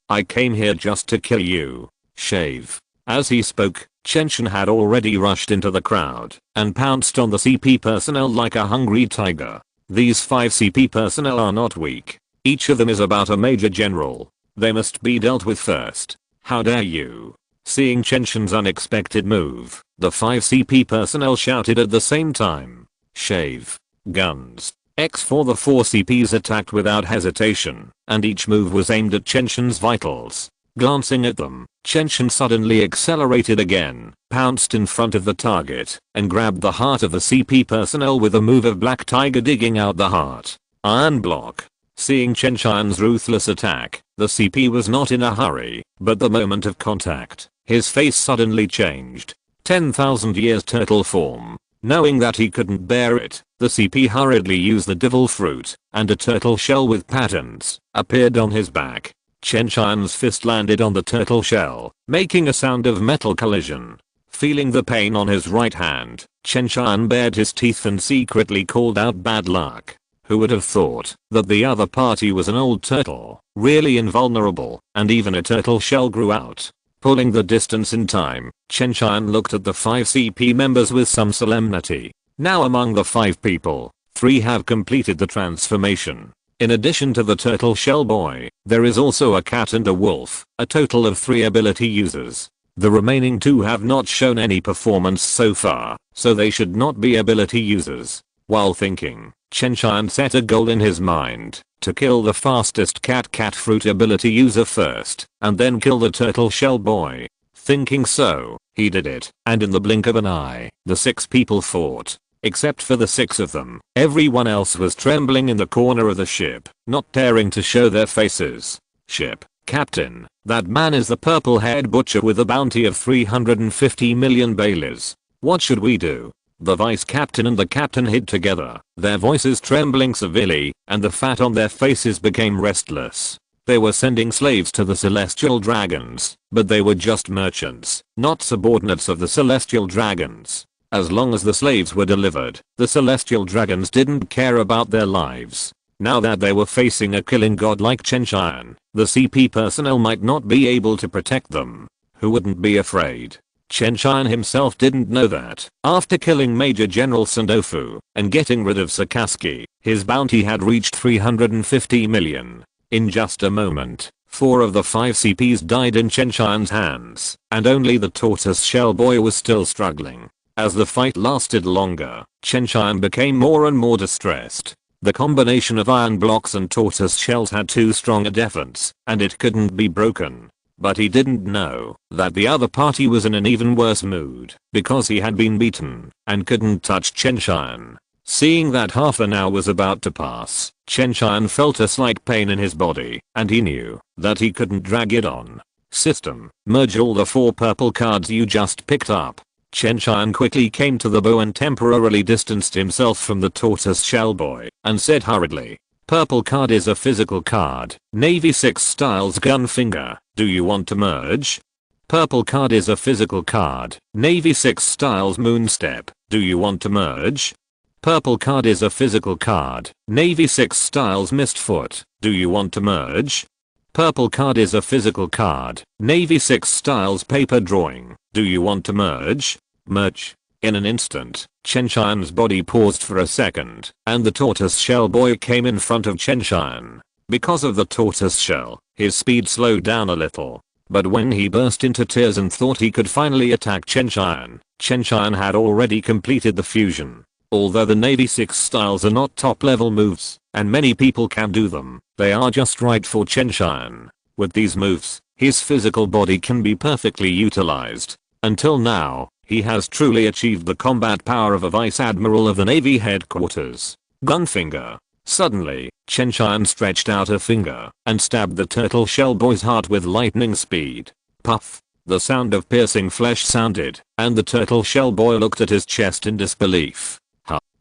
I came here just to kill you. Shave. As he spoke, Chen Tian had already rushed into the crowd and pounced on the CP personnel like a hungry tiger. These 5 CP personnel are not weak. Each of them is about a major general. They must be dealt with first. How dare you? Seeing Chen Tian's unexpected move, the 5 CP personnel shouted at the same time. Shave. Guns. X for the 4 CPs attacked without hesitation, and each move was aimed at Chen Tian's vitals. Glancing at them, Chen Tian suddenly accelerated again, pounced in front of the target, and grabbed the heart of the CP personnel with a move of Black Tiger digging out the heart. Iron block. Seeing Chen Tian's ruthless attack, the CP was not in a hurry, but the moment of contact, his face suddenly changed. 10,000 years turtle form. Knowing that he couldn't bear it, the CP hurriedly used the devil fruit, and a turtle shell with patterns appeared on his back. Chen Tian's fist landed on the turtle shell, making a sound of metal collision. Feeling the pain on his right hand, Chen Tian bared his teeth and secretly called out bad luck. Who would have thought that the other party was an old turtle, really invulnerable, and even a turtle shell grew out. Pulling the distance in time, Chen Tian looked at the 5 CP members with some solemnity. Now among the 5 people, 3 have completed the transformation. In addition to the turtle shell boy, there is also a cat and a wolf, a total of 3 ability users. The remaining 2 have not shown any performance so far, so they should not be ability users. While thinking, Chen Tian set a goal in his mind, to kill the fastest cat fruit ability user first, and then kill the turtle shell boy. Thinking so, he did it, and in the blink of an eye, the 6 people fought. Except for the 6 of them, everyone else was trembling in the corner of the ship, not daring to show their faces. Ship captain, that man is the purple-haired butcher with a bounty of 350 million baileys. What should we do? The vice captain and the captain hid together, their voices trembling severely, and the fat on their faces became restless. They were sending slaves to the celestial dragons, but they were just merchants, not subordinates of the celestial dragons. As long as the slaves were delivered, the celestial dragons didn't care about their lives. Now that they were facing a killing god like Chen Tian, the CP personnel might not be able to protect them. Who wouldn't be afraid? Chen Tian himself didn't know that, after killing Major General Sandofu and getting rid of Sakazuki, his bounty had reached 350 million. In just a moment, 4 of the 5 CPs died in Chen Tian's hands, and only the tortoise shell boy was still struggling. As the fight lasted longer, Chen Tian became more and more distressed. The combination of iron blocks and tortoise shells had too strong a defense, and it couldn't be broken. But he didn't know that the other party was in an even worse mood, because he had been beaten, and couldn't touch Chen Tian. Seeing that half an hour was about to pass, Chen Tian felt a slight pain in his body, and he knew that he couldn't drag it on. System, merge all the 4 purple cards you just picked up. Chen Tian quickly came to the bow and temporarily distanced himself from the tortoise shell boy, and said hurriedly, "Purple card is a physical card, Navy 6 styles gunfinger, do you want to merge? Purple card is a physical card, Navy 6 styles moonstep, do you want to merge? Purple card is a physical card, Navy 6 styles mistfoot, do you want to merge? Purple card is a physical card, Navy 6 styles paper drawing, do you want to merge? Merge." In an instant, Chen Tian's body paused for a second, and the tortoise shell boy came in front of Chen Tian. Because of the tortoise shell, his speed slowed down a little. But when he burst into tears and thought he could finally attack Chen Tian had already completed the fusion. Although the Navy 6 styles are not top level moves, and many people can do them, they are just right for Chen Tian. With these moves, his physical body can be perfectly utilized. Until now, he has truly achieved the combat power of a vice admiral of the Navy headquarters. Gunfinger. Suddenly, Chen Tian stretched out a finger and stabbed the turtle shell boy's heart with lightning speed. Puff. The sound of piercing flesh sounded, and the turtle shell boy looked at his chest in disbelief.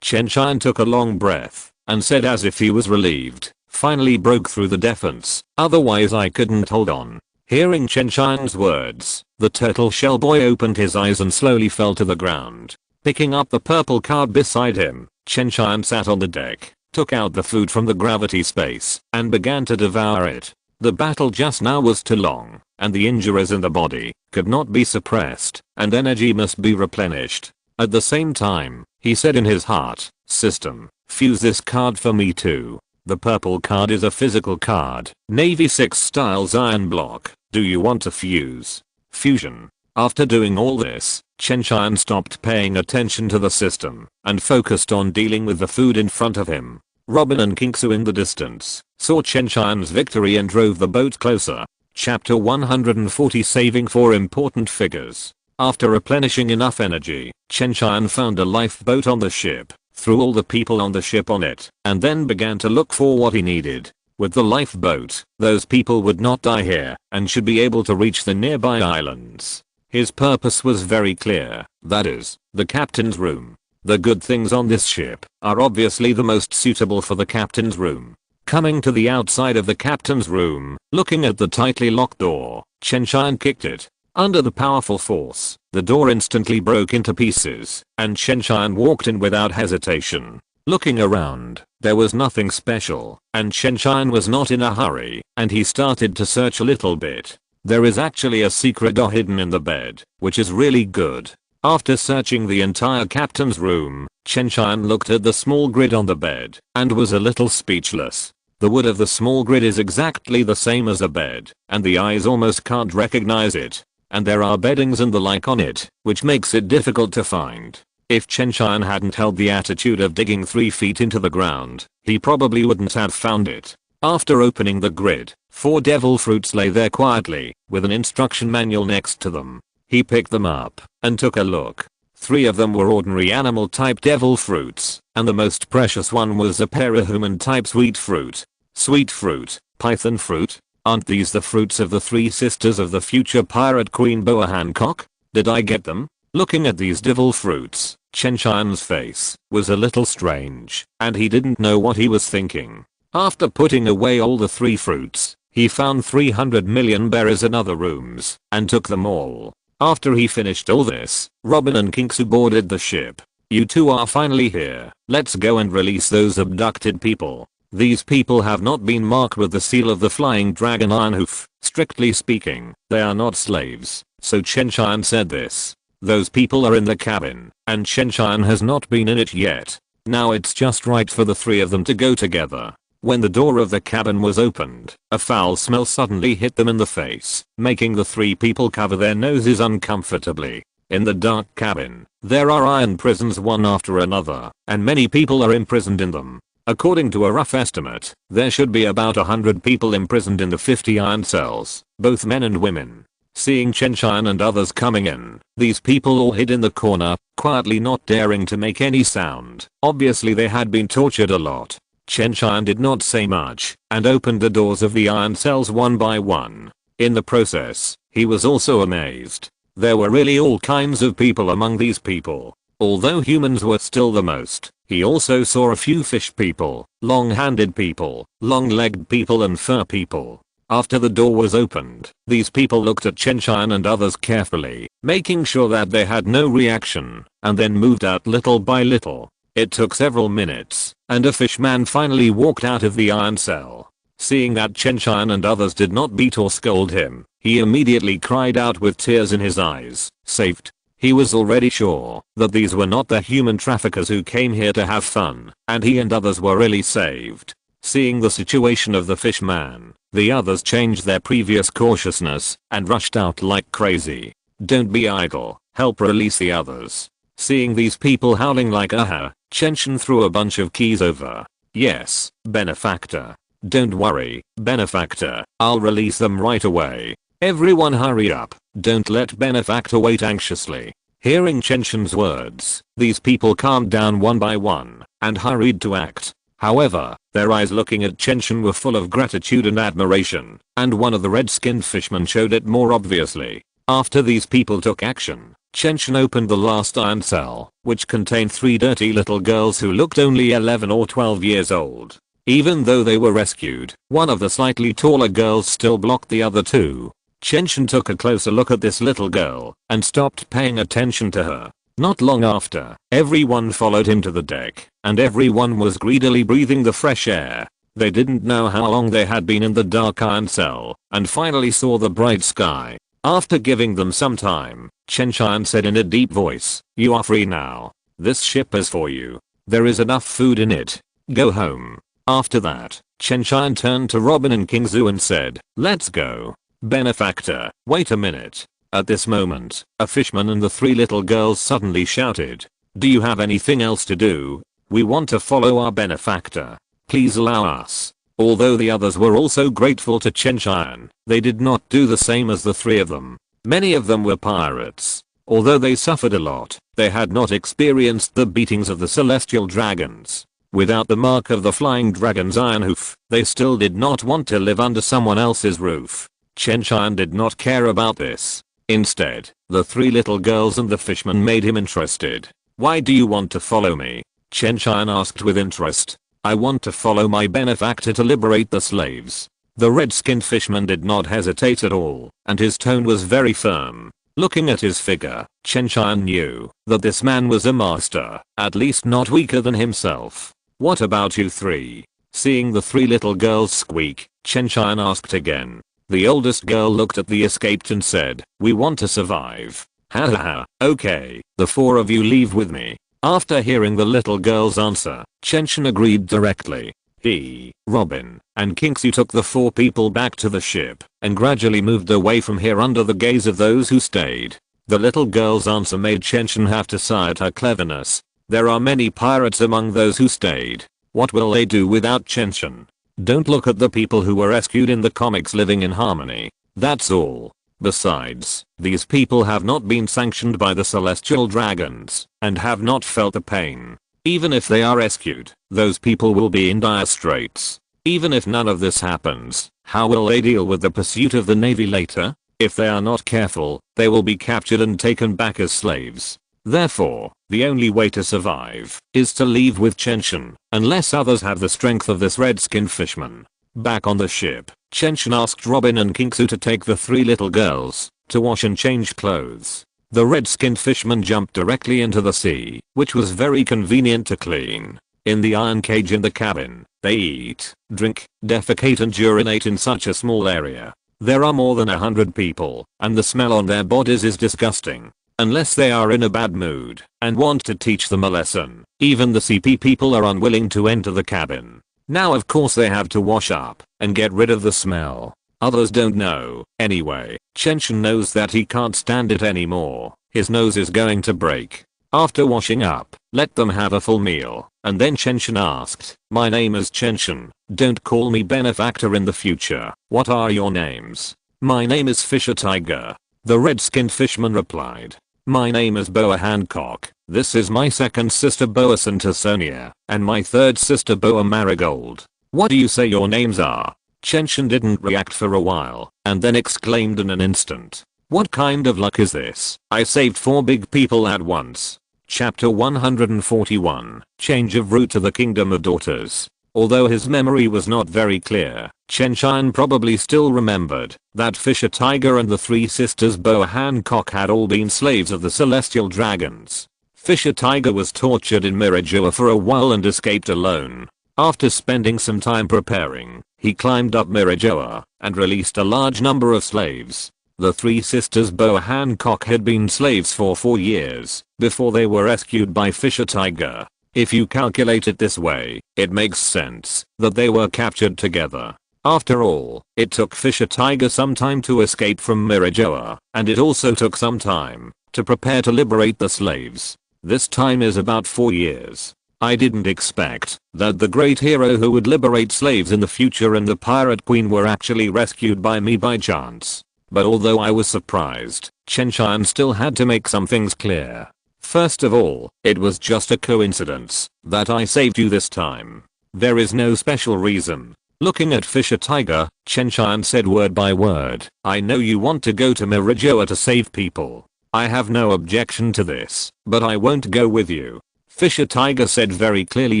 Chen Tian took a long breath and said as if he was relieved, "Finally broke through the defense, otherwise I couldn't hold on." Hearing Chen Tian's words, the turtle shell boy opened his eyes and slowly fell to the ground. Picking up the purple card beside him, Chen Tian sat on the deck, took out the food from the gravity space, and began to devour it. The battle just now was too long, and the injuries in the body could not be suppressed, and energy must be replenished. At the same time, he said in his heart, "System, fuse this card for me too." The purple card is a physical card, Navy 6 styles iron block, do you want to fuse? Fusion. After doing all this, Chen Tian stopped paying attention to the system and focused on dealing with the food in front of him. Robin and Kingsu in the distance saw Chen Tian's victory and drove the boat closer. Chapter 140 Saving for Important Figures. After replenishing enough energy, Chen Tian found a lifeboat on the ship, threw all the people on the ship on it, and then began to look for what he needed. With the lifeboat, those people would not die here and should be able to reach the nearby islands. His purpose was very clear, that is, the captain's room. The good things on this ship are obviously the most suitable for the captain's room. Coming to the outside of the captain's room, looking at the tightly locked door, Chen Tian kicked it. Under the powerful force, the door instantly broke into pieces, and Chen Tian walked in without hesitation. Looking around, there was nothing special, and Chen Tian was not in a hurry, and he started to search a little bit. There is actually a secret door hidden in the bed, which is really good. After searching the entire captain's room, Chen Tian looked at the small grid on the bed, and was a little speechless. The wood of the small grid is exactly the same as a bed, and the eyes almost can't recognize it. And there are beddings and the like on it, which makes it difficult to find. If Chen Tian hadn't held the attitude of digging 3 feet into the ground, he probably wouldn't have found it. After opening the grid, 4 devil fruits lay there quietly, with an instruction manual next to them. He picked them up, and took a look. 3 of them were ordinary animal type devil fruits, and the most precious one was a parahuman type sweet fruit. Sweet fruit, python fruit? Aren't these the fruits of the 3 sisters of the future pirate queen Boa Hancock? Did I get them? Looking at these devil fruits, Chen Tian's face was a little strange, and he didn't know what he was thinking. After putting away all the 3 fruits, he found 300 million berries in other rooms, and took them all. After he finished all this, Robin and Kinksu boarded the ship. You two are finally here. Let's go and release those abducted people. These people have not been marked with the seal of the flying dragon Ironhoof. Strictly speaking, they are not slaves. So Chen Tian said this. Those people are in the cabin, and Chen Tian has not been in it yet. Now it's just right for the 3 of them to go together. When the door of the cabin was opened, a foul smell suddenly hit them in the face, making the 3 people cover their noses uncomfortably. In the dark cabin, there are iron prisons one after another, and many people are imprisoned in them. According to a rough estimate, there should be about 100 people imprisoned in the 50 iron cells, both men and women. Seeing Chen Tian and others coming in, these people all hid in the corner, quietly not daring to make any sound. Obviously they had been tortured a lot. Chen Tian did not say much, and opened the doors of the iron cells one by one. In the process, he was also amazed. There were really all kinds of people among these people. Although humans were still the most, he also saw a few fish people, long-handed people, long-legged people and fur people. After the door was opened, these people looked at Chen Tian and others carefully, making sure that they had no reaction, and then moved out little by little. It took several minutes, and a fishman finally walked out of the iron cell. Seeing that Chen Tian and others did not beat or scold him, he immediately cried out with tears in his eyes, saved. He was already sure that these were not the human traffickers who came here to have fun, and he and others were really saved. Seeing the situation of the fishman, the others changed their previous cautiousness and rushed out like crazy. Don't be idle, help release the others. Seeing these people howling like aha, Chen Tian threw a bunch of keys over. Yes, benefactor. Don't worry, benefactor, I'll release them right away. Everyone hurry up, don't let benefactor wait anxiously. Hearing Chen Tian's words, these people calmed down one by one, and hurried to act. However, their eyes looking at Chen Tian were full of gratitude and admiration, and one of the red-skinned fishmen showed it more obviously. After these people took action, Chen Tian opened the last iron cell, which contained 3 dirty little girls who looked only 11 or 12 years old. Even though they were rescued, one of the slightly taller girls still blocked the other 2. Chen Tian took a closer look at this little girl, and stopped paying attention to her. Not long after, everyone followed him to the deck, and everyone was greedily breathing the fresh air. They didn't know how long they had been in the dark iron cell, and finally saw the bright sky. After giving them some time, Chen Tian said in a deep voice, "You are free now. This ship is for you. There is enough food in it. Go home." After that, Chen Tian turned to Robin and Kingzu and said, "Let's go." Benefactor, wait a minute. At this moment, a fishman and the 3 little girls suddenly shouted, "Do you have anything else to do? We want to follow our benefactor. Please allow us." Although the others were also grateful to Chen Tian, they did not do the same as the 3 of them. Many of them were pirates. Although they suffered a lot, they had not experienced the beatings of the celestial dragons. Without the mark of the flying dragon's iron hoof, they still did not want to live under someone else's roof. Chen Tian did not care about this. Instead, the 3 little girls and the fishman made him interested. "Why do you want to follow me?" Chen Tian asked with interest. "I want to follow my benefactor to liberate the slaves." The red-skinned fishman did not hesitate at all, and his tone was very firm. Looking at his figure, Chen Tian knew that this man was a master, at least not weaker than himself. What about you three? Seeing the three little girls squeak, Chen Tian asked again. The oldest girl looked at the escaped and said, we want to survive. Hahaha, okay, the four of you leave with me. After hearing the little girl's answer, Chen Tian agreed directly. He, Robin, and Kingsu took the four people back to the ship and gradually moved away from here under the gaze of those who stayed. The little girl's answer made Chen Tian have to sigh at her cleverness. There are many pirates among those who stayed. What will they do without Chen Tian? Don't look at the people who were rescued in the comics living in harmony. That's all. Besides, these people have not been sanctioned by the celestial dragons and have not felt the pain. Even if they are rescued, those people will be in dire straits. Even if none of this happens, how will they deal with the pursuit of the navy later? If they are not careful, they will be captured and taken back as slaves. Therefore, the only way to survive is to leave with Chen Tian, unless others have the strength of this red-skinned fishman. Back on the ship, Chen Tian asked Robin and Kingsu to take the three little girls to wash and change clothes. The red-skinned fisherman jumped directly into the sea, which was very convenient to clean. In the iron cage in the cabin, they eat, drink, defecate and urinate in such a small area. There are more than 100 people, and the smell on their bodies is disgusting. Unless they are in a bad mood and want to teach them a lesson, even the CP people are unwilling to enter the cabin. Now of course they have to wash up and get rid of the smell. Others don't know. Anyway, Chen Tian knows that he can't stand it anymore. His nose is going to break. After washing up, let them have a full meal. And then Chen Tian asked, my name is Chen Tian. Don't call me benefactor in the future. What are your names? My name is Fisher Tiger. The red-skinned fishman replied. My name is Boa Hancock. This is my second sister Boa Santasonia, and my third sister Boa Marigold. What do you say your names are? Chen Tian didn't react for a while, and then exclaimed in an instant. What kind of luck is this? I saved 4 big people at once. Chapter 141, Change of Route to the Kingdom of Daughters. Although his memory was not very clear, Chen Tian probably still remembered that Fisher Tiger and the 3 sisters Boa Hancock had all been slaves of the celestial dragons. Fisher Tiger was tortured in Mirajoa for a while and escaped alone. After spending some time preparing, he climbed up Mirajoa and released a large number of slaves. The 3 sisters Boa Hancock had been slaves for 4 years before they were rescued by Fisher Tiger. If you calculate it this way, it makes sense that they were captured together. After all, it took Fisher Tiger some time to escape from Mirajoa, and it also took some time to prepare to liberate the slaves. This time is about 4 years. I didn't expect that the great hero who would liberate slaves in the future and the pirate queen were actually rescued by me by chance. But although I was surprised, Chen Tian still had to make some things clear. First of all, it was just a coincidence that I saved you this time. There is no special reason. Looking at Fisher Tiger, Chen Tian said word by word, I know you want to go to Mirajoa to save people. I have no objection to this, but I won't go with you. Fisher Tiger said very clearly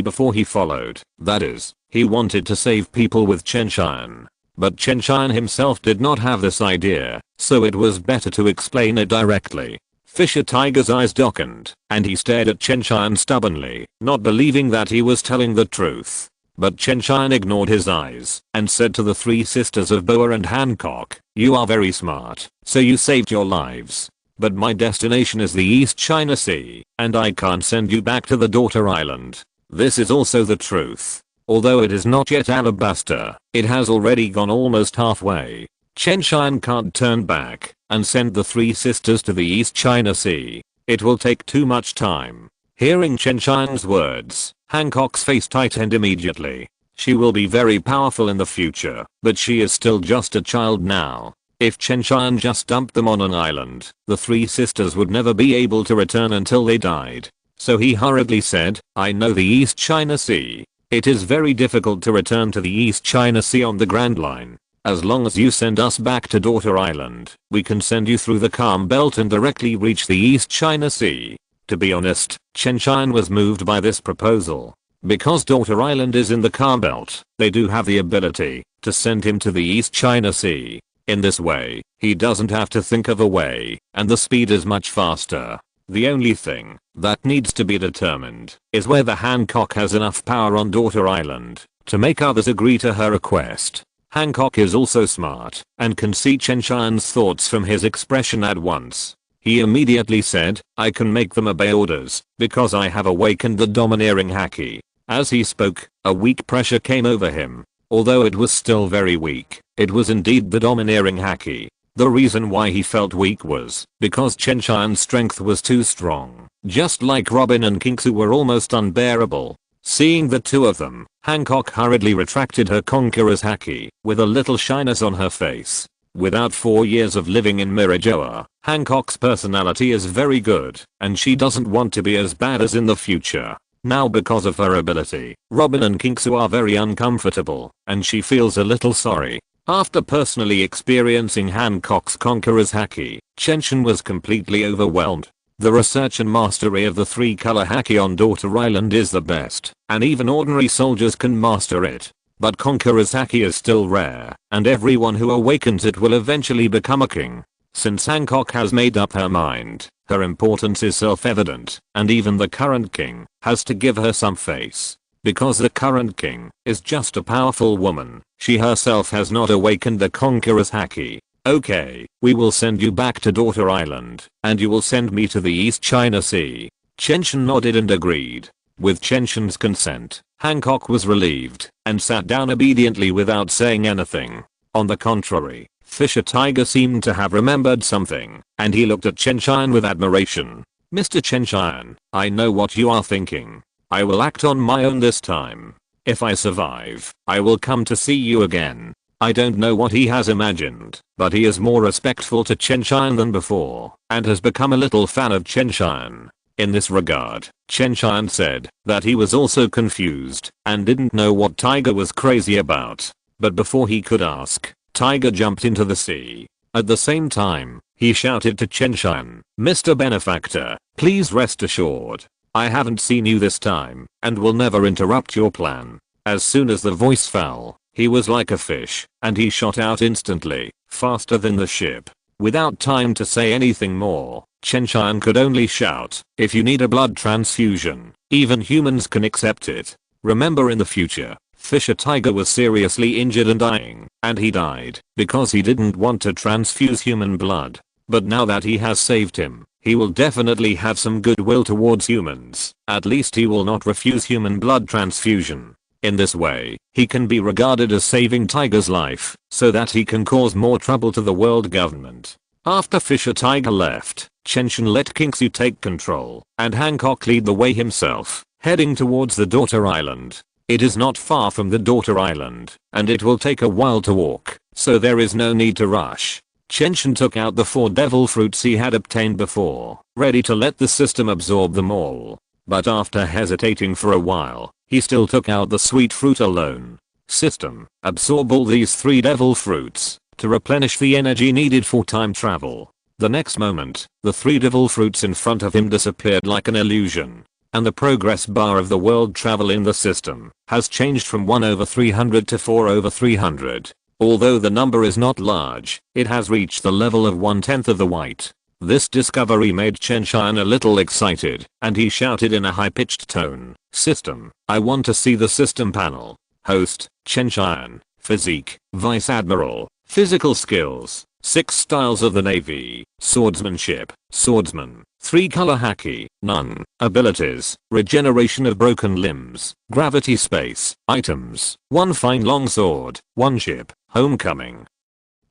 before he followed, that is, he wanted to save people with Chen Tian. But Chen Tian himself did not have this idea, so it was better to explain it directly. Fisher Tiger's eyes darkened, and he stared at Chen Tian stubbornly, not believing that he was telling the truth. But Chen Tian ignored his eyes and said to the 3 sisters of Boa and Hancock, you are very smart, so you saved your lives. But my destination is the East China Sea, and I can't send you back to the daughter island. This is also the truth. Although it is not yet Alabaster, it has already gone almost halfway. Chen Tian can't turn back and send the 3 sisters to the East China Sea. It will take too much time. Hearing Chen Tian's words, Hancock's face tightened immediately. She will be very powerful in the future, but she is still just a child now. If Chen Tian just dumped them on an island, the 3 sisters would never be able to return until they died. So he hurriedly said, I know the East China Sea. It is very difficult to return to the East China Sea on the Grand Line. As long as you send us back to Daughter Island, we can send you through the Calm Belt and directly reach the East China Sea. To be honest, Chen Tian was moved by this proposal. Because Daughter Island is in the Calm Belt, they do have the ability to send him to the East China Sea. In this way, he doesn't have to think of a way, and the speed is much faster. The only thing that needs to be determined is whether Hancock has enough power on Daughter Island to make others agree to her request. Hancock is also smart and can see Chen Tian's thoughts from his expression at once. He immediately said, I can make them obey orders because I have awakened the domineering haki. As he spoke, a weak pressure came over him. Although it was still very weak, it was indeed the domineering haki. The reason why he felt weak was because Chen Tian's strength was too strong. Just like Robin and Kingsu were almost unbearable. Seeing the two of them, Hancock hurriedly retracted her conqueror's haki with a little shyness on her face. Without 4 years of living in Mirajoa, Hancock's personality is very good, and she doesn't want to be as bad as in the future. Now because of her ability, Robin and Kingsu are very uncomfortable, and she feels a little sorry. After personally experiencing Hancock's conqueror's haki, Chen Tian was completely overwhelmed. The research and mastery of the 3-color haki on Daughter Island is the best, and even ordinary soldiers can master it. But Conqueror's haki is still rare, and everyone who awakens it will eventually become a king. Since Hancock has made up her mind, her importance is self-evident, and even the current king has to give her some face. Because the current king is just a powerful woman, she herself has not awakened the Conqueror's haki. Okay, we will send you back to Daughter Island, and you will send me to the East China Sea. Chen Tian nodded and agreed. With Chen Tian's consent, Hancock was relieved and sat down obediently without saying anything. On the contrary, Fisher Tiger seemed to have remembered something, and he looked at Chen Tian with admiration. Mr. Chen Tian, I know what you are thinking. I will act on my own this time. If I survive, I will come to see you again. I don't know what he has imagined, but he is more respectful to Chen Tian than before, and has become a little fan of Chen Tian. In this regard, Chen Tian said that he was also confused and didn't know what Tiger was crazy about. But before he could ask, Tiger jumped into the sea. At the same time, he shouted to Chen Tian, Mr. Benefactor, please rest assured. I haven't seen you this time and will never interrupt your plan. As soon as the voice fell, he was like a fish, and he shot out instantly, faster than the ship. Without time to say anything more, Chen Tian could only shout, if you need a blood transfusion, even humans can accept it. Remember in the future, Fisher Tiger was seriously injured and dying, and he died because he didn't want to transfuse human blood. But now that he has saved him, he will definitely have some goodwill towards humans. At least he will not refuse human blood transfusion. In this way, he can be regarded as saving Tiger's life, so that he can cause more trouble to the world government. After Fisher Tiger left, Chen Tian let Kingsu take control, and Hancock lead the way himself, heading towards the Daughter Island. It is not far from the Daughter Island, and it will take a while to walk, so there is no need to rush. Chen Tian took out the 4 devil fruits he had obtained before, ready to let the system absorb them all. But after hesitating for a while, he still took out the sweet fruit alone. System, absorb all these 3 devil fruits to replenish the energy needed for time travel. The next moment, the 3 devil fruits in front of him disappeared like an illusion, and the progress bar of the world travel in the system has changed from 1/300 to 4/300. Although the number is not large, it has reached the level of 1/10 of the white. This discovery made Chen Tian a little excited, and he shouted in a high-pitched tone, System, I want to see the system panel. Host, Chen Tian. Physique, Vice Admiral. Physical skills, 6 styles of the Navy. Swordsmanship, Swordsman. 3-color haki, none. Abilities, regeneration of broken limbs. Gravity space, items, 1 fine longsword, 1 ship. Homecoming.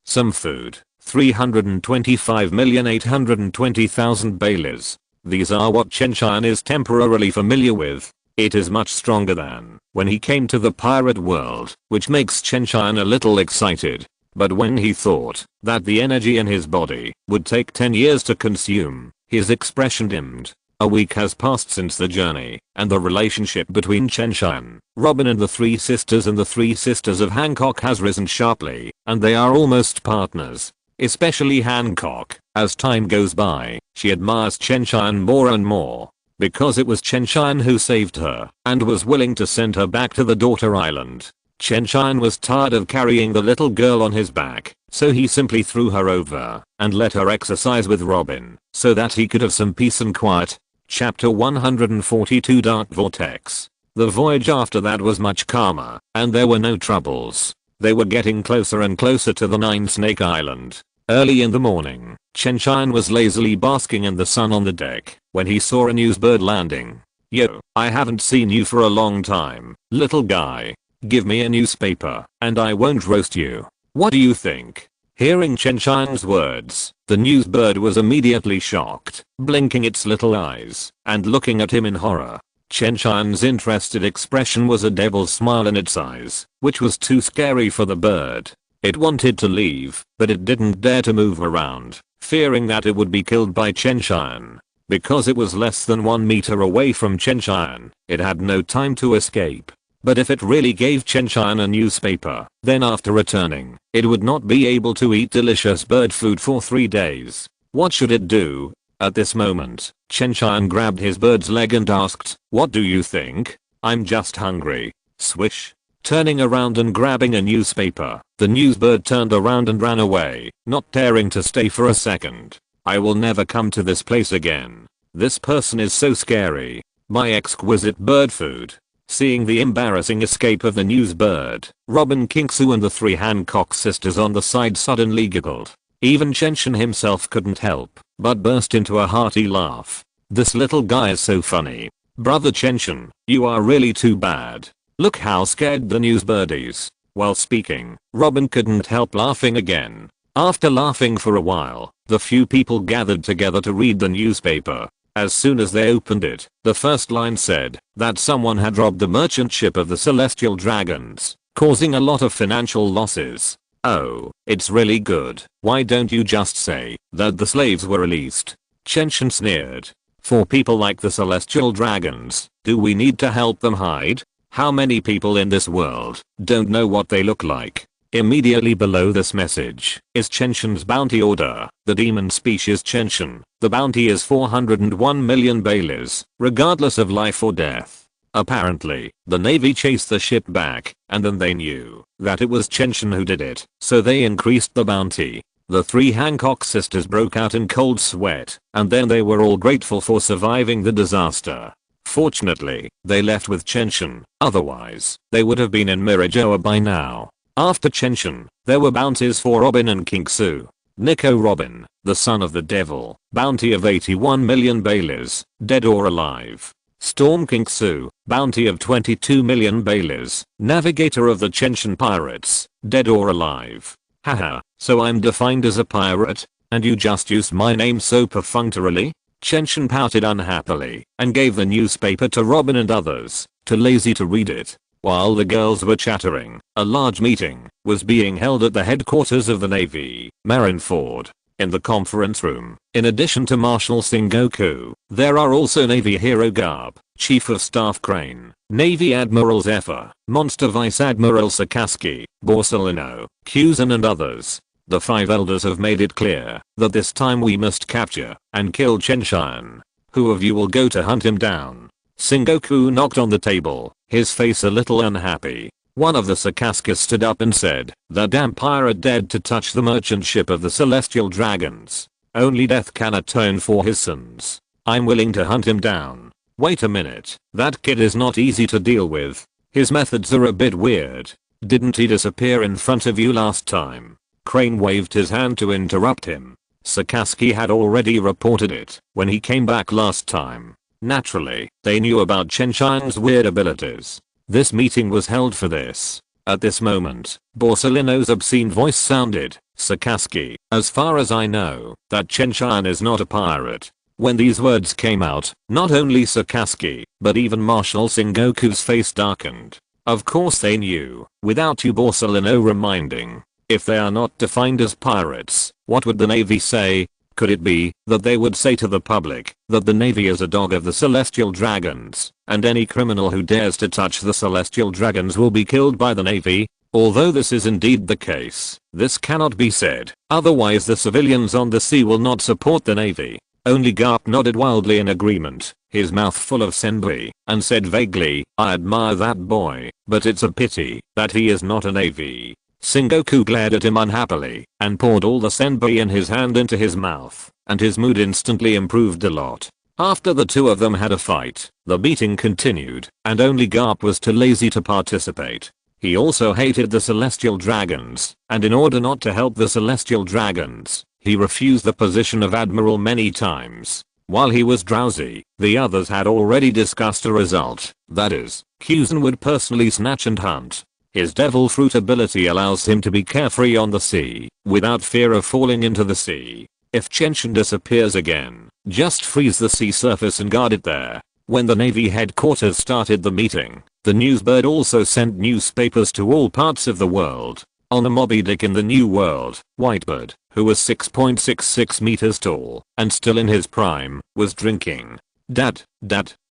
Some food, 325,820,000 baileys. These are what Chen Tian is temporarily familiar with. It is much stronger than when he came to the pirate world, which makes Chen Tian a little excited. But when he thought that the energy in his body would take 10 years to consume, his expression dimmed. A week has passed since the journey, and the relationship between Chen Tian, Robin and the 3 sisters and the 3 sisters of Hancock has risen sharply, and they are almost partners. Especially Hancock. As time goes by, she admires Chen Tian more and more. Because it was Chen Tian who saved her, and was willing to send her back to the Daughter Island. Chen Tian was tired of carrying the little girl on his back, so he simply threw her over and let her exercise with Robin so that he could have some peace and quiet. Chapter 142 Dark Vortex. The voyage after that was much calmer, and there were no troubles. They were getting closer and closer to the Nine Snake Island. Early in the morning, Chen Tian was lazily basking in the sun on the deck when he saw a newsbird landing. "Yo, I haven't seen you for a long time, little guy. Give me a newspaper, and I won't roast you. What do you think?" Hearing Chen Tian's words, the newsbird was immediately shocked, blinking its little eyes and looking at him in horror. Chen Tian's interested expression was a devil's smile in its eyes, which was too scary for the bird. It wanted to leave, but it didn't dare to move around, fearing that it would be killed by Chen Tian. Because it was less than 1 meter away from Chen Tian, it had no time to escape. But if it really gave Chen Tian a newspaper, then after returning, it would not be able to eat delicious bird food for 3 days. What should it do? At this moment, Chen Tian grabbed his bird's leg and asked, "What do you think?" "I'm just hungry." Swish. Turning around and grabbing a newspaper, the newsbird turned around and ran away, not daring to stay for a second. "I will never come to this place again. This person is so scary. My exquisite bird food." Seeing the embarrassing escape of the newsbird, Robin, Kingsu and the 3 Hancock sisters on the side suddenly giggled. Even Chen Tian himself couldn't help but burst into a hearty laugh. "This little guy is so funny. Brother Chen Tian, you are really too bad. Look how scared the newsbird is." While speaking, Robin couldn't help laughing again. After laughing for a while, the few people gathered together to read the newspaper. As soon as they opened it, the first line said that someone had robbed the merchant ship of the Celestial Dragons, causing a lot of financial losses. "Oh, it's really good. Why don't you just say that the slaves were released?" Chen Tian sneered. "For people like the Celestial Dragons, do we need to help them hide? How many people in this world don't know what they look like?" Immediately below this message is Chen Tian's bounty order. The demon species Chen Tian. The bounty is 401 million baileys, regardless of life or death. Apparently, the Navy chased the ship back, and then they knew that it was Chen Tian who did it, so they increased the bounty. The 3 Hancock sisters broke out in cold sweat, and then they were all grateful for surviving the disaster. Fortunately, they left with Chen Tian, otherwise, they would have been in Mirajoa by now. After Chen Tian, there were bounties for Robin and Kingsu. Nico Robin, the son of the devil, bounty of 81 million baileys, dead or alive. Storm Kingsu, bounty of 22 million baileys, navigator of the Chen Tian pirates, dead or alive. Haha, so I'm defined as a pirate, and you just used my name so perfunctorily? Chen Tian pouted unhappily and gave the newspaper to Robin and others, too lazy to read it. While the girls were chattering, a large meeting was being held at the headquarters of the Navy, Marineford. In the conference room, in addition to Marshal Sengoku, there are also Navy Hero Garb, Chief of Staff Crane, Navy Admiral Zephyr, Monster Vice Admiral Sakaski, Borsalino, Kuzan and others. The 5 elders have made it clear that this time we must capture and kill Chen Tian. Who of you will go to hunt him down? Sengoku knocked on the table, his face a little unhappy. One of the Sakaskas stood up and said, "The damn pirate dared to touch the merchant ship of the Celestial Dragons. Only death can atone for his sins. I'm willing to hunt him down." Wait a minute, that kid is not easy to deal with. His methods are a bit weird. Didn't he disappear in front of you last time? Crane waved his hand to interrupt him. Sakaski had already reported it when he came back last time. Naturally, they knew about Chen Tian's weird abilities. This meeting was held for this. At this moment, Borsalino's obscene voice sounded. "Sakaski, as far as I know, that Chen Tian is not a pirate." When these words came out, not only Sakaski, but even Marshal Sengoku's face darkened. Of course they knew, without you Borsalino reminding. If they are not defined as pirates, what would the Navy say? Could it be that they would say to the public that the Navy is a dog of the Celestial Dragons, and any criminal who dares to touch the Celestial Dragons will be killed by the Navy? Although this is indeed the case, this cannot be said, otherwise the civilians on the sea will not support the Navy. Only Garp nodded wildly in agreement, his mouth full of senbei, and said vaguely, I admire that boy, but it's a pity that he is not an AV. Sengoku glared at him unhappily and poured all the senbei in his hand into his mouth, and his mood instantly improved a lot. After the two of them had a fight, the beating continued, and only Garp was too lazy to participate. He also hated the celestial dragons, and in order not to help the celestial dragons, he refused the position of admiral many times. While he was drowsy, the others had already discussed a result, that is, Kuzen would personally snatch and hunt. His devil fruit ability allows him to be carefree on the sea, without fear of falling into the sea. If Chen Tian disappears again, just freeze the sea surface and guard it there. When the Navy headquarters started the meeting, the newsbird also sent newspapers to all parts of the world. On a Moby Dick in the New World, Whitebird, who was 6.66 meters tall and still in his prime, was drinking. Dad,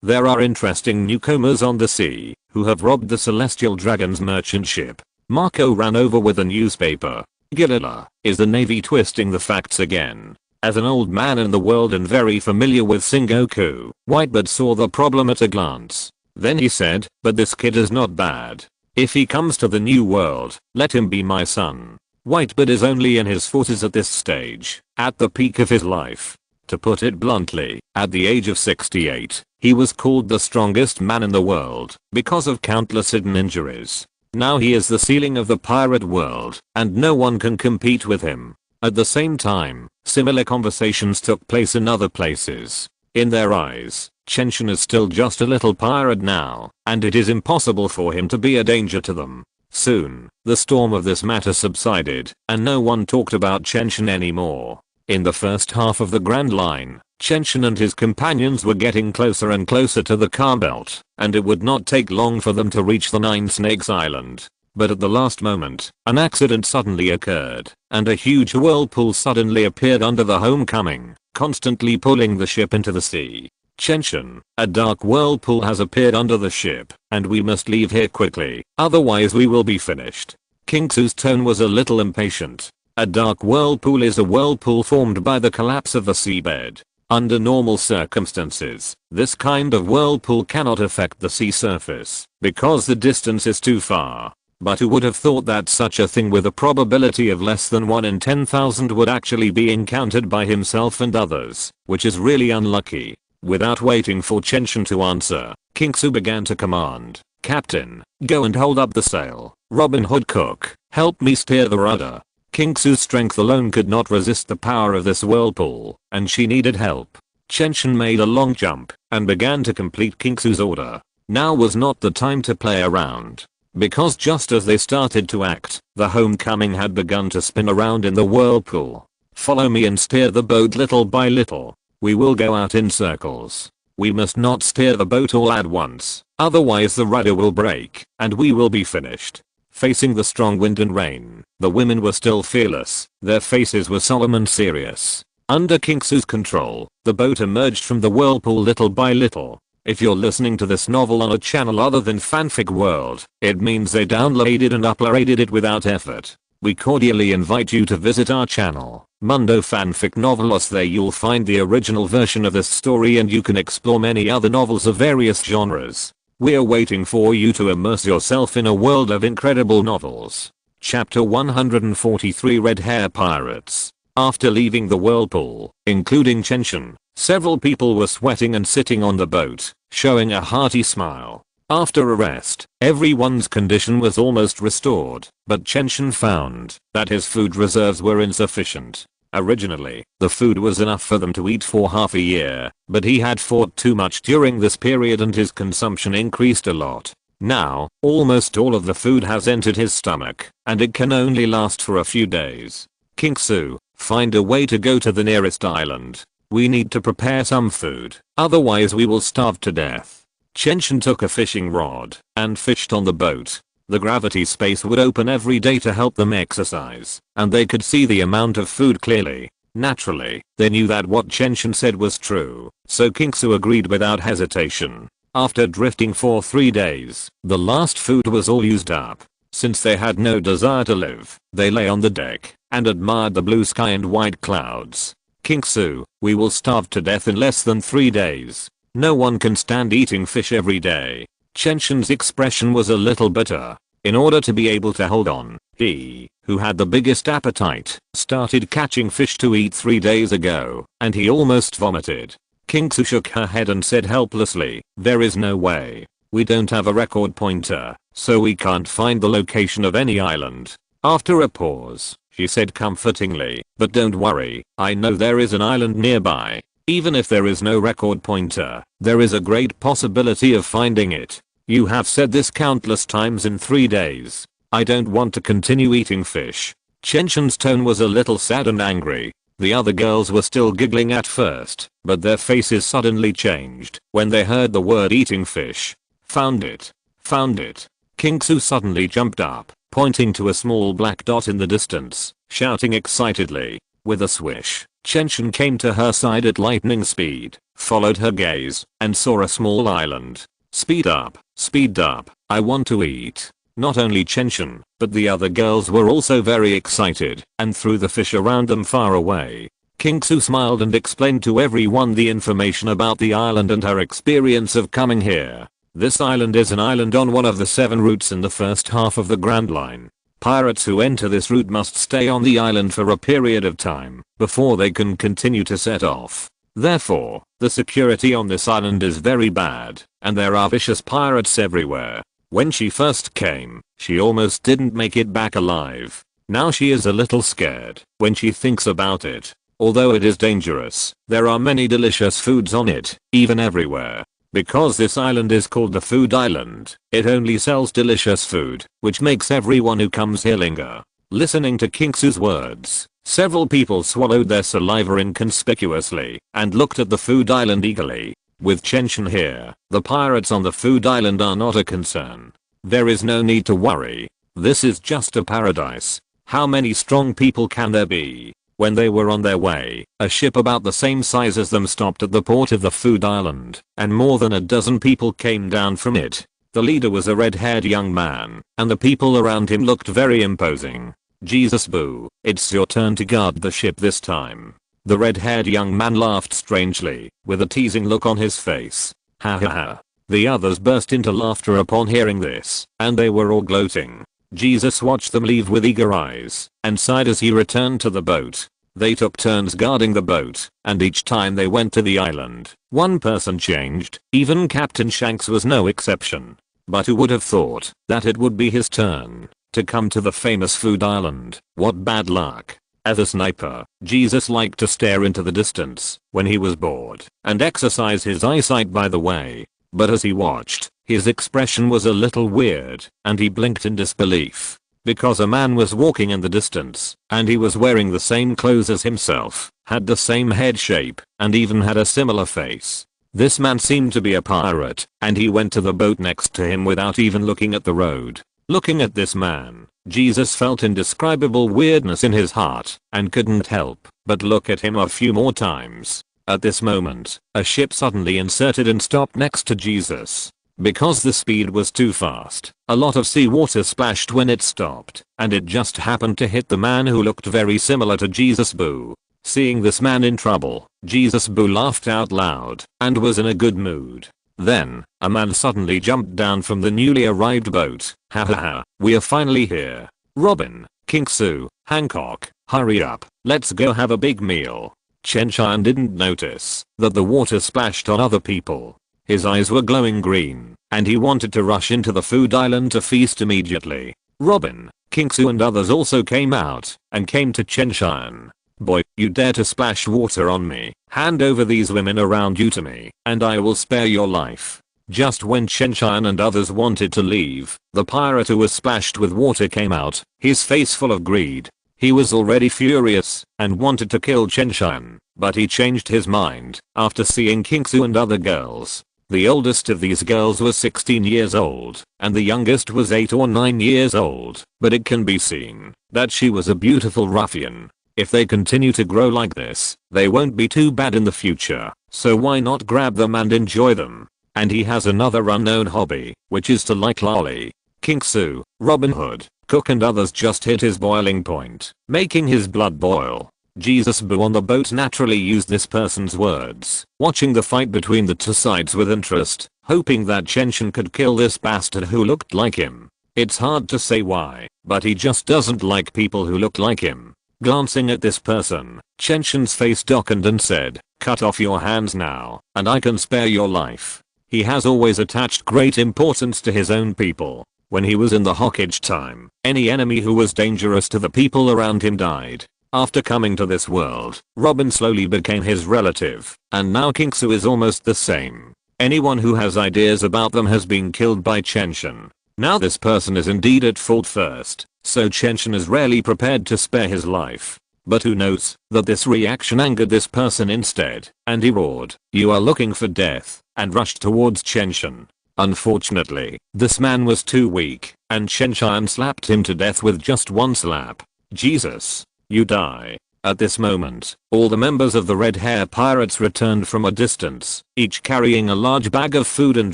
there are interesting newcomers on the sea who have robbed the Celestial Dragon's merchant ship. Marco ran over with a newspaper. Gilila, is the Navy twisting the facts again? As an old man in the world and very familiar with Sengoku, Whitebird saw the problem at a glance. Then he said, but this kid is not bad. If he comes to the New World, let him be my son. Whitebird is only in his 40s at this stage, at the peak of his life. To put it bluntly, at the age of 68, he was called the strongest man in the world because of countless hidden injuries. Now he is the ceiling of the pirate world, and no one can compete with him. At the same time, similar conversations took place in other places. In their eyes, Chen Tian is still just a little pirate now, and it is impossible for him to be a danger to them. Soon, the storm of this matter subsided, and no one talked about Chen Tian anymore. In the first half of the Grand Line, Chen Tian and his companions were getting closer and closer to the car belt, and it would not take long for them to reach the Nine Snakes Island. But at the last moment, an accident suddenly occurred, and a huge whirlpool suddenly appeared under the Homecoming, constantly pulling the ship into the sea. Chen Tian, a dark whirlpool has appeared under the ship, and we must leave here quickly, otherwise we will be finished. King Su's tone was a little impatient. A dark whirlpool is a whirlpool formed by the collapse of the seabed. Under normal circumstances, this kind of whirlpool cannot affect the sea surface, because the distance is too far. But who would have thought that such a thing with a probability of less than 1 in 10,000 would actually be encountered by himself and others, which is really unlucky. Without waiting for Chen Tian to answer, King Su began to command, Captain, go and hold up the sail. Robin Hood Cook, help me steer the rudder. King Su's strength alone could not resist the power of this whirlpool, and she needed help. Chen Tian made a long jump and began to complete King Su's order. Now was not the time to play around. Because just as they started to act, the Homecoming had begun to spin around in the whirlpool. Follow me and steer the boat little by little. We will go out in circles. We must not steer the boat all at once, otherwise the rudder will break, and we will be finished. Facing the strong wind and rain, the women were still fearless, their faces were solemn and serious. Under King Su's control, the boat emerged from the whirlpool little by little. If you're listening to this novel on a channel other than Fanfic World, it means they downloaded and uploaded it without effort. We cordially invite you to visit our channel, Mundo Fanfic Novelos. There you'll find the original version of this story and you can explore many other novels of various genres. We're waiting for you to immerse yourself in a world of incredible novels. Chapter 143 Red Hair Pirates. After leaving the whirlpool, including Chen Tian, several people were sweating and sitting on the boat, showing a hearty smile. After a rest, everyone's condition was almost restored, but Chen Tian found that his food reserves were insufficient. Originally, the food was enough for them to eat for half a year, but he had fought too much during this period and his consumption increased a lot. Now, almost all of the food has entered his stomach, and it can only last for a few days. King Su, find a way to go to the nearest island. We need to prepare some food, otherwise we will starve to death. Chen Tian took a fishing rod and fished on the boat. The gravity space would open every day to help them exercise, and they could see the amount of food clearly. Naturally, they knew that what Chen Tian said was true, so King Su agreed without hesitation. After drifting for 3 days, the last food was all used up. Since they had no desire to live, they lay on the deck and admired the blue sky and white clouds. Kingsu, we will starve to death in less than 3 days. No one can stand eating fish every day. Chen Tian's expression was a little bitter. In order to be able to hold on, he, who had the biggest appetite, started catching fish to eat 3 days ago, and he almost vomited. Kingsu shook her head and said helplessly, there is no way. We don't have a record pointer, so we can't find the location of any island. After a pause, she said comfortingly, but don't worry, I know there is an island nearby. Even if there is no record pointer, there is a great possibility of finding it. You have said this countless times in 3 days. I don't want to continue eating fish. Chen Tian's tone was a little sad and angry. The other girls were still giggling at first, but their faces suddenly changed when they heard the word eating fish. Found it. Found it. Kingsu suddenly jumped up, pointing to a small black dot in the distance, shouting excitedly. With a swish, Chen Tian came to her side at lightning speed, followed her gaze, and saw a small island. Speed up, I want to eat. Not only Chen Tian, but the other girls were also very excited and threw the fish around them far away. Kingsu smiled and explained to everyone the information about the island and her experience of coming here. This island is an island on one of the 7 routes in the first half of the Grand Line. Pirates who enter this route must stay on the island for a period of time before they can continue to set off. Therefore, the security on this island is very bad, and there are vicious pirates everywhere. When she first came, she almost didn't make it back alive. Now she is a little scared when she thinks about it. Although it is dangerous, there are many delicious foods on it, even everywhere. Because this island is called the Food Island, it only sells delicious food, which makes everyone who comes here linger. Listening to Kingsu's words, several people swallowed their saliva inconspicuously and looked at the Food Island eagerly. With Chen Tian here, the pirates on the Food Island are not a concern. There is no need to worry. This is just a paradise. How many strong people can there be? When they were on their way, a ship about the same size as them stopped at the port of the Food Island, and more than a dozen people came down from it. The leader was a red-haired young man, and the people around him looked very imposing. Jesus boo, it's your turn to guard the ship this time. The red-haired young man laughed strangely, with a teasing look on his face. Ha ha ha. The others burst into laughter upon hearing this, and they were all gloating. Jesus watched them leave with eager eyes, and sighed as he returned to the boat. They took turns guarding the boat, and each time they went to the island, one person changed, even Captain Shanks was no exception. But who would have thought that it would be his turn to come to the famous Food Island? What bad luck. As a sniper, Jesus liked to stare into the distance when he was bored and exercise his eyesight by the way. But as he watched, his expression was a little weird and he blinked in disbelief. Because a man was walking in the distance and he was wearing the same clothes as himself, had the same head shape, and even had a similar face. This man seemed to be a pirate, and he went to the boat next to him without even looking at the road. Looking at this man, Jesus felt indescribable weirdness in his heart and couldn't help but look at him a few more times. At this moment, a ship suddenly inserted and stopped next to Jesus. Because the speed was too fast, a lot of seawater splashed when it stopped, and it just happened to hit the man who looked very similar to Jesus boo. Seeing this man in trouble, Jesus boo laughed out loud and was in a good mood. Then, a man suddenly jumped down from the newly arrived boat. Ha ha ha, we are finally here. Robin, Kingsu, Hancock, hurry up, let's go have a big meal. Chen Tian didn't notice that the water splashed on other people. His eyes were glowing green, and he wanted to rush into the Food Island to feast immediately. Robin, Kingsu and others also came out and came to Chen Tian. Boy, you dare to splash water on me. Hand over these women around you to me, and I will spare your life. Just when Chen Tian and others wanted to leave, the pirate who was splashed with water came out, his face full of greed. He was already furious and wanted to kill Chen Tian, but he changed his mind after seeing Kingsu and other girls. The oldest of these girls was 16 years old, and the youngest was 8 or 9 years old, but it can be seen that she was a beautiful ruffian. If they continue to grow like this, they won't be too bad in the future, so why not grab them and enjoy them? And he has another unknown hobby, which is to like lolly. Kingsu, Robin Hood, Cook and others just hit his boiling point, making his blood boil. Jesus Boo on the boat naturally used this person's words, watching the fight between the two sides with interest, hoping that Chen Tian could kill this bastard who looked like him. It's hard to say why, but he just doesn't like people who look like him. Glancing at this person, Chen Tian's face darkened and said, "Cut off your hands now, and I can spare your life." He has always attached great importance to his own people. When he was in the Hokage time, any enemy who was dangerous to the people around him died. After coming to this world, Robin slowly became his relative, and now Kingsu is almost the same. Anyone who has ideas about them has been killed by Chen Tian. Now this person is indeed at fault first, so Chen Tian is rarely prepared to spare his life. But who knows that this reaction angered this person instead, and he roared, "You are looking for death," and rushed towards Chen Tian. Unfortunately, this man was too weak, and Chen Tian slapped him to death with just one slap. "Jesus, you die." At this moment, all the members of the Red Hair Pirates returned from a distance, each carrying a large bag of food and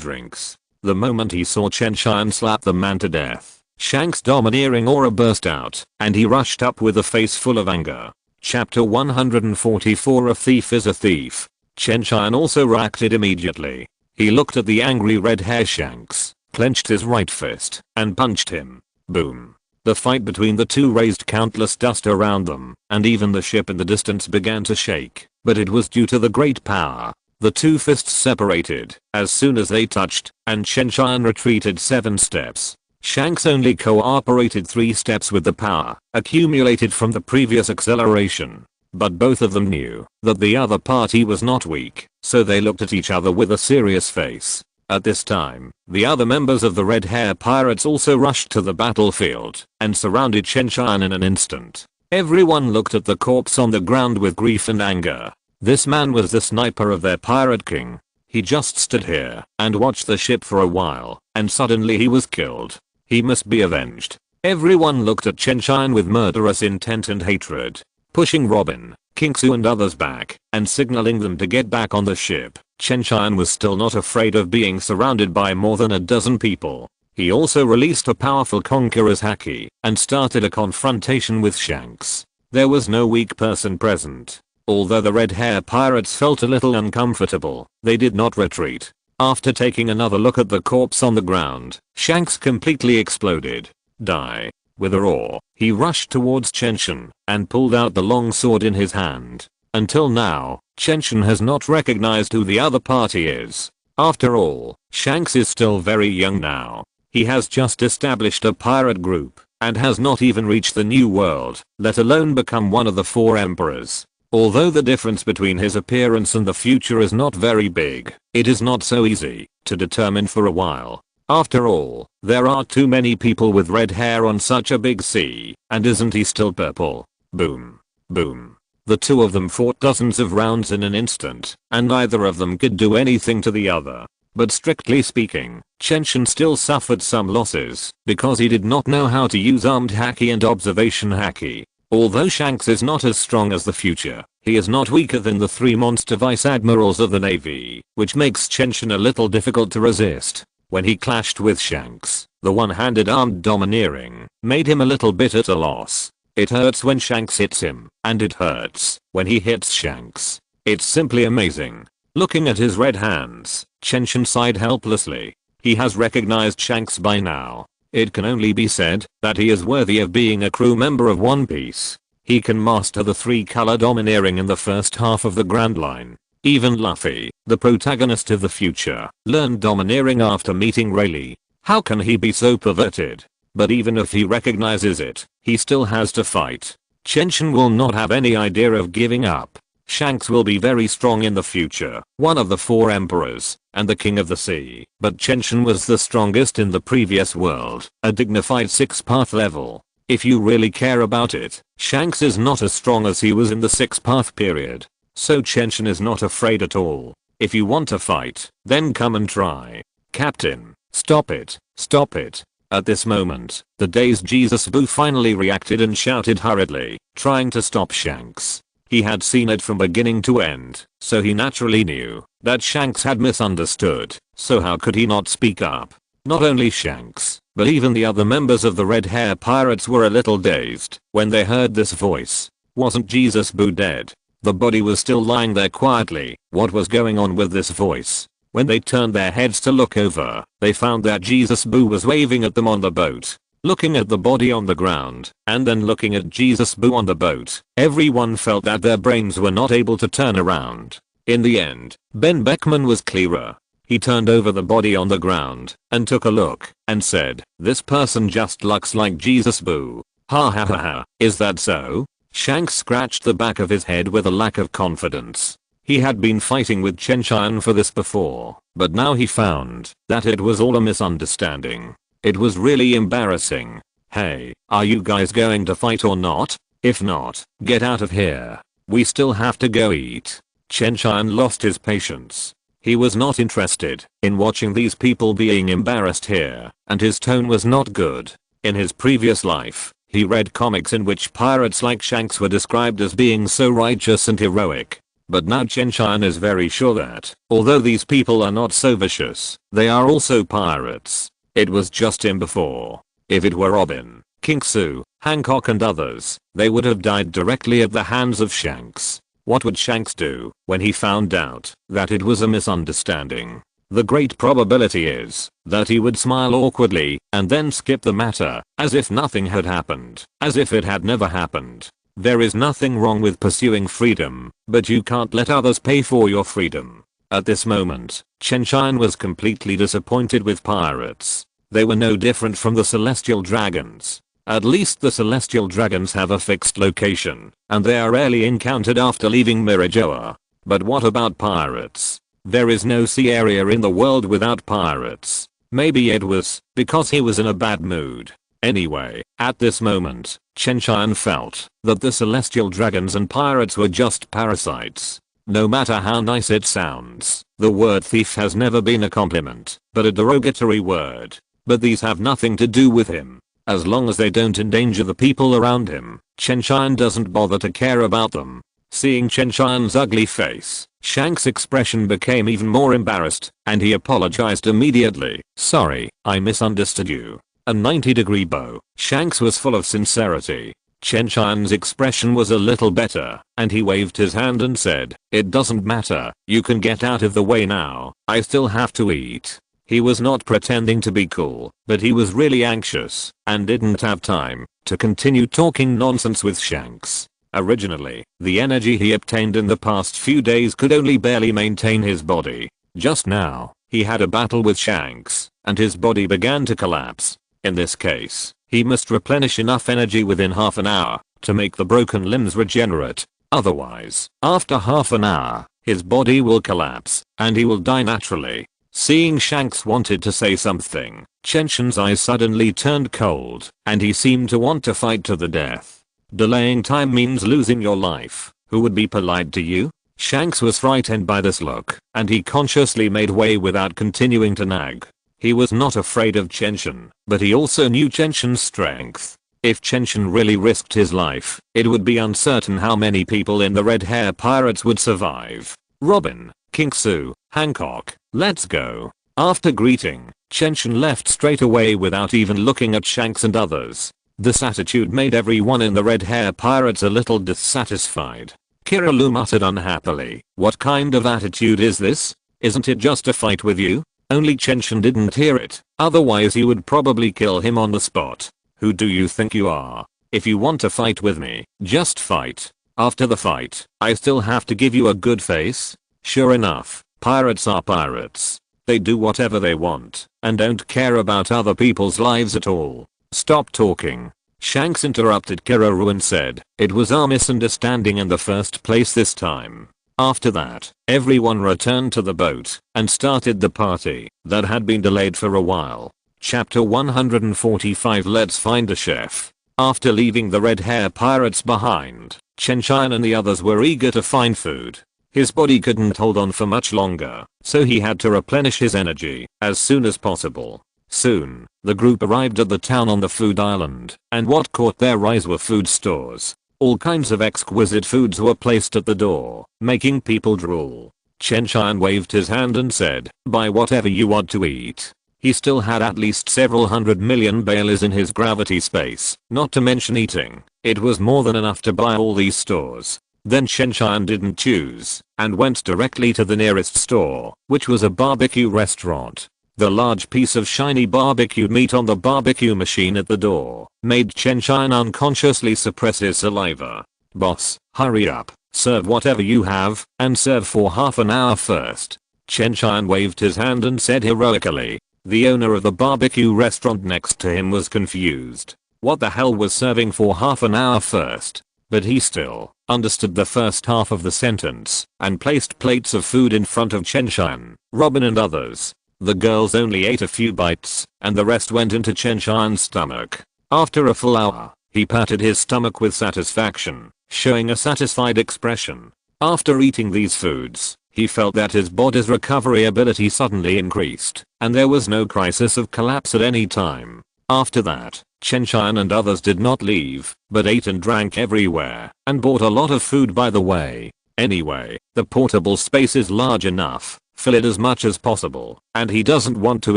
drinks. The moment he saw Chen Tian slap the man to death, Shanks' domineering aura burst out, and he rushed up with a face full of anger. Chapter 144. A thief is a thief. Chen Tian also reacted immediately. He looked at the angry red hair Shanks, clenched his right fist, and punched him. Boom. The fight between the two raised countless dust around them, and even the ship in the distance began to shake, but it was due to the great power. The two fists separated as soon as they touched, and Chen Tian retreated 7 steps. Shanks only cooperated 3 steps with the power accumulated from the previous acceleration. But both of them knew that the other party was not weak, so they looked at each other with a serious face. At this time, the other members of the Red Hair Pirates also rushed to the battlefield and surrounded Chen Tian in an instant. Everyone looked at the corpse on the ground with grief and anger. This man was the sniper of their pirate king. He just stood here and watched the ship for a while, and suddenly he was killed. He must be avenged. Everyone looked at Chen Tian with murderous intent and hatred. Pushing Robin, Kingsu and others back, and signaling them to get back on the ship, Chen Tian was still not afraid of being surrounded by more than a dozen people. He also released a powerful conqueror's haki, and started a confrontation with Shanks. There was no weak person present. Although the Red Hair Pirates felt a little uncomfortable, they did not retreat. After taking another look at the corpse on the ground, Shanks completely exploded. Die. With a roar, he rushed towards Chen Tian and pulled out the long sword in his hand. Until now, Chen Tian has not recognized who the other party is. After all, Shanks is still very young now. He has just established a pirate group and has not even reached the new world, let alone become one of the 4 emperors. Although the difference between his appearance and the future is not very big, it is not so easy to determine for a while. After all, there are too many people with red hair on such a big sea, and isn't he still purple? Boom. Boom. The two of them fought dozens of rounds in an instant, and neither of them could do anything to the other. But strictly speaking, Chen Tian still suffered some losses because he did not know how to use armed haki and observation haki. Although Shanks is not as strong as the future, he is not weaker than the 3 monster vice admirals of the navy, which makes Chen Tian a little difficult to resist. When he clashed with Shanks, the one-handed armed domineering made him a little bit at a loss. It hurts when Shanks hits him, and it hurts when he hits Shanks. It's simply amazing. Looking at his red hands, Chen Tian sighed helplessly. He has recognized Shanks by now. It can only be said that he is worthy of being a crew member of One Piece. He can master the 3-color domineering in the first half of the Grand Line. Even Luffy, the protagonist of the future, learned domineering after meeting Rayleigh. How can he be so perverted? But even if he recognizes it, he still has to fight. Chen Tian will not have any idea of giving up. Shanks will be very strong in the future, one of the 4 emperors, and the king of the sea. But Chen Tian was the strongest in the previous world, a dignified 6-path level. If you really care about it, Shanks is not as strong as he was in the 6-path period. So Chen Tian is not afraid at all. If you want to fight, then come and try. Captain, stop it, stop it. At this moment, the dazed Jesus Boo finally reacted and shouted hurriedly, trying to stop Shanks. He had seen it from beginning to end, so he naturally knew that Shanks had misunderstood, so how could he not speak up? Not only Shanks, but even the other members of the Red Hair Pirates were a little dazed when they heard this voice. Wasn't Jesus Boo dead? The body was still lying there quietly. What was going on with this voice? When they turned their heads to look over, they found that Jesus Boo was waving at them on the boat. Looking at the body on the ground, and then looking at Jesus Boo on the boat, everyone felt that their brains were not able to turn around. In the end, Ben Beckman was clearer. He turned over the body on the ground, and took a look, and said, "This person just looks like Jesus Boo. Ha ha ha ha, is that so?" Shanks scratched the back of his head with a lack of confidence. He had been fighting with Chen Tian for this before, but now he found that it was all a misunderstanding. It was really embarrassing. "Hey, are you guys going to fight or not? If not, get out of here. We still have to go eat." Chen Tian lost his patience. He was not interested in watching these people being embarrassed here, and his tone was not good. In his previous life, he read comics in which pirates like Shanks were described as being so righteous and heroic. But now Chen Tian is very sure that, although these people are not so vicious, they are also pirates. It was just him before. If it were Robin, King Su, Hancock and others, they would have died directly at the hands of Shanks. What would Shanks do when he found out that it was a misunderstanding? The great probability is that he would smile awkwardly and then skip the matter as if nothing had happened, as if it had never happened. There is nothing wrong with pursuing freedom, but you can't let others pay for your freedom. At this moment, Chen Tian was completely disappointed with pirates. They were no different from the celestial dragons. At least the celestial dragons have a fixed location, and they are rarely encountered after leaving Mirajoa. But what about pirates? There is no sea area in the world without pirates. Maybe it was because he was in a bad mood. Anyway, at this moment, Chen Tian felt that the celestial dragons and pirates were just parasites. No matter how nice it sounds, the word thief has never been a compliment, but a derogatory word. But these have nothing to do with him. As long as they don't endanger the people around him, Chen Tian doesn't bother to care about them. Seeing Chen Tian's ugly face, Shanks' expression became even more embarrassed, and he apologized immediately. "Sorry, I misunderstood you." A 90-degree bow. Shanks was full of sincerity. Chen Tian's expression was a little better, and he waved his hand and said, "It doesn't matter, you can get out of the way now, I still have to eat." He was not pretending to be cool, but he was really anxious, and didn't have time to continue talking nonsense with Shanks. Originally, the energy he obtained in the past few days could only barely maintain his body. Just now, he had a battle with Shanks, and his body began to collapse. In this case, he must replenish enough energy within half an hour to make the broken limbs regenerate. Otherwise, after half an hour, his body will collapse, and he will die naturally. Seeing Shanks wanted to say something, Chen Tian's eyes suddenly turned cold, and he seemed to want to fight to the death. Delaying time means losing your life. Who would be polite to you? Shanks was frightened by this look, and he consciously made way without continuing to nag. He was not afraid of Chen Tian, but he also knew Chen Tian's strength. If Chen Tian really risked his life, it would be uncertain how many people in the Red Hair Pirates would survive. "Robin, King Su, Hancock, let's go." After greeting, Chen Tian left straight away without even looking at Shanks and others. This attitude made everyone in the Red Hair Pirates a little dissatisfied. Kirill muttered unhappily, "What kind of attitude is this? Isn't it just a fight with you?" Only Chen Tian didn't hear it, otherwise he would probably kill him on the spot. "Who do you think you are? If you want to fight with me, just fight. After the fight, I still have to give you a good face." Sure enough, pirates are pirates. They do whatever they want, and don't care about other people's lives at all. "Stop talking." Shanks interrupted Kirill and said, "It was our misunderstanding in the first place this time." After that, everyone returned to the boat and started the party that had been delayed for a while. Chapter 145 Let's find a chef. After leaving the Red Hair Pirates behind, Chen Tian and the others were eager to find food. His body couldn't hold on for much longer, so he had to replenish his energy as soon as possible. Soon, the group arrived at the town on the food island, and what caught their eyes were food stores. All kinds of exquisite foods were placed at the door, making people drool. Chen Tian waved his hand and said, "Buy whatever you want to eat." he still had at least several hundred million baileys in his gravity space, not to mention eating. It was more than enough to buy all these stores. Then Chen Tian didn't choose and went directly to the nearest store, which was a barbecue restaurant. The large piece of shiny barbecued meat on the barbecue machine at the door made Chen Tian unconsciously suppress his saliva. "Boss, hurry up, serve whatever you have, and serve for half an hour first." Chen Tian waved his hand and said heroically. The owner of the barbecue restaurant next to him was confused. What the hell was serving for half an hour first? But he still understood the first half of the sentence and placed plates of food in front of Chen Tian, Robin and others. The girls only ate a few bites and the rest went into Chen Tian's stomach. After a full hour, he patted his stomach with satisfaction, showing a satisfied expression. After eating these foods, he felt that his body's recovery ability suddenly increased, and there was no crisis of collapse at any time. After that, Chen Tian and others did not leave, but ate and drank everywhere, and bought a lot of food by the way. Anyway, the portable space is large enough, fill it as much as possible, and he doesn't want to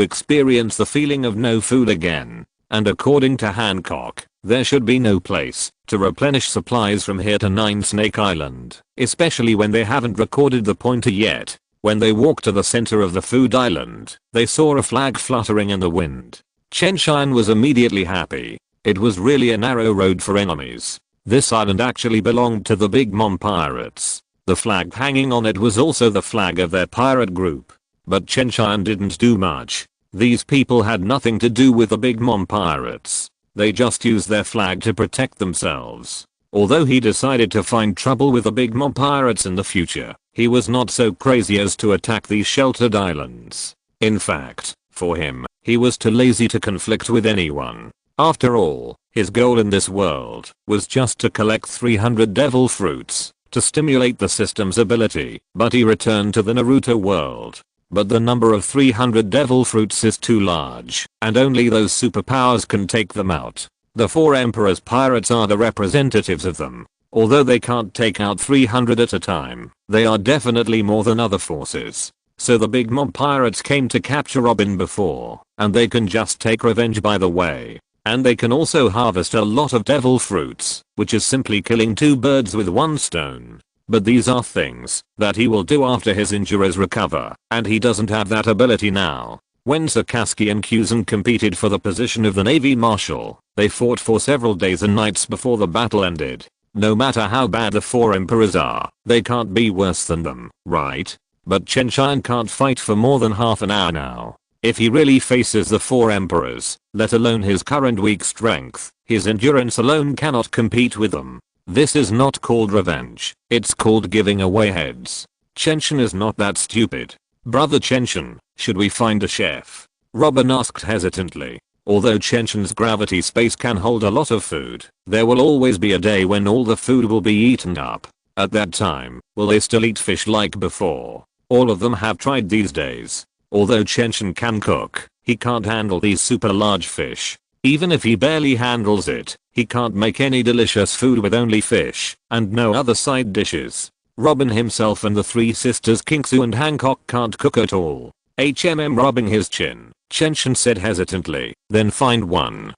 experience the feeling of no food again. And according to Hancock, there should be no place to replenish supplies from here to Nine Snake Island, especially when they haven't recorded the pointer yet. When they walked to the center of the food island, they saw a flag fluttering in the wind. Chen Tian was immediately happy. It was really a narrow road for enemies. This island actually belonged to the Big Mom pirates. The flag hanging on it was also the flag of their pirate group. But Chen Tian didn't do much. These people had nothing to do with the Big Mom pirates. They just used their flag to protect themselves. Although he decided to find trouble with the Big Mom pirates in the future, he was not so crazy as to attack these sheltered islands. In fact, for him, he was too lazy to conflict with anyone. After all, his goal in this world was just to collect 300 devil fruits to stimulate the system's ability, but he returned to the Naruto world. But the number of 300 devil fruits is too large, and only those superpowers can take them out. The 4 Emperor's pirates are the representatives of them. Although they can't take out 300 at a time, they are definitely more than other forces. So the Big Mom pirates came to capture Robin before, and they can just take revenge by the way. And they can also harvest a lot of devil fruits, which is simply killing 2 birds with 1 stone. But these are things that he will do after his injuries recover, and he doesn't have that ability now. When Sakazuki and Kuzan competed for the position of the Navy Marshal, they fought for several days and nights before the battle ended. No matter how bad the 4 emperors are, they can't be worse than them, right? But Chen Tian can't fight for more than half an hour now. If he really faces the 4 emperors, let alone his current weak strength, his endurance alone cannot compete with them. This is not called revenge, it's called giving away heads. Chen Tian is not that stupid. "Brother Chen Tian, should we find a chef?" Robin asked hesitantly. Although Chen Tian's gravity space can hold a lot of food, there will always be a day when all the food will be eaten up. At that time, will they still eat fish like before? All of them have tried these days. Although Chen Tian can cook, he can't handle these super large fish. Even if he barely handles it, he can't make any delicious food with only fish and no other side dishes. Robin himself and the 3 sisters Kingsu and Hancock can't cook at all. Rubbing his chin, Chen Tian said hesitantly, "Then find one."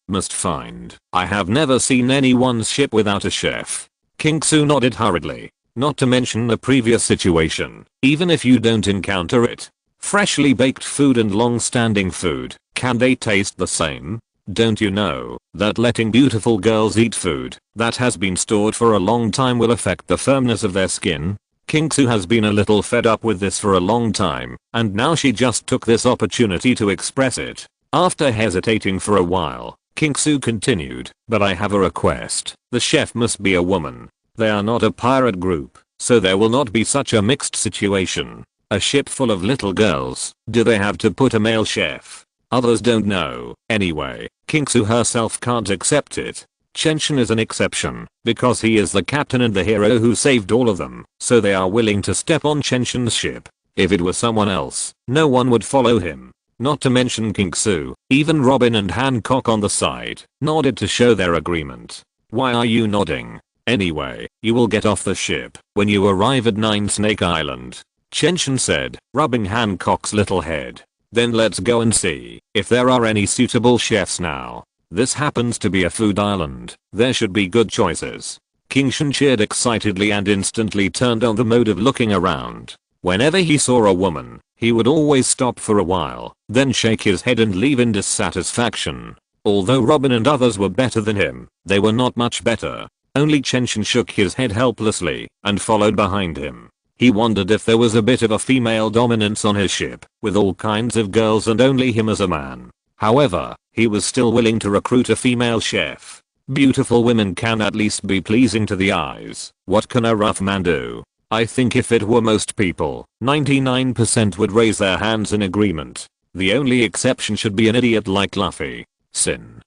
Must find. I have never seen anyone's ship without a chef. Kingsu nodded hurriedly. Not to mention the previous situation, even if you don't encounter it. Freshly baked food and long-standing food, can they taste the same? Don't you know that letting beautiful girls eat food that has been stored for a long time will affect the firmness of their skin? Kingsu has been a little fed up with this for a long time, and now she just took this opportunity to express it. After hesitating for a while, Kingsu continued, "But I have a request. The chef must be a woman. They are not a pirate group, so there will not be such a mixed situation. A ship full of little girls, do they have to put a male chef?" Others don't know. Anyway, Kingsu herself can't accept it. Chen Tian is an exception, because he is the captain and the hero who saved all of them, so they are willing to step on Chen Tian's ship. If it was someone else, no one would follow him. Not to mention Kingsu, even Robin and Hancock on the side, nodded to show their agreement. Why are you nodding? Anyway, you will get off the ship when you arrive at Nine Snake Island, Chen Tian said, rubbing Hancock's little head. Then let's go and see if there are any suitable chefs now. This happens to be a food island. There should be good choices. King Shen cheered excitedly and instantly turned on the mode of looking around. Whenever he saw a woman, he would always stop for a while, then shake his head and leave in dissatisfaction. Although Robin and others were better than him, they were not much better. Only Chen Tian shook his head helplessly and followed behind him. He wondered if there was a bit of a female dominance on his ship, with all kinds of girls and only him as a man. However, he was still willing to recruit a female chef. Beautiful women can at least be pleasing to the eyes. What can a rough man do? I think if it were most people, 99% would raise their hands in agreement. The only exception should be an idiot like Luffy. Sin.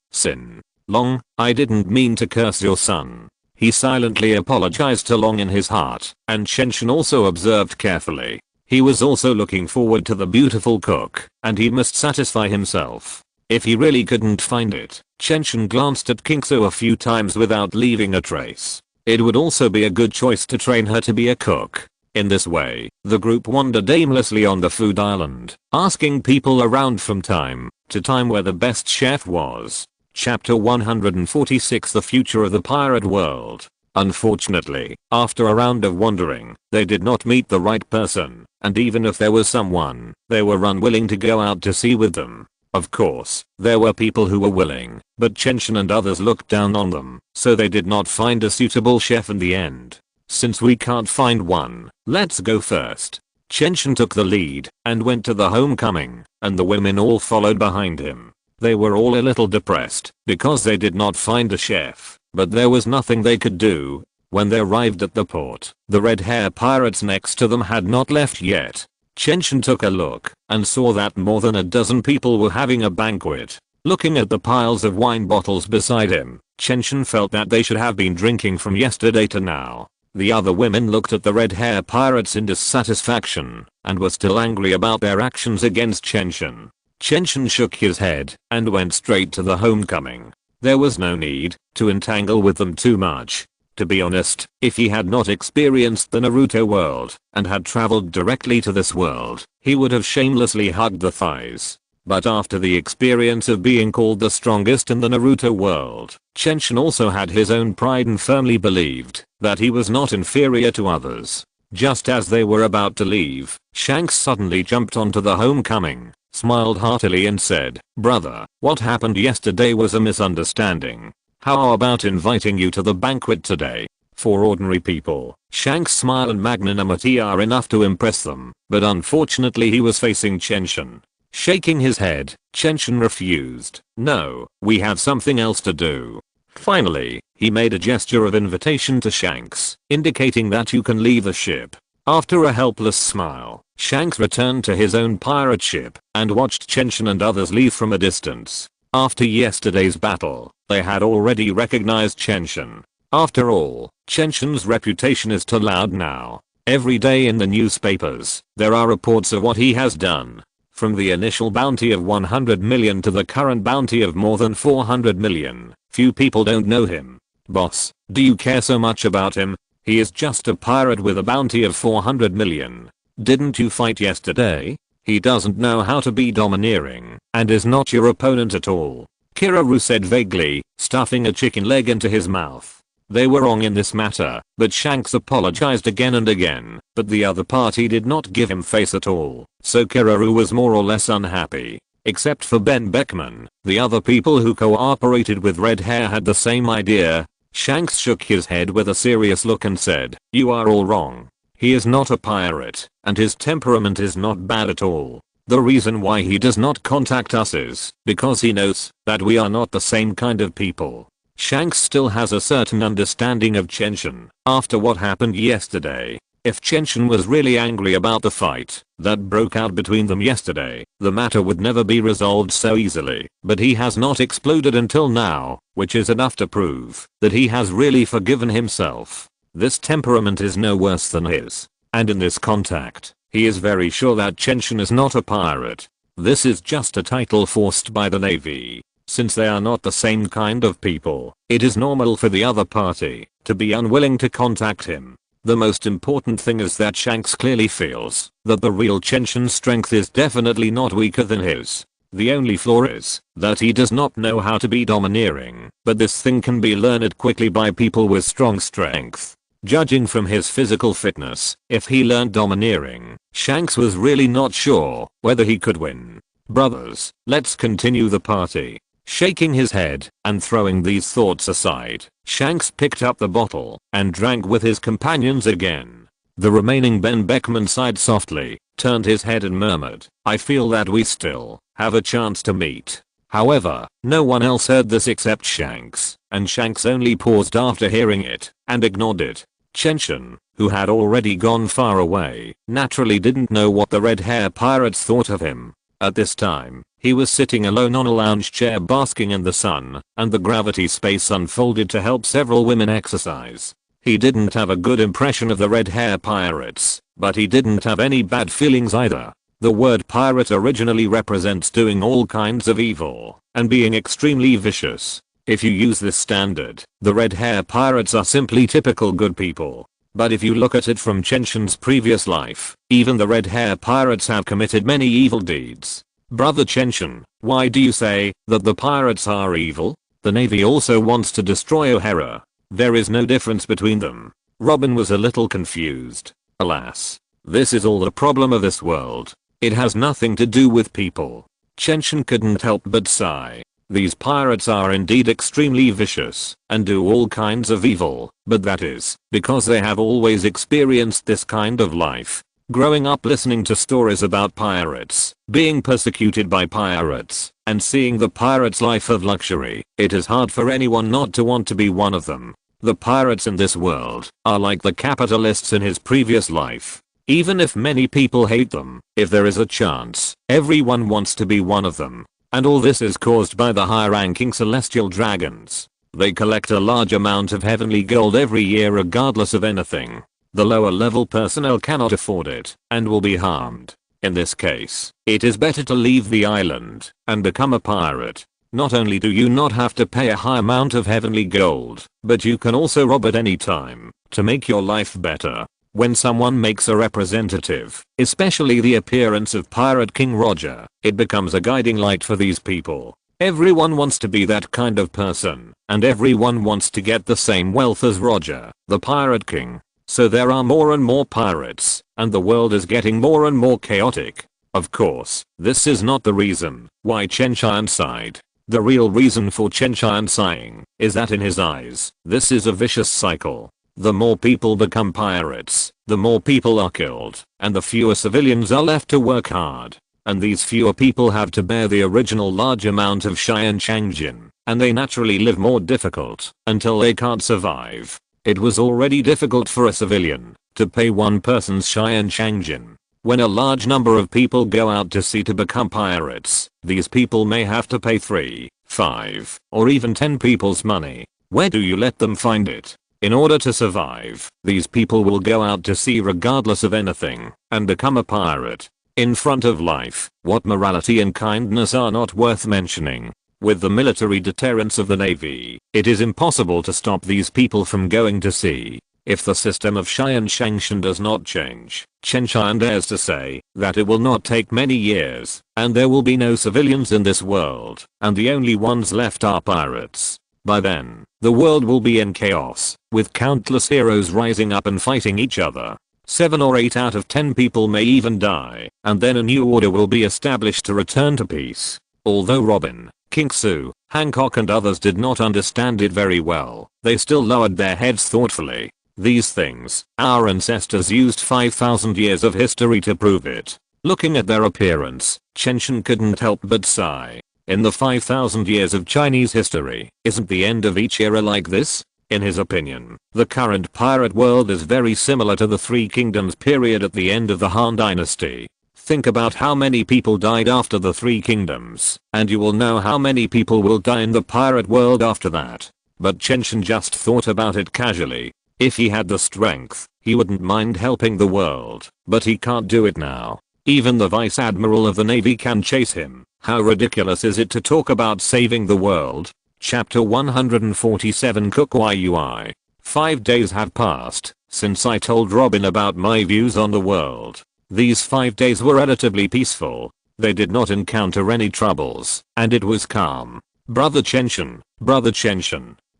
Long, I didn't mean to curse your son. He silently apologized to Long in his heart, and Chen Tian also observed carefully. He was also looking forward to the beautiful cook, and he must satisfy himself. If he really couldn't find it, Chen Tian glanced at Kingso a few times without leaving a trace. It would also be a good choice to train her to be a cook. In this way, the group wandered aimlessly on the food island, asking people around from time to time where the best chef was. Chapter 146 The Future of the Pirate World. Unfortunately, after a round of wandering, they did not meet the right person, and even if there was someone, they were unwilling to go out to sea with them. Of course, there were people who were willing, but Chen Tian and others looked down on them, so they did not find a suitable chef in the end. Since we can't find one, let's go first. Chen Tian took the lead and went to the homecoming, and the women all followed behind him. They were all a little depressed because they did not find a chef, but there was nothing they could do. When they arrived at the port, the red-hair pirates next to them had not left yet. Chen Tian took a look and saw that more than a dozen people were having a banquet. Looking at the piles of wine bottles beside him, Chen Tian felt that they should have been drinking from yesterday to now. The other women looked at the red-hair pirates in dissatisfaction and were still angry about their actions against Chen Tian. Chen Tian shook his head and went straight to the homecoming. There was no need to entangle with them too much. To be honest, if he had not experienced the Naruto world and had traveled directly to this world, he would have shamelessly hugged the thighs. But after the experience of being called the strongest in the Naruto world, Chen Tian also had his own pride and firmly believed that he was not inferior to others. Just as they were about to leave, Shanks suddenly jumped onto the homecoming, smiled heartily and said, "Brother, what happened yesterday was a misunderstanding. How about inviting you to the banquet today?" For ordinary people, Shanks' smile and magnanimity are enough to impress them, but unfortunately he was facing Chen Tian. Shaking his head, Chen Tian refused. "No, we have something else to do." Finally, he made a gesture of invitation to Shanks, indicating that you can leave the ship. After a helpless smile, Shanks returned to his own pirate ship and watched Chen Tian and others leave from a distance. After yesterday's battle, they had already recognized Chen Tian. After all, Chen Tian's reputation is too loud now. Every day in the newspapers, there are reports of what he has done. From the initial bounty of 100 million to the current bounty of more than 400 million, few people don't know him. Boss, do you care so much about him? He is just a pirate with a bounty of 400 million. Didn't you fight yesterday? He doesn't know how to be domineering, and is not your opponent at all. Kiraru said vaguely, stuffing a chicken leg into his mouth. They were wrong in this matter, but Shanks apologized again and again, but the other party did not give him face at all, so Kiraru was more or less unhappy. Except for Ben Beckman, the other people who cooperated with Red Hair had the same idea. Shanks shook his head with a serious look and said, "You are all wrong. He is not a pirate, and his temperament is not bad at all. The reason why he does not contact us is because he knows that we are not the same kind of people." Shanks still has a certain understanding of Chen Tian after what happened yesterday. If Chen Tian was really angry about the fight that broke out between them yesterday, the matter would never be resolved so easily, but he has not exploded until now, which is enough to prove that he has really forgiven himself. This temperament is no worse than his, and in this contact, he is very sure that Chen Tian is not a pirate. This is just a title forced by the Navy. Since they are not the same kind of people, it is normal for the other party to be unwilling to contact him. The most important thing is that Shanks clearly feels that the real Chen Tian's strength is definitely not weaker than his. The only flaw is that he does not know how to be domineering, but this thing can be learned quickly by people with strong strength. Judging from his physical fitness, if he learned domineering, Shanks was really not sure whether he could win. Brothers, let's continue the party. Shaking his head and throwing these thoughts aside, Shanks picked up the bottle and drank with his companions again. The remaining Ben Beckman sighed softly, turned his head and murmured, "I feel that we still have a chance to meet." However, no one else heard this except Shanks, and Shanks only paused after hearing it and ignored it. Chen Tian, who had already gone far away, naturally didn't know what the red hair pirates thought of him. At this time, he was sitting alone on a lounge chair basking in the sun, and the gravity space unfolded to help several women exercise. He didn't have a good impression of the red hair pirates, but he didn't have any bad feelings either. The word pirate originally represents doing all kinds of evil and being extremely vicious. If you use this standard, the red hair pirates are simply typical good people. But if you look at it from Chen Tian's previous life, even the red hair pirates have committed many evil deeds. Brother Chen Tian, why do you say that the pirates are evil? The Navy also wants to destroy O'Hara. There is no difference between them. Robin was a little confused. Alas, this is all the problem of this world. It has nothing to do with people. Chen Tian couldn't help but sigh. These pirates are indeed extremely vicious and do all kinds of evil, but that is because they have always experienced this kind of life. Growing up listening to stories about pirates, being persecuted by pirates, and seeing the pirates' life of luxury, it is hard for anyone not to want to be one of them. The pirates in this world are like the capitalists in his previous life. Even if many people hate them, if there is a chance, everyone wants to be one of them. And all this is caused by the high-ranking celestial dragons. They collect a large amount of heavenly gold every year regardless of anything. The lower level personnel cannot afford it and will be harmed. In this case, it is better to leave the island and become a pirate. Not only do you not have to pay a high amount of heavenly gold, but you can also rob at any time to make your life better. When someone makes a representative, especially the appearance of Pirate King Roger, it becomes a guiding light for these people. Everyone wants to be that kind of person, and everyone wants to get the same wealth as Roger, the Pirate King. So there are more and more pirates, and the world is getting more and more chaotic. Of course, this is not the reason why Chen Tian sighed. The real reason for Chen Tian sighing is that in his eyes, this is a vicious cycle. The more people become pirates, the more people are killed, and the fewer civilians are left to work hard. And these fewer people have to bear the original large amount of Xian Changjin, and they naturally live more difficult until they can't survive. It was already difficult for a civilian to pay one person's Xian Changjin. When a large number of people go out to sea to become pirates, these people may have to pay 3, 5, or even 10 people's money. Where do you let them find it? In order to survive, these people will go out to sea regardless of anything and become a pirate. In front of life, what morality and kindness are not worth mentioning. With the military deterrence of the Navy, it is impossible to stop these people from going to sea. If the system of Xian Shangshan does not change, Chen Tian dares to say that it will not take many years, and there will be no civilians in this world, and the only ones left are pirates. By then, the world will be in chaos, with countless heroes rising up and fighting each other. 7 or 8 out of 10 people may even die, and then a new order will be established to return to peace. Although Robin, King Su, Hancock and others did not understand it very well, they still lowered their heads thoughtfully. These things, our ancestors used 5,000 years of history to prove it. Looking at their appearance, Chen Tian couldn't help but sigh. In the 5,000 years of Chinese history, isn't the end of each era like this? In his opinion, the current pirate world is very similar to the Three Kingdoms period at the end of the Han Dynasty. Think about how many people died after the Three Kingdoms, and you will know how many people will die in the pirate world after that. But Chen Tian just thought about it casually. If he had the strength, he wouldn't mind helping the world, but he can't do it now. Even the Vice Admiral of the Navy can chase him. How ridiculous is it to talk about saving the world? Chapter 147 Cook Yui. 5 days have passed since I told Robin about my views on the world. These 5 days were relatively peaceful. They did not encounter any troubles, and it was calm. Brother Chenshin,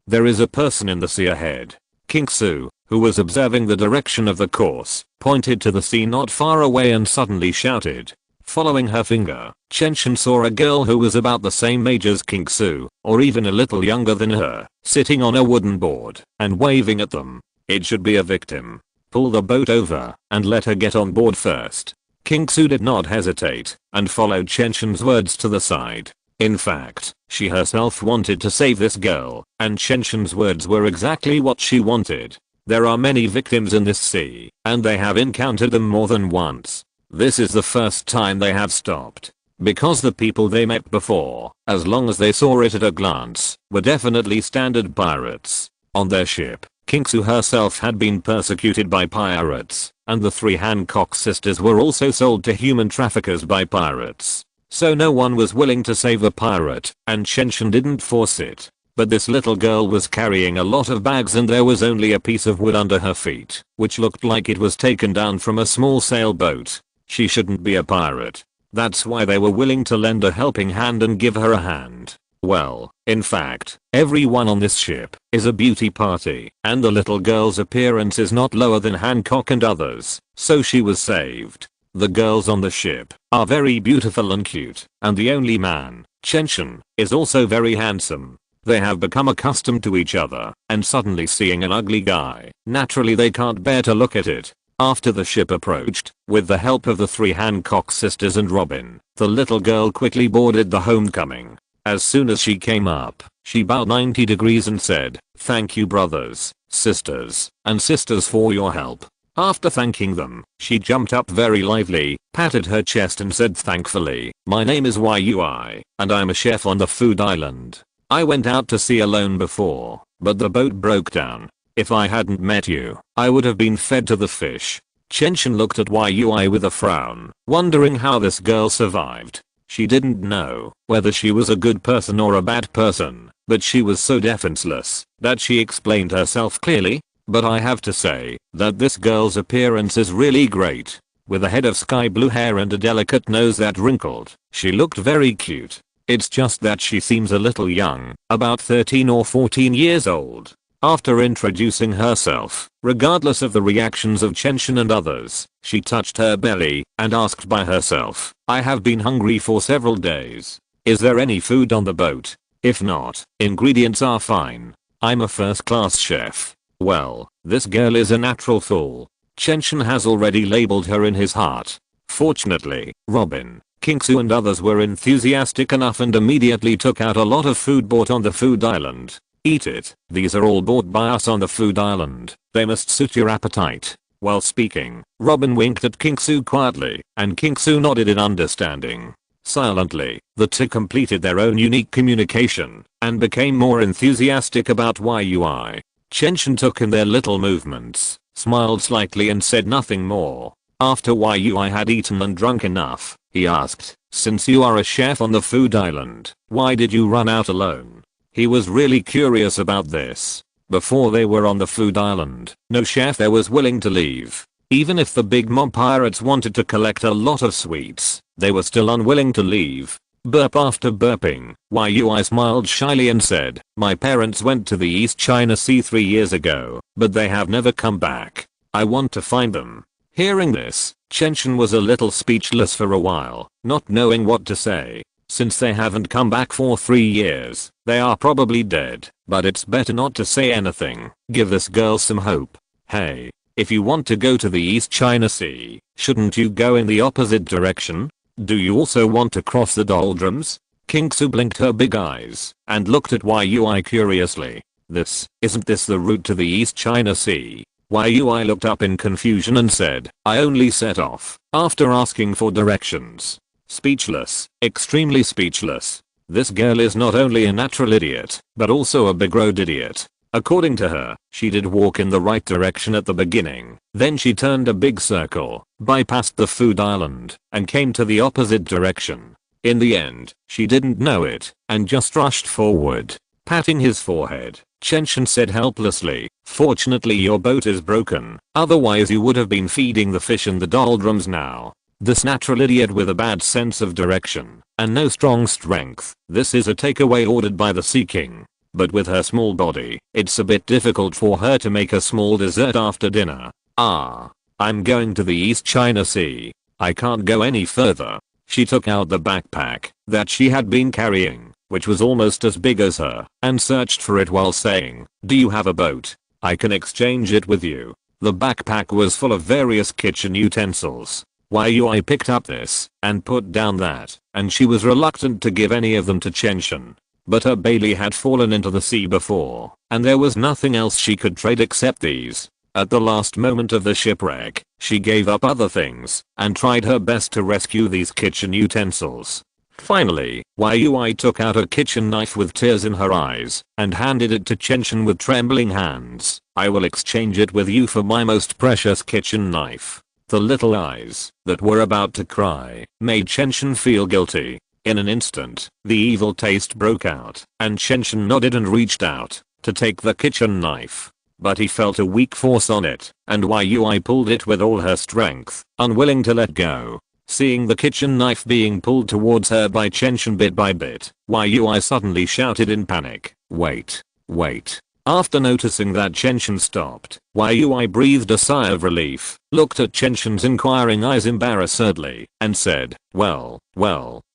there is a person in the sea ahead. Kingsu, who was observing the direction of the course, pointed to the sea not far away and suddenly shouted. Following her finger, Chenshin saw a girl who was about the same age as Kingsu, or even a little younger than her, sitting on a wooden board and waving at them. It should be a victim. Pull the boat over and let her get on board first. Kingsu did not hesitate and followed Chenshin's words to the side. In fact, she herself wanted to save this girl, and Chenshin's words were exactly what she wanted. There are many victims in this sea, and they have encountered them more than once. This is the first time they have stopped. Because the people they met before, as long as they saw it at a glance, were definitely standard pirates. On their ship, Kingsu herself had been persecuted by pirates, and the 3 Hancock sisters were also sold to human traffickers by pirates. So no one was willing to save a pirate, and Chenshin didn't force it. But this little girl was carrying a lot of bags and there was only a piece of wood under her feet, which looked like it was taken down from a small sailboat. She shouldn't be a pirate. That's why they were willing to lend a helping hand and give her a hand. Well, in fact, everyone on this ship is a beauty party, and the little girl's appearance is not lower than Hancock and others, so she was saved. The girls on the ship are very beautiful and cute, and the only man, Chenshin, is also very handsome. They have become accustomed to each other, and suddenly seeing an ugly guy, naturally they can't bear to look at it. After the ship approached, with the help of the 3 Hancock sisters and Robin, the little girl quickly boarded the Homecoming. As soon as she came up, she bowed 90 degrees and said, "Thank you brothers, sisters, and sisters for your help." After thanking them, she jumped up very lively, patted her chest and said thankfully, "My name is Yui, and I'm a chef on the food island. I went out to sea alone before, but the boat broke down. If I hadn't met you, I would have been fed to the fish." Chenshin looked at Yui with a frown, wondering how this girl survived. She didn't know whether she was a good person or a bad person, but she was so defenseless that she explained herself clearly. "But I have to say that this girl's appearance is really great. With a head of sky blue hair and a delicate nose that wrinkled, she looked very cute. It's just that she seems a little young, about 13 or 14 years old." After introducing herself, regardless of the reactions of Chenshin and others, she touched her belly and asked by herself, "I have been hungry for several days. Is there any food on the boat? If not, ingredients are fine. I'm a first-class chef." Well, this girl is a natural fool. Chenshin has already labeled her in his heart. Fortunately, Robin, Kingsu and others were enthusiastic enough and immediately took out a lot of food bought on the food island. "Eat it, these are all bought by us on the food island. They must suit your appetite." While speaking, Robin winked at Kingsu quietly, and Kingsu nodded in understanding. Silently, the two completed their own unique communication, and became more enthusiastic about Yui. Chenshin took in their little movements, smiled slightly and said nothing more. After Yui had eaten and drunk enough, he asked, "Since you are a chef on the food island, why did you run out alone?" He was really curious about this. Before they were on the food island, no chef there was willing to leave. Even if the big mob pirates wanted to collect a lot of sweets, they were still unwilling to leave. Burp after burping, Yui smiled shyly and said, "My parents went to the East China Sea 3 years ago, but they have never come back. I want to find them." Hearing this, Chenshin was a little speechless for a while, not knowing what to say. Since they haven't come back for 3 years, they are probably dead, but it's better not to say anything. Give this girl some hope. "Hey, if you want to go to the East China Sea, shouldn't you go in the opposite direction? Do you also want to cross the doldrums?" Kingsu blinked her big eyes and looked at Yui curiously. Isn't this the route to the East China Sea?" Yui looked up in confusion and said, "I only set off after asking for directions." Speechless, extremely speechless. This girl is not only a natural idiot, but also a big-road idiot. According to her, she did walk in the right direction at the beginning, then she turned a big circle, bypassed the food island, and came to the opposite direction. In the end, she didn't know it, and just rushed forward. Patting his forehead, Chen said helplessly. Fortunately your boat is broken, otherwise you would have been feeding the fish in the doldrums now. This natural idiot with a bad sense of direction and no strong strength. This is a takeaway ordered by the Sea King. But with her small body, it's a bit difficult for her to make a small dessert after dinner. I'm going to the East China Sea. I can't go any further. She took out the backpack that she had been carrying, which was almost as big as her, and searched for it while saying, "Do you have a boat? I can exchange it with you." The backpack was full of various kitchen utensils. Yui picked up this and put down that, and she was reluctant to give any of them to Chen. But her Bailey had fallen into the sea before, and there was nothing else she could trade except these. At the last moment of the shipwreck, she gave up other things and tried her best to rescue these kitchen utensils. Finally, Yui took out a kitchen knife with tears in her eyes and handed it to Chen with trembling hands. "I will exchange it with you for my most precious kitchen knife." The little eyes that were about to cry made Chen feel guilty. In an instant, the evil taste broke out, and Chen nodded and reached out to take the kitchen knife. But he felt a weak force on it, and Yui pulled it with all her strength, unwilling to let go. Seeing the kitchen knife being pulled towards her by Chen bit by bit, Yui suddenly shouted in panic, "Wait, wait." After noticing that Chen stopped, Yui breathed a sigh of relief, looked at Chen's inquiring eyes embarrassedly, and said, well,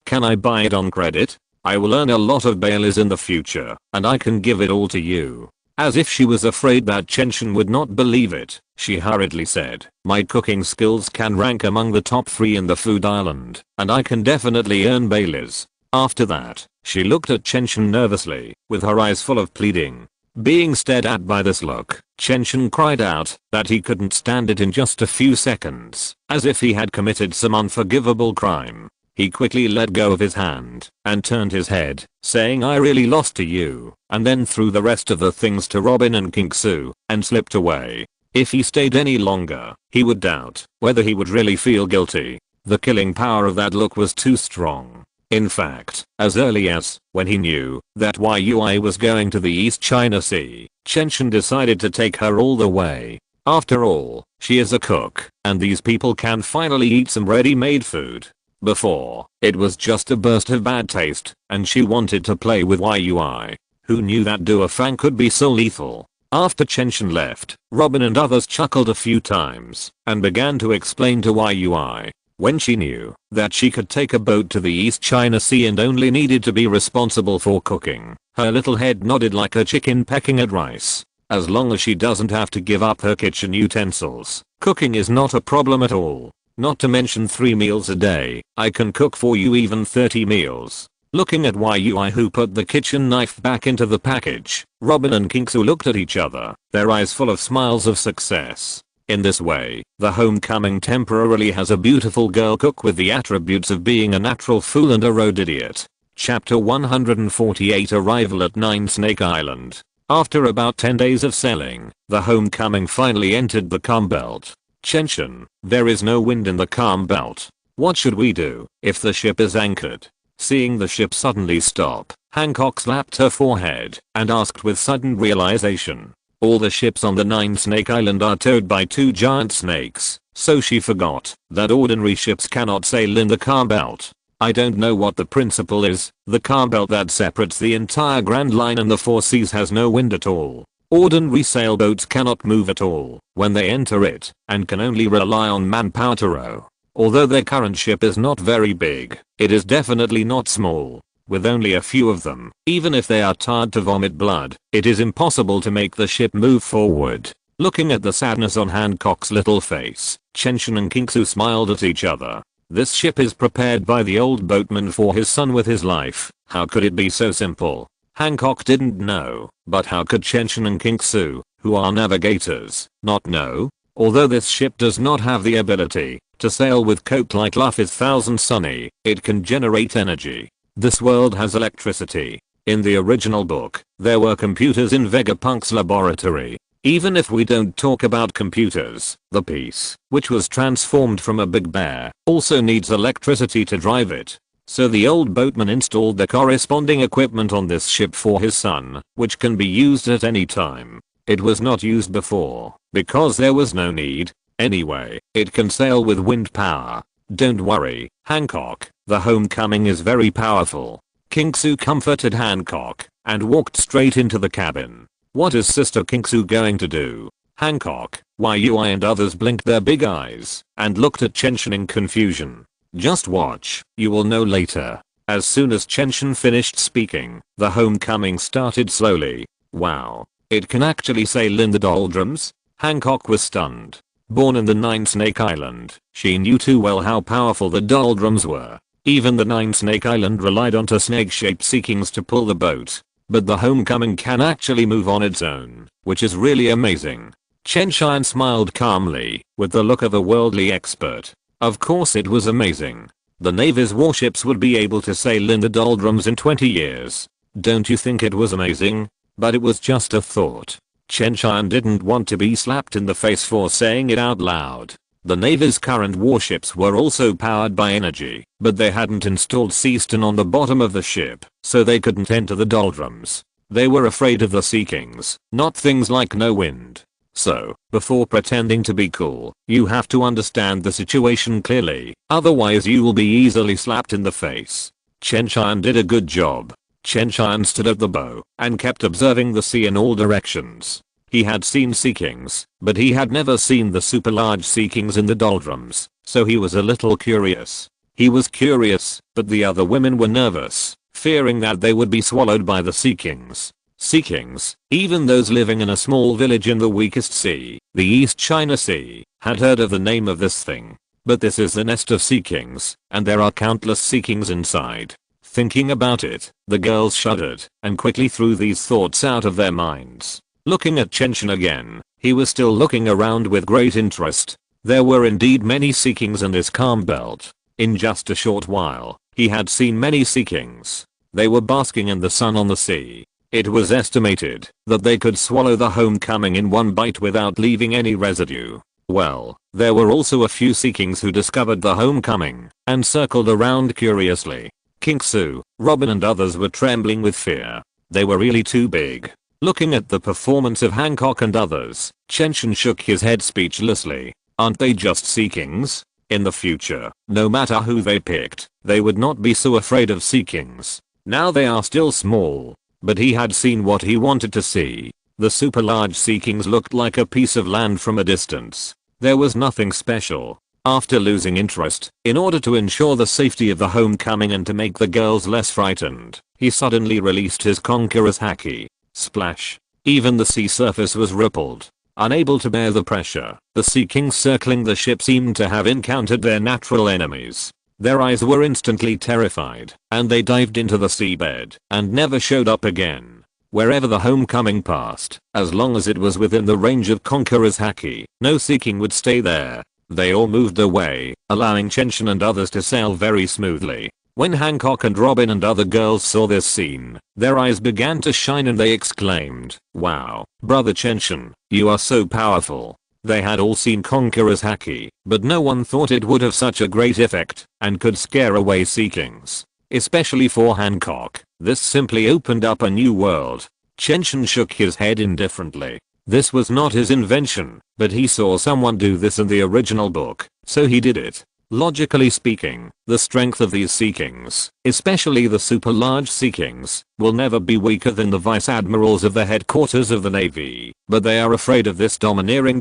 can I buy it on credit? I will earn a lot of Baileys in the future, and I can give it all to you. As if she was afraid that Chen would not believe it, she hurriedly said, "My cooking skills can rank among the top 3 in the food island, and I can definitely earn Baileys." After that, she looked at Chen nervously, with her eyes full of pleading. Being stared at by this look, Chen cried out that he couldn't stand it in just a few seconds, as if he had committed some unforgivable crime. He quickly let go of his hand and turned his head, saying, "I really lost to you," and then threw the rest of the things to Robin and Kingsu and slipped away. If he stayed any longer, he would doubt whether he would really feel guilty. The killing power of that look was too strong. In fact, as early as when he knew that Yui was going to the East China Sea, Chen decided to take her all the way. After all, she is a cook, and these people can finally eat some ready-made food. Before, it was just a burst of bad taste, and she wanted to play with Yui. Who knew that Duofang could be so lethal? After Chen left, Robin and others chuckled a few times and began to explain to Yui. When she knew that she could take a boat to the East China Sea and only needed to be responsible for cooking, her little head nodded like a chicken pecking at rice. As long as she doesn't have to give up her kitchen utensils, cooking is not a problem at all. Not to mention 3 meals a day, I can cook for you even 30 meals. Looking at Yui who put the kitchen knife back into the package, Robin and Kingsu looked at each other, their eyes full of smiles of success. In this way, the homecoming temporarily has a beautiful girl cook with the attributes of being a natural fool and a road idiot. Chapter 148 Arrival at Nine Snake Island. After about 10 days of sailing, the homecoming finally entered the calm belt. Chen, there is no wind in the calm belt. What should we do if the ship is anchored? Seeing the ship suddenly stop, Hancock slapped her forehead and asked with sudden realization. All the ships on the Nine Snake Island are towed by 2 giant snakes, so she forgot that ordinary ships cannot sail in the calm belt. I don't know what the principle is, the calm belt that separates the entire Grand Line and the 4 seas has no wind at all. Ordinary sailboats cannot move at all when they enter it, and can only rely on manpower to row. Although their current ship is not very big, it is definitely not small. With only a few of them, even if they are tired to vomit blood, it is impossible to make the ship move forward. Looking at the sadness on Hancock's little face, Chen and Kingsu smiled at each other. This ship is prepared by the old boatman for his son with his life. How could it be so simple? Hancock didn't know, but how could Chen and Kingsu, who are navigators, not know? Although this ship does not have the ability to sail with coke like Luffy's Thousand Sunny, it can generate energy. This world has electricity. In the original book, there were computers in Vegapunk's laboratory. Even if we don't talk about computers, the piece, which was transformed from a big bear, also needs electricity to drive it. So the old boatman installed the corresponding equipment on this ship for his son, which can be used at any time. It was not used before, because there was no need. Anyway, it can sail with wind power. Don't worry, Hancock, the homecoming is very powerful. Kingsu comforted Hancock and walked straight into the cabin. What is Sister Kingsu going to do? Hancock, Yui and others blinked their big eyes and looked at Chen Tian in confusion. Just watch, you will know later. As soon as Chen Tian finished speaking, the homecoming started slowly. Wow, it can actually sail in the doldrums? Hancock was stunned. Born in the Nine Snake Island, she knew too well how powerful the doldrums were. Even the Nine Snake Island relied on snake-shaped sea kings to pull the boat. But the homecoming can actually move on its own, which is really amazing. Chen Tian smiled calmly, with the look of a worldly expert. Of course it was amazing. The Navy's warships would be able to sail in the doldrums in 20 years. Don't you think it was amazing? But it was just a thought. Chen Tian didn't want to be slapped in the face for saying it out loud. The Navy's current warships were also powered by energy, but they hadn't installed Seaston on the bottom of the ship, so they couldn't enter the doldrums. They were afraid of the Sea Kings, not things like no wind. So, before pretending to be cool, you have to understand the situation clearly, otherwise you will be easily slapped in the face. Chen Tian did a good job. Chen Tian stood at the bow and kept observing the sea in all directions. He had seen Sea Kings, but he had never seen the super large Sea Kings in the doldrums, so he was a little curious. He was curious, but the other women were nervous, fearing that they would be swallowed by the Sea Kings. Sea Kings, even those living in a small village in the weakest sea, the East China Sea, had heard of the name of this thing. But this is the nest of Sea Kings, and there are countless Sea Kings inside. Thinking about it, the girls shuddered and quickly threw these thoughts out of their minds. Looking at Chen Tian again, he was still looking around with great interest. There were indeed many Sea Kings in this calm belt. In just a short while, he had seen many Sea Kings. They were basking in the sun on the sea. It was estimated that they could swallow the homecoming in one bite without leaving any residue. Well, there were also a few Sea Kings who discovered the homecoming and circled around curiously. Kingsu, Robin and others were trembling with fear. They were really too big. Looking at the performance of Hancock and others, Chen Tian shook his head speechlessly. Aren't they just Sea Kings? In the future, no matter who they picked, they would not be so afraid of Sea Kings. Now they are still small. But he had seen what he wanted to see. The super large Sea Kings looked like a piece of land from a distance. There was nothing special. After losing interest, in order to ensure the safety of the homecoming and to make the girls less frightened, he suddenly released his conqueror's haki. Splash. Even the sea surface was rippled. Unable to bear the pressure, the Sea Kings circling the ship seemed to have encountered their natural enemies. Their eyes were instantly terrified, and they dived into the seabed and never showed up again. Wherever the homecoming passed, as long as it was within the range of Conqueror's haki, no Sea King would stay there. They all moved away, allowing Chen Tian and others to sail very smoothly. When Hancock and Robin and other girls saw this scene, their eyes began to shine and they exclaimed, "Wow, Brother Chen Tian, you are so powerful." They had all seen Conqueror's haki, but no one thought it would have such a great effect and could scare away Sea Kings. Especially for Hancock, this simply opened up a new world. Chen Tian shook his head indifferently. This was not his invention, but he saw someone do this in the original book, so he did it. Logically speaking, the strength of these Sea Kings, especially the super large Sea Kings, will never be weaker than the vice admirals of the headquarters of the Navy, but they are afraid of this domineering.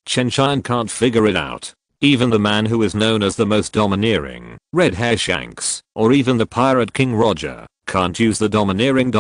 Chen Tian can't figure it out. Even the man who is known as the most domineering, Red Hair Shanks, or even the pirate King Roger, can't use the domineering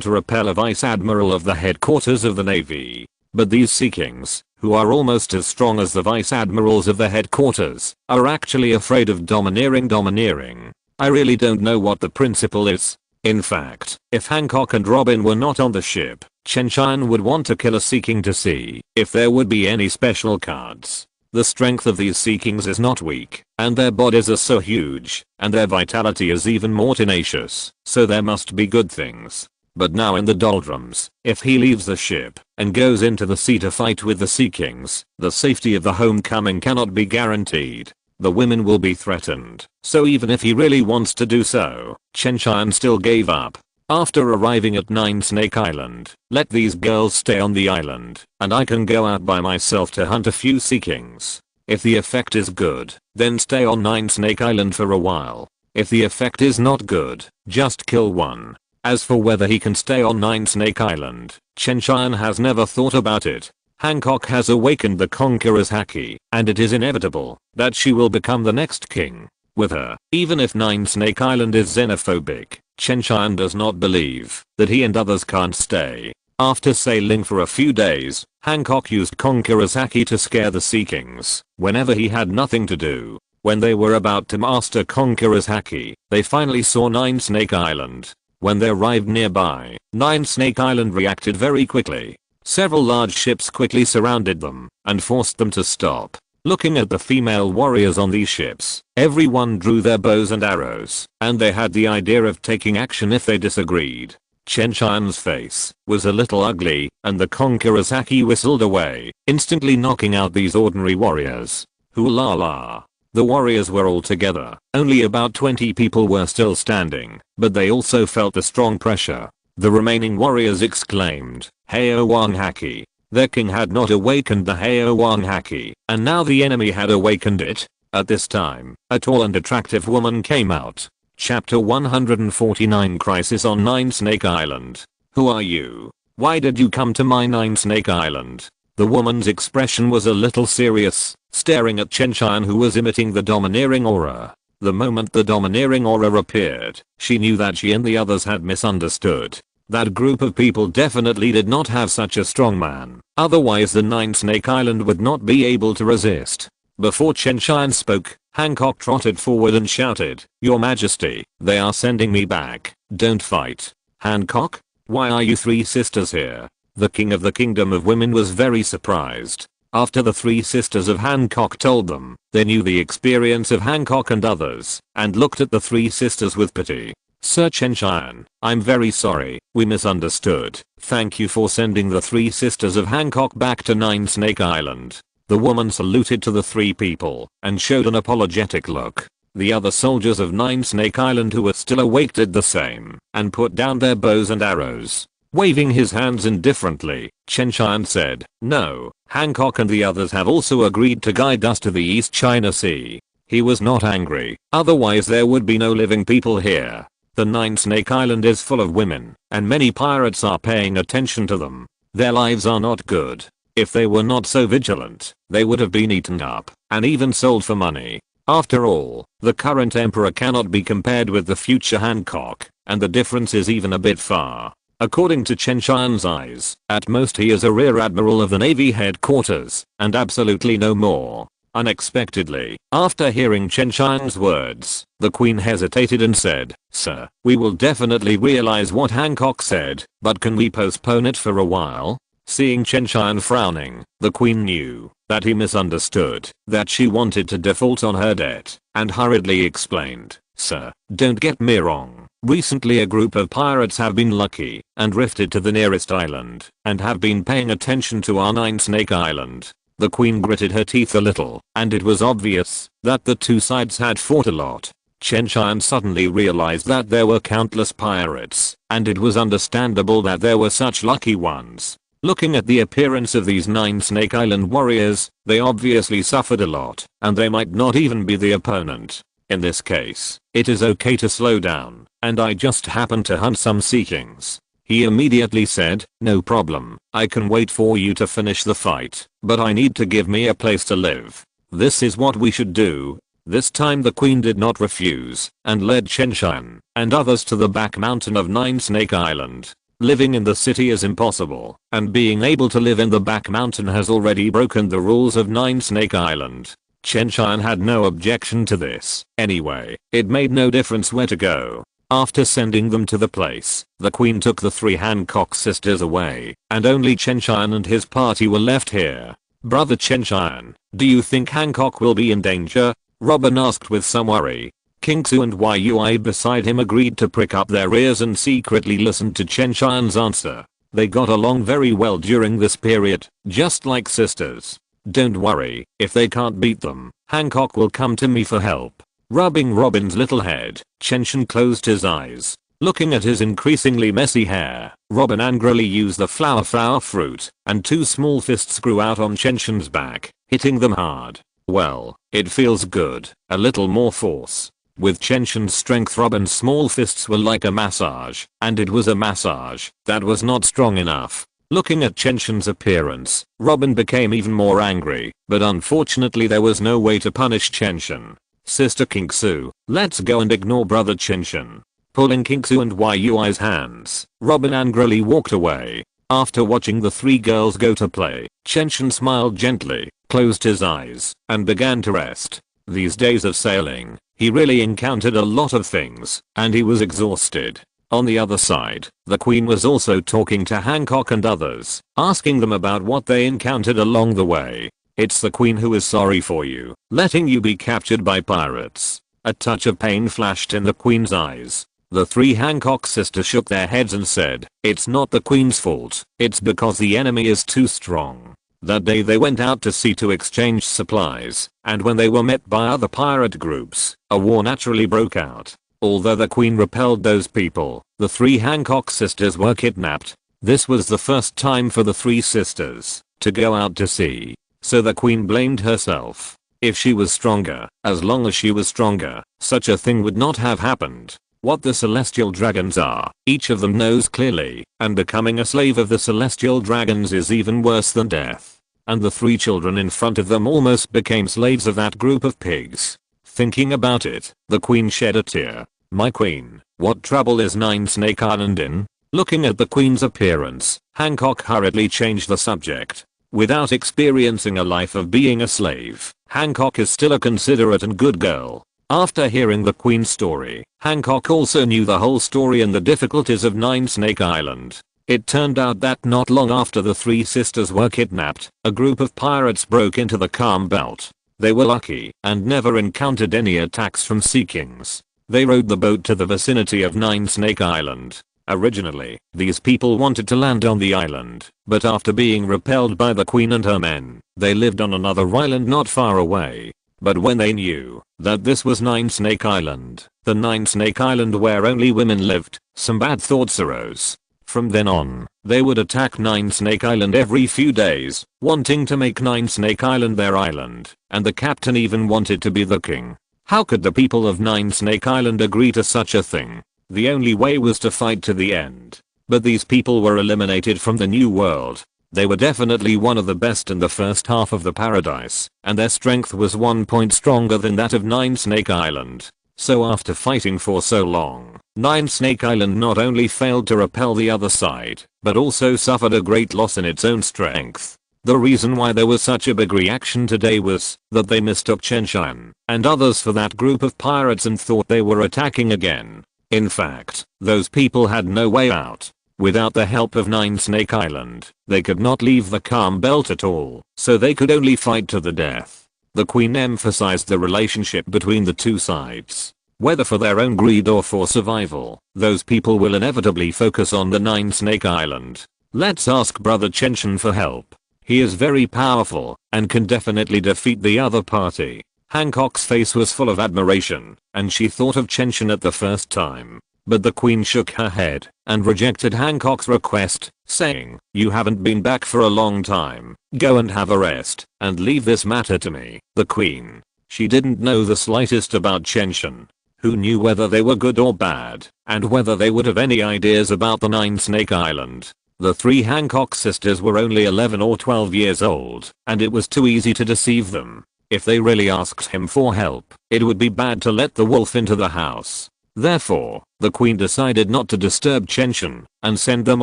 to repel a vice admiral of the headquarters of the Navy. But these Sea Kings, who are almost as strong as the vice admirals of the headquarters, are actually afraid of domineering. I really don't know what the principle is. In fact, if Hancock and Robin were not on the ship, Chen Tian would want to kill a Sea King to see if there would be any special cards. The strength of these Sea Kings is not weak, and their bodies are so huge, and their vitality is even more tenacious, so there must be good things. But now in the doldrums, if he leaves the ship and goes into the sea to fight with the Sea Kings, the safety of the homecoming cannot be guaranteed. the women will be threatened. So even if he really wants to do so, Chen Tian still gave up. After arriving at Nine Snake Island, let these girls stay on the island, and I can go out by myself to hunt a few sea kings. If the effect is good, then stay on Nine Snake Island for a while. If the effect is not good, just kill one. As for whether he can stay on Nine Snake Island, Chen Tian has never thought about it. Hancock has awakened the Conqueror's Haki, and it is inevitable that she will become the next king. With her, even if Nine Snake Island is xenophobic, Chen Tian does not believe that he and others can't stay. After sailing for a few days, Hancock used Conqueror's Haki to scare the Sea Kings whenever he had nothing to do. When they were about to master Conqueror's Haki, they finally saw Nine Snake Island. When they arrived nearby, Nine Snake Island reacted very quickly. Several large ships quickly surrounded them and forced them to stop. Looking at the female warriors on these ships, everyone drew their bows and arrows, and they had the idea of taking action if they disagreed. Chen Tian's face was a little ugly, and the Conqueror's Haki whistled away, instantly knocking out these ordinary warriors. Hoo-la la. The warriors were all together. Only about 20 people were still standing, but they also felt the strong pressure. The remaining warriors exclaimed, "Heio Wang Haki." Their king had not awakened the Heio Wang Haki, and now the enemy had awakened it. At this time, a tall and attractive woman came out. Chapter 149 Crisis on Nine Snake Island. Who are you? Why did you come to my Nine Snake Island? The woman's expression was a little serious, staring at Chen Tian, who was emitting the domineering aura. The moment the domineering aura appeared, she knew that she and the others had misunderstood. That group of people definitely did not have such a strong man, otherwise the Nine Snake Island would not be able to resist. Before Chen Tian spoke, Hancock trotted forward and shouted, "Your Majesty, they are sending me back. Don't fight." "Hancock? Why are you three sisters here?" The king of the Kingdom of Women was very surprised. After the three sisters of Hancock told them, they knew the experience of Hancock and others, and looked at the three sisters with pity. "Sir Chen Tian, I'm very sorry, we misunderstood. Thank you for sending the three sisters of Hancock back to Nine Snake Island." The woman saluted to the three people and showed an apologetic look. The other soldiers of Nine Snake Island who were still awake did the same and put down their bows and arrows. Waving his hands indifferently, Chen Tian said, "No, Hancock and the others have also agreed to guide us to the East China Sea." He was not angry, otherwise there would be no living people here. The Nine Snake Island is full of women, and many pirates are paying attention to them. Their lives are not good. If they were not so vigilant, they would have been eaten up and even sold for money. After all, the current emperor cannot be compared with the future Hancock, and the difference is even a bit far. According to Chen Tian's eyes, at most he is a rear admiral of the Navy headquarters, and absolutely no more. Unexpectedly, after hearing Chen Tian's words, the queen hesitated and said, "Sir, we will definitely realize what Hancock said, but can we postpone it for a while?" Seeing Chen Tian frowning, the queen knew that he misunderstood, that she wanted to default on her debt, and hurriedly explained, "Sir, don't get me wrong. Recently a group of pirates have been lucky and drifted to the nearest island and have been paying attention to our Nine Snake Island." The queen gritted her teeth a little, and it was obvious that the two sides had fought a lot. Chen Tian suddenly realized that there were countless pirates, and it was understandable that there were such lucky ones. Looking at the appearance of these Nine Snake Island warriors, they obviously suffered a lot, and they might not even be the opponent. In this case, it is okay to slow down, and I just happened to hunt some Sea Kings. He immediately said, "No problem, I can wait for you to finish the fight, but I need to give me a place to live. This is what we should do." This time the queen did not refuse, and led Chen Tian and others to the back mountain of Nine Snake Island. Living in the city is impossible, and being able to live in the back mountain has already broken the rules of Nine Snake Island. Chen Tian had no objection to this. Anyway, it made no difference where to go. After sending them to the place, the queen took the three Hancock sisters away, and only Chen Tian and his party were left here. "Brother Chen Tian, do you think Hancock will be in danger?" Robin asked with some worry. King Su and Yui beside him agreed to prick up their ears and secretly listened to Chen Tian's answer. They got along very well during this period, just like sisters. Don't worry, if they can't beat them, Hancock will come to me for help. Rubbing Robin's little head, Chen Tian closed his eyes. Looking at his increasingly messy hair, Robin angrily used the flower fruit, and 2 small fists grew out on Chen Tian's back, hitting them hard. Well, it feels good, a little more force. With Chen Tian's strength, Robin's small fists were like a massage, and it was a massage that was not strong enough. Looking at Chen Tian's appearance, Robin became even more angry, but unfortunately there was no way to punish Chen Tian. Sister Kingsu, let's go and ignore brother Chen Tian. Pulling Kingsu and Yui's hands, Robin angrily walked away. After watching the 3 girls go to play, Chen Tian smiled gently, closed his eyes, and began to rest. These days of sailing, he really encountered a lot of things, and he was exhausted. On the other side, the queen was also talking to Hancock and others, asking them about what they encountered along the way. It's the queen who is sorry for you, letting you be captured by pirates. A touch of pain flashed in the queen's eyes. The 3 Hancock sisters shook their heads and said, it's not the queen's fault, it's because the enemy is too strong. That day they went out to sea to exchange supplies, and when they were met by other pirate groups, a war naturally broke out. Although the queen repelled those people, the 3 Hancock sisters were kidnapped. This was the first time for the 3 sisters to go out to sea. So the queen blamed herself. If she was stronger, as long as she was stronger, such a thing would not have happened. What the celestial dragons are, each of them knows clearly, and becoming a slave of the celestial dragons is even worse than death. And the 3 children in front of them almost became slaves of that group of pigs. Thinking about it, the queen shed a tear. My queen, what trouble is Nine Snake Island in? Looking at the queen's appearance, Hancock hurriedly changed the subject. Without experiencing a life of being a slave, Hancock is still a considerate and good girl. After hearing the queen's story, Hancock also knew the whole story and the difficulties of Nine Snake Island. It turned out that not long after the 3 sisters were kidnapped, a group of pirates broke into the calm belt. They were lucky and never encountered any attacks from Sea Kings. They rowed the boat to the vicinity of Nine Snake Island. Originally, these people wanted to land on the island, but after being repelled by the queen and her men, they lived on another island not far away. But when they knew that this was Nine Snake Island, the Nine Snake Island where only women lived, some bad thoughts arose. From then on, they would attack Nine Snake Island every few days, wanting to make Nine Snake Island their island, and the captain even wanted to be the king. How could the people of Nine Snake Island agree to such a thing? The only way was to fight to the end. But these people were eliminated from the new world. They were definitely one of the best in the first half of the paradise, and their strength was 1 point stronger than that of Nine Snake Island. So after fighting for so long, Nine Snake Island not only failed to repel the other side, but also suffered a great loss in its own strength. The reason why there was such a big reaction today was that they mistook Chen Tian and others for that group of pirates and thought they were attacking again. In fact, those people had no way out. Without the help of Nine Snake Island, they could not leave the calm belt at all, so they could only fight to the death. The queen emphasized the relationship between the 2 sides. Whether for their own greed or for survival, those people will inevitably focus on the Nine Snake Island. Let's ask brother Chen Tian for help. He is very powerful and can definitely defeat the other party. Hancock's face was full of admiration, and she thought of Chen Tian at the first time. But the queen shook her head and rejected Hancock's request, saying, you haven't been back for a long time. Go and have a rest and leave this matter to me. The queen. She didn't know the slightest about Chen Tian. Who knew whether they were good or bad, and whether they would have any ideas about the Nine Snake Island. The 3 Hancock sisters were only 11 or 12 years old, and it was too easy to deceive them. If they really asked him for help, it would be bad to let the wolf into the house. Therefore, the queen decided not to disturb Chen Tian and send them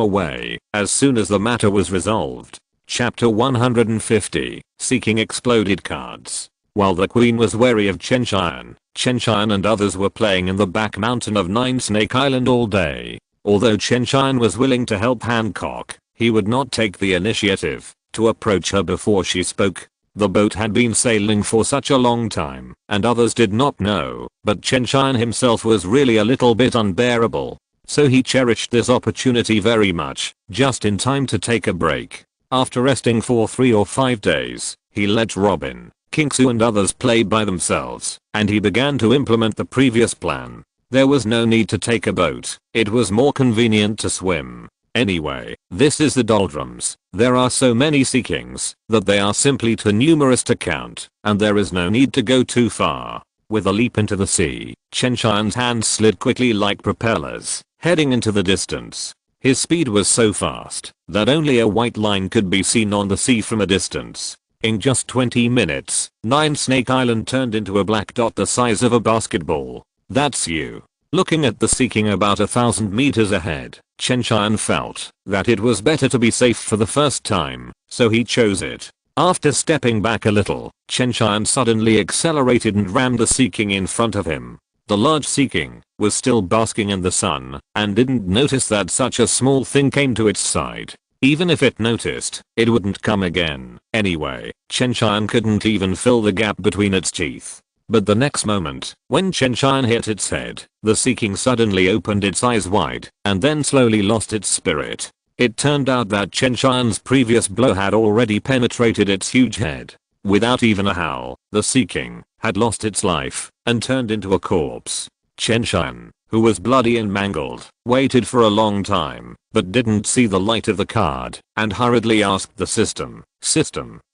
away as soon as the matter was resolved. Chapter 150, Seeking Exploded Cards. While the queen was wary of Chen Tian and others were playing in the back mountain of Nine Snake Island all day. Although Chen Tian was willing to help Hancock, he would not take the initiative to approach her before she spoke. The boat had been sailing for such a long time, and others did not know, but Chen Tian himself was really a little bit unbearable. So he cherished this opportunity very much, just in time to take a break. After resting for 3 or 5 days, He let Robin, Kingsu and others play by themselves, and he began to implement the previous plan. There was no need to take a boat, it was more convenient to swim. Anyway, this is the doldrums. There are so many Sea Kings that they are simply too numerous to count, and there is no need to go too far. With a leap into the sea, Chen Tian's hands slid quickly like propellers, heading into the distance. His speed was so fast that only a white line could be seen on the sea from a distance. In just 20 minutes, Nine Snake Island turned into a black dot the size of a basketball. That's you. Looking at the Sea King about 1,000 meters ahead, Chen Tian felt that it was better to be safe for the first time, so he chose it. After stepping back a little, Chen Tian suddenly accelerated and rammed the Sea King in front of him. The large Sea King was still basking in the sun and didn't notice that such a small thing came to its side. Even if it noticed, it wouldn't come again. Anyway, Chen Tian couldn't even fill the gap between its teeth. But the next moment, when Chen Tian hit its head, the Sea King suddenly opened its eyes wide and then slowly lost its spirit. It turned out that Chen Tian's previous blow had already penetrated its huge head. Without even a howl, the Sea King had lost its life and turned into a corpse. Chen Tian, who was bloody and mangled, waited for a long time, but didn't see the light of the card, and hurriedly asked the system,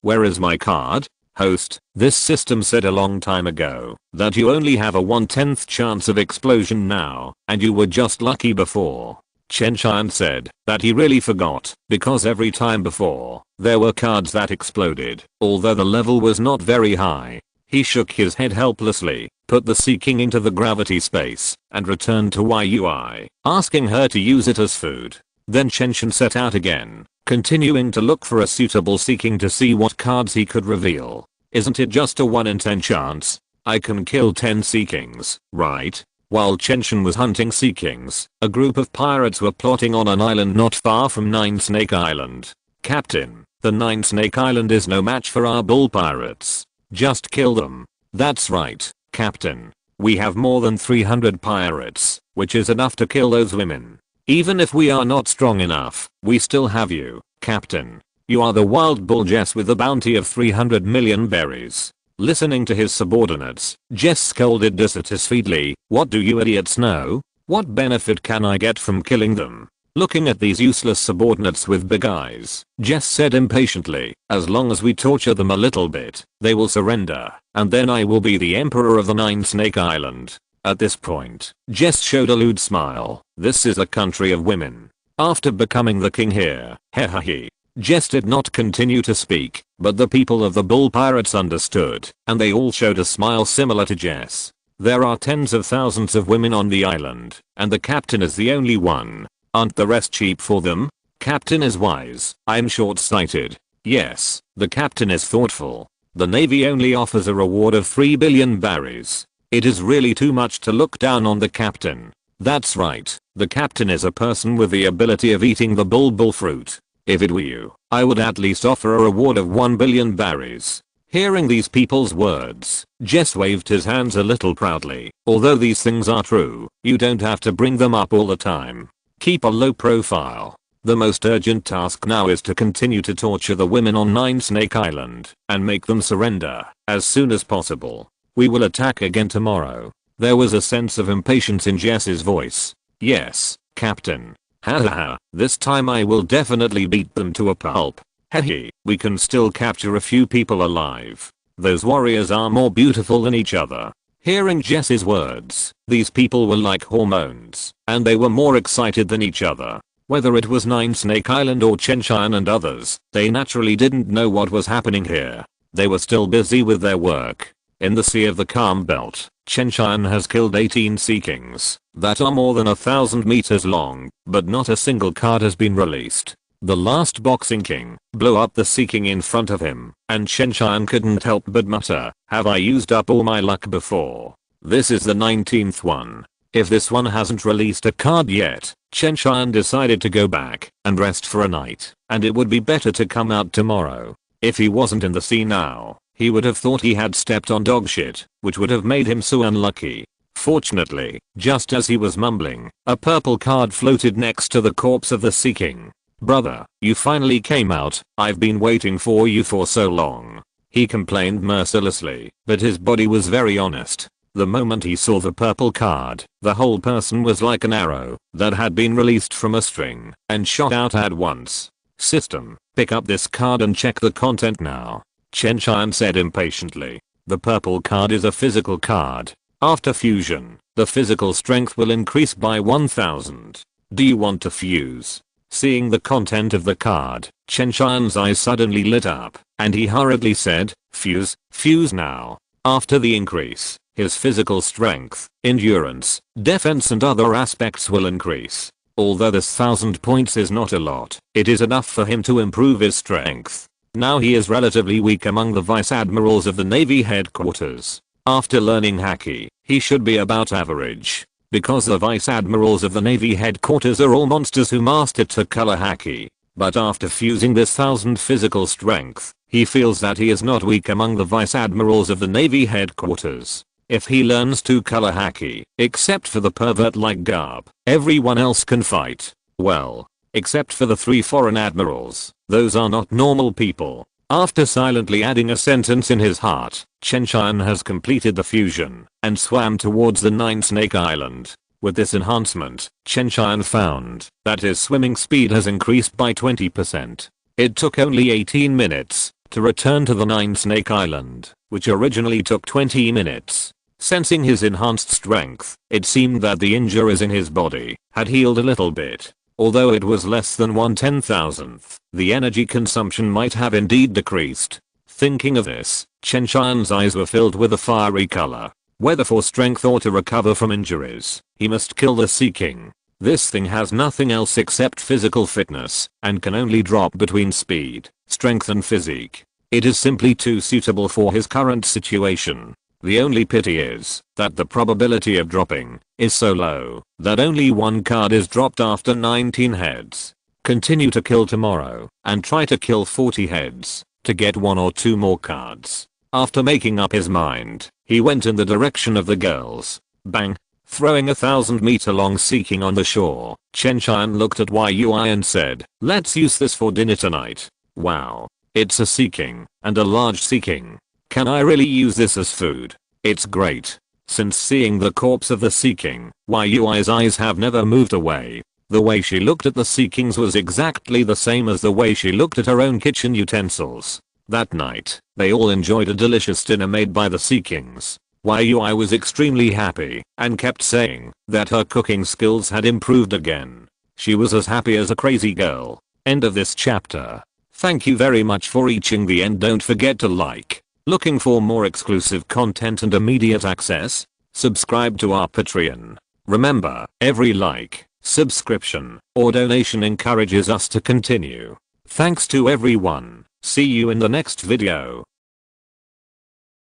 where is my card? Host, this system said a long time ago that you only have a 1/10th chance of explosion now, and you were just lucky before. Chen Tian said that he really forgot, because every time before, there were cards that exploded, although the level was not very high. He shook his head helplessly, put the Sea King into the gravity space, and returned to Yui, asking her to use it as food. Then Chen Tian set out again, continuing to look for a suitable Sea King to see what cards he could reveal. Isn't it just a 1 in 10 chance? I can kill 10 Sea Kings, right? While Chen Tian was hunting Sea Kings, a group of pirates were plotting on an island not far from Nine Snake Island. Captain, the Nine Snake Island is no match for our bull pirates. Just kill them. That's right, Captain. We have more than 300 pirates, which is enough to kill those women. Even if we are not strong enough, we still have you, Captain. You are the wild bull Jess with the bounty of 300 million berries. Listening to his subordinates, Jess scolded dissatisfiedly, what do you idiots know? What benefit can I get from killing them? Looking at these useless subordinates with big eyes, Jess said impatiently, as long as we torture them a little bit, they will surrender, and then I will be the emperor of the Nine Snake Island. At this point, Jess showed a lewd smile. This is a country of women. After becoming the king here, hehehe. Jess did not continue to speak, but the people of the bull pirates understood, and they all showed a smile similar to Jess. There are tens of thousands of women on the island, and the captain is the only one. Aren't the rest cheap for them? Captain is wise. I'm short-sighted. Yes, the captain is thoughtful. The navy only offers a reward of 3 billion berries. It is really too much to look down on the captain. That's right, the captain is a person with the ability of eating the bull fruit. If it were you, I would at least offer a reward of 1 billion berries. Hearing these people's words, Jess waved his hands a little proudly. Although these things are true, you don't have to bring them up all the time. Keep a low profile. The most urgent task now is to continue to torture the women on Nine Snake Island and make them surrender as soon as possible. We will attack again tomorrow. There was a sense of impatience in Jess's voice. Yes, Captain. Hahaha, this time I will definitely beat them to a pulp. Hehe, we can still capture a few people alive. Those warriors are more beautiful than each other. Hearing Jess's words, these people were like hormones, and they were more excited than each other. Whether it was Nine Snake Island or Chen Tian and others, they naturally didn't know what was happening here. They were still busy with their work. In the Sea of the Calm Belt, Chen Tian has killed 18 Sea Kings that are more than 1,000 meters long, but not a single card has been released. The last Boxing King blew up the Sea King in front of him, and Chen Tian couldn't help but mutter, have I used up all my luck before? This is the 19th one. If this one hasn't released a card yet, Chen Tian decided to go back and rest for a night, and it would be better to come out tomorrow. If he wasn't in the sea now, he would have thought he had stepped on dog shit, which would have made him so unlucky. Fortunately, just as he was mumbling, a purple card floated next to the corpse of the Sea King. Brother, you finally came out. I've been waiting for you for so long. He complained mercilessly, but his body was very honest. The moment he saw the purple card, the whole person was like an arrow that had been released from a string and shot out at once. System, pick up this card and check the content now, Chen Tian said impatiently. The purple card is a physical card. After fusion, the physical strength will increase by 1000. Do you want to fuse? Seeing the content of the card, Chen Tian's eyes suddenly lit up, and he hurriedly said, fuse now. After the increase, his physical strength, endurance, defense and other aspects will increase. Although this 1000 points is not a lot, it is enough for him to improve his strength. Now he is relatively weak among the vice admirals of the Navy headquarters. After learning Haki, he should be about average. Because the vice admirals of the Navy headquarters are all monsters who mastered to color Haki. But after fusing this 1000 physical strength, he feels that he is not weak among the vice admirals of the Navy headquarters. If he learns to color Haki, except for the pervert like Garb, everyone else can fight. Well, except for the 3 foreign admirals, those are not normal people. After silently adding a sentence in his heart, Chen Tian has completed the fusion and swam towards the 9 Snake Island. With this enhancement, Chen Tian found that his swimming speed has increased by 20%. It took only 18 minutes to return to the 9 Snake Island, which originally took 20 minutes. Sensing his enhanced strength, it seemed that the injuries in his body had healed a little bit. Although it was less than 1/10,000th, the energy consumption might have indeed decreased. Thinking of this, Chen Tian's eyes were filled with a fiery color. Whether for strength or to recover from injuries, he must kill the Sea King. This thing has nothing else except physical fitness and can only drop between speed, strength and physique. It is simply too suitable for his current situation. The only pity is that the probability of dropping is so low that only one card is dropped after 19 heads. Continue to kill tomorrow and try to kill 40 heads to get 1 or 2 more cards. After making up his mind, he went in the direction of the girls. Bang! Throwing a 1000-meter long Sea King on the shore, Chen Tian looked at Yui and said, let's use this for dinner tonight. Wow. It's a Sea King and a large Sea King. Can I really use this as food? It's great. Since seeing the corpse of the Sea King, Yui's eyes have never moved away. The way she looked at the Sea Kings was exactly the same as the way she looked at her own kitchen utensils. That night, they all enjoyed a delicious dinner made by the Sea Kings. Yui was extremely happy and kept saying that her cooking skills had improved again. She was as happy as a crazy girl. End of this chapter. Thank you very much for reaching the end. Don't forget to like. Looking for more exclusive content and immediate access? Subscribe to our Patreon. Remember, every like, subscription, or donation encourages us to continue. Thanks to everyone. See you in the next video.